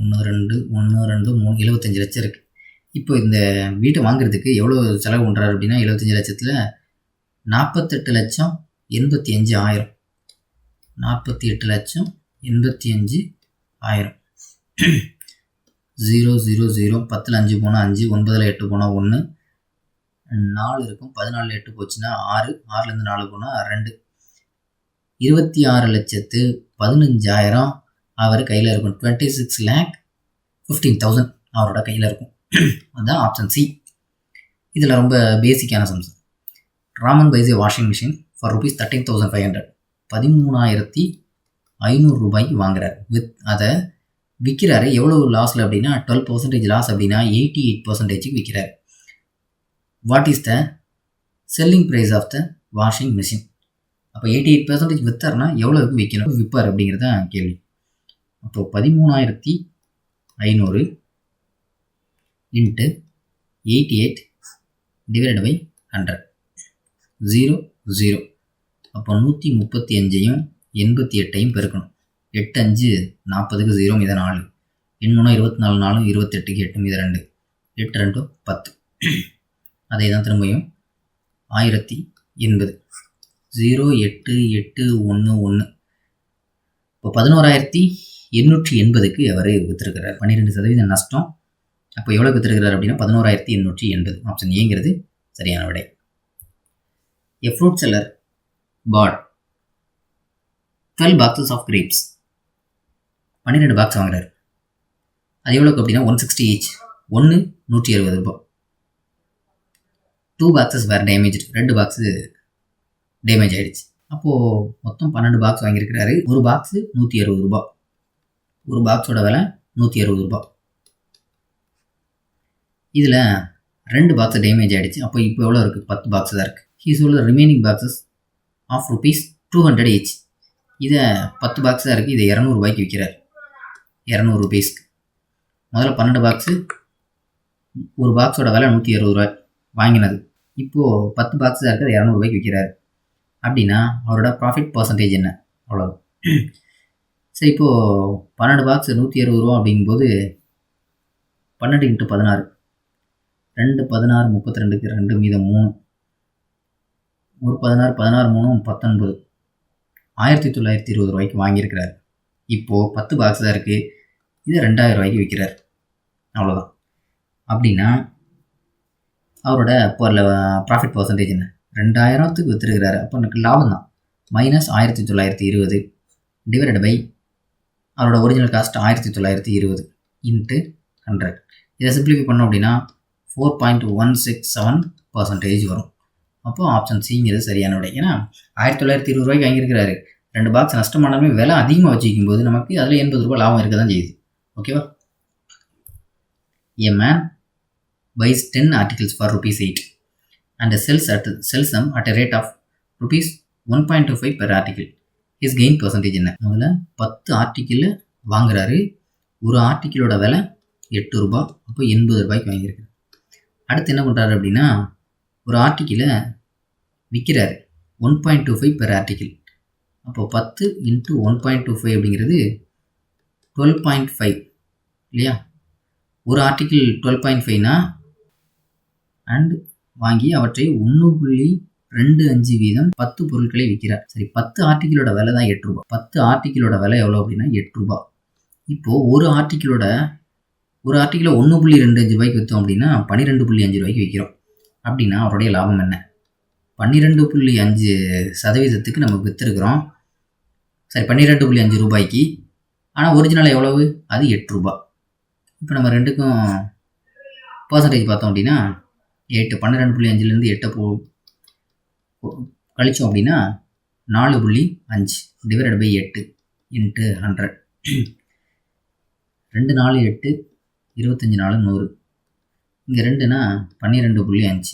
B: 1 2 1 2 3 75 லட்சம் இருக்குது. இப்போ இந்த வீட்டை வாங்குறதுக்கு எவ்வளோ செலவு பண்ணுறாரு அப்படின்னா 75 லட்சத்தில் 48 லட்சம் 85,000. 48 லட்சம் 85,000. 0 0 0 10ல் 5 போனால் 5, 9ல் 8 போனால் 1, 4 இருக்கும். 14ல் 8 போச்சுன்னா 6, 6லேருந்து 4 போனால் 2. 26,15,000 அவர் கையில் இருக்கும். 26,15,000 அவரோட கையில் இருக்கும். அதுதான் ஆப்ஷன் சி. இதில் ரொம்ப பேசிக்கான sums. Raman buys a washing machine for ₹13,500. 13,500 ரூபாய்க்கு வாங்குறாரு. அதை விற்கிறாரு. எவ்வளோ லாஸில் அப்படின்னா 12% லாஸ் அப்படின்னா 88%க்கு விற்கிறார். What is the selling price of the washing machine? அப்போ 88% விற்றார்னா எவ்வளோக்கு விற்கணும் விற்பார் அப்படிங்கிறது தான் கேள்வி. அப்போது 13,500 இன்ட்டு 88 டிவைடட் பை 100 0 0. அப்போ 135ஐயும் 88ஐயும் பெருக்கணும். 8 5 40க்கு 0 மீத 4, 8 24 4 28க்கு 8 மீத 2, 8 2 10. அதை தான் திரும்பியும் 1080 0 8 8 1 1. இப்போ 11,880க்கு அவர் விற்றுருக்கிறார். 12% நஷ்டம். அப்போ எவ்வளோ விற்றுருக்கிறார் அப்படின்னா 11,880. ஆப்ஷன் ஏங்கிறது சரியான விடை. A fruit seller bought 12 boxes of grapes. 12 box வாங்குறாரு. அது எவ்வளோக்கு அப்படின்னா 160 each. ஒன்று 160 ரூபாய். 2 பாக்ஸஸ் வேறு டேமேஜ், 2 பாக்ஸு டேமேஜ் ஆகிடுச்சு. அப்போது மொத்தம் 12 பாக்ஸ் வாங்கியிருக்கிறாரு. ஒரு பாக்ஸு 160 ரூபாய். ஒரு பாக்ஸோட விலை 160 ரூபாய். இதில் 2 பாக்ஸ் டேமேஜ் ஆகிடுச்சு. அப்போ இப்போ எவ்வளோ இருக்குது? 10 பாக்ஸ் தான் இருக்குது. He sold remaining boxes of ₹200 each. இதை 10 பாக்ஸ் தான் இருக்குது. இதை 200 ரூபாய்க்கு விற்கிறார். 200 ரூபீஸ்க்கு. முதல்ல 12 பாக்ஸு, ஒரு பாக்ஸோட விலை 160 ரூபாய் வாங்கினது. இப்போது 10 பாக்ஸ் தான் இருக்குது, 200 ரூபாய்க்கு விற்கிறார். அப்படின்னா அவரோட ப்ராஃபிட் பர்சன்டேஜ் என்ன? அவ்வளோ. சரி, இப்போது 12 பாக்ஸ் 160 ரூபா அப்படிங்கும்போது 12 × 16, 2 16 32க்கு 2 மீதம் 3, ஒரு 16 16 3 19, 1920 ரூபாய்க்கு வாங்கியிருக்கிறார். இப்போது 10 பாக்ஸ் தான் இருக்குது, இதை 2000 ரூபாய்க்கு விற்கிறார். அவ்வளோதான். அப்படின்னா அவரோட ப்ராஃபிட் பர்சன்டேஜ் என்ன? 2000க்கு விற்றுருக்கிறாரு. அப்போ எனக்கு லாபம் தான். -1920 டிவைடட் பை அவரோட ஒரிஜினல் காஸ்ட் 1920 × 100. இதை சிம்பிளிஃபை பண்ணோம் அப்படின்னா 4.167% வரும். அப்போது ஆப்ஷன் சிங்கிறது சரியான விடை. ஏன்னா 1920 ரூபாய்க்கு வாங்கியிருக்கிறாரு. 2 பாக்ஸ் நஷ்டமானாலுமே விலை அதிகமாக வச்சுக்கும் போது நமக்கு அதில் 80 ரூபாய் லாபம் இருக்க தான் செய்யுது. ஓகேவா? A man buys 10 articles for ₹8 and sells them at a rate of ₹1.25 per article. His gain percentage என்ன? முதல்ல 10 ஆர்டிக்கிள் வாங்குறாரு. ஒரு ஆர்டிக்கிளோட விலை 8 ரூபாய். அப்போ 80 ரூபாய்க்கு வாங்கியிருக்காரு. அடுத்து என்ன பண்ணுறாரு அப்படின்னா, ஒரு ஆர்டிக்கிளை விற்கிறாரு 1.25 per article. அப்போது 10 × 1.25 அப்படிங்கிறது 12.5 இல்லையா? ஒரு ஆர்டிக்கிள் 12.5னா அண்ட் வாங்கி அவற்றை 1.25 வீதம் 10 பொருட்களை விற்கிறார். சரி, 10 ஆர்டிக்கிளோட விலை தான் 8 ரூபாய். 10 ஆர்டிக்கிளோட விலை எவ்வளோ அப்படின்னா 8 ரூபாய். இப்போது ஒரு ஆர்டிக்கிளை 1.25 ரூபாய்க்கு விற்றோம் அப்படின்னா 12.5 ரூபாய்க்கு விற்கிறோம். அப்படின்னா அவருடைய லாபம் என்ன? 12.5% நம்ம விற்றுருக்குறோம். சரி, 12.5 ரூபாய்க்கு. ஆனால் ஒரிஜினல் எவ்வளவு? அது 8 ரூபாய். இப்போ நம்ம ரெண்டுக்கும் பர்சன்டேஜ் பார்த்தோம் அப்படின்னா 8, 12.5லேருந்து 8 கழிச்சோம் அப்படின்னா 4.5 டிவைடட் பை 8 × 100. 2 4 8, 25 4 100. இங்கே 2னா 12.5.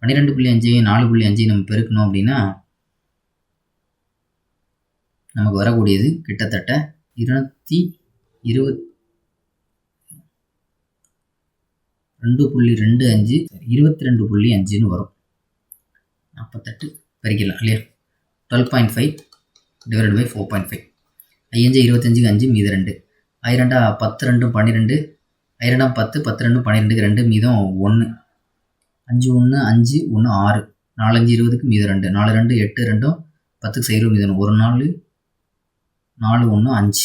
B: 12.5 4.5 நம்ம பெருக்கணும் அப்படின்னா நமக்கு வரக்கூடியது கிட்டத்தட்ட 222.25 22.5ன்னு வரும். 48 பெருக்கலாம் இல்லையா? 12.5 டிவைடட் பை 4.5. 5 25க்கு 5 மீது 2. 2 10 2 12, 2 10 10 2 12க்கு 2 மீதம் 1. 5 1 5 1 6, 4 5 20க்கு மீது 2, 4 2 8 2 10க்கு 0 மீது 1, 4 4 1 5,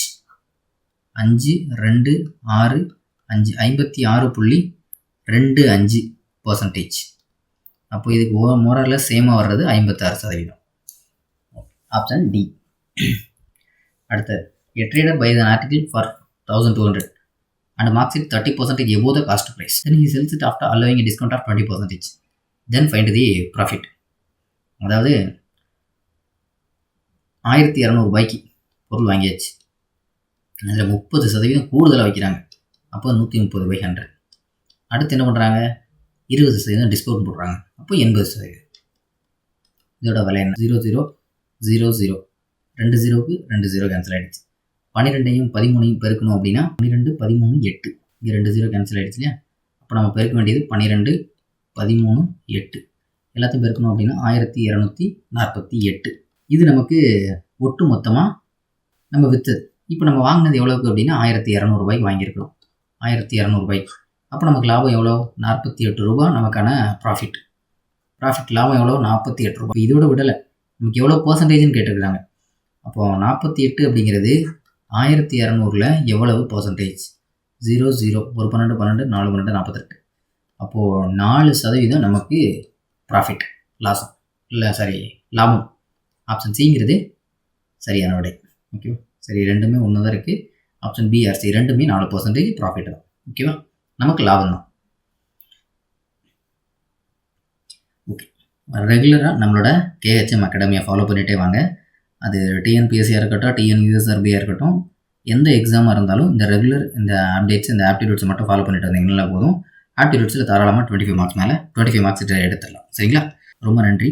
B: 5 2 6 5, 56.25%. அப்போ இதுக்கு மோரலில் சேமாக வர்றது 56%. Option D. அடுத்தது, a trader buys an article for 1200 and marks it 30% above the cost price. Then he sells it after allowing a discount of 20%. Then find the profit. அதாவது 1200 ரூபாய்க்கு பொருள் வாங்கியாச்சு. அதில் 30% கூடுதலாக வைக்கிறாங்க. அப்போ 130/100. அடுத்து என்ன பண்ணுறாங்க? 20% டிஸ்கவுண்ட் போடுறாங்க. அப்போ 80%. இதோட விலை என்ன? 0 0 0 0. 2 0க்கு 2 0 கேன்சல் ஆகிடுச்சு. 12ஐயும் 13ஐயும் பெருக்கணும் அப்படின்னா 12 13 8. இங்கே 2 0 கேன்சல் ஆகிடுச்சு இல்லையா? அப்போ நம்ம பெருக்க வேண்டியது 12 13 8. எல்லாத்தையும் பெருக்கணும் அப்படின்னா 1248. இது நமக்கு ஒட்டு மொத்தமாக நம்ம விற்றது. இப்போ நம்ம வாங்கினது எவ்வளோக்கு அப்படின்னா 1200 ரூபாய்க்கு வாங்கியிருக்கிறோம். 1200 ரூபாய்க்கு. அப்போ நமக்கு லாபம் எவ்வளோ? 48 ரூபாய் நமக்கான ப்ராஃபிட். லாபம் எவ்வளோ? 48 ரூபாய். இதோட விடலை, நமக்கு எவ்வளோ பர்சன்டேஜ்னு கேட்டிருக்கிறாங்க. அப்போது 48 அப்படிங்கிறது 1200ல் எவ்வளவு பர்சன்டேஜ்? 0 0, ஒரு 12 12 4 12 48. அப்போது 4% நமக்கு ப்ராஃபிட், லாபம். ஆப்ஷன் சிங்கிறது சரியான விடை. ஓகேவா? சரி, ரெண்டுமே ஒன்று தான் இருக்குது. ஆப்ஷன் பி ஆர் சி ரெண்டுமே 4% ப்ராஃபிட் தான். ஓகேவா? நமக்கு லாபம் தான். ஓகே, ரெகுலராக நம்மளோட கேஹெச்எம் அகாடமியை ஃபாலோ பண்ணிகிட்டே வாங்க. அது டிஎன்பிஎஸ்சியாக இருக்கட்டும், டிஎன்யூஎஸ்ஆர்பியாக இருக்கட்டும், எந்த எக்ஸாமாக இருந்தாலும் இந்த ரெகுலர் இந்த அப்டேட்ஸ், இந்த ஆப்டிடியூட்ஸ் மட்டும் ஃபாலோ பண்ணிட்டு வந்தீங்கன்னா போதும். ஆப்டிடியூட்ஸில் தாராளமாக 25 மார்க்ஸ் மேலே 25 மார்க்ஸ் எடுத்துடலாம். சரிங்களா? ரொம்ப நன்றி.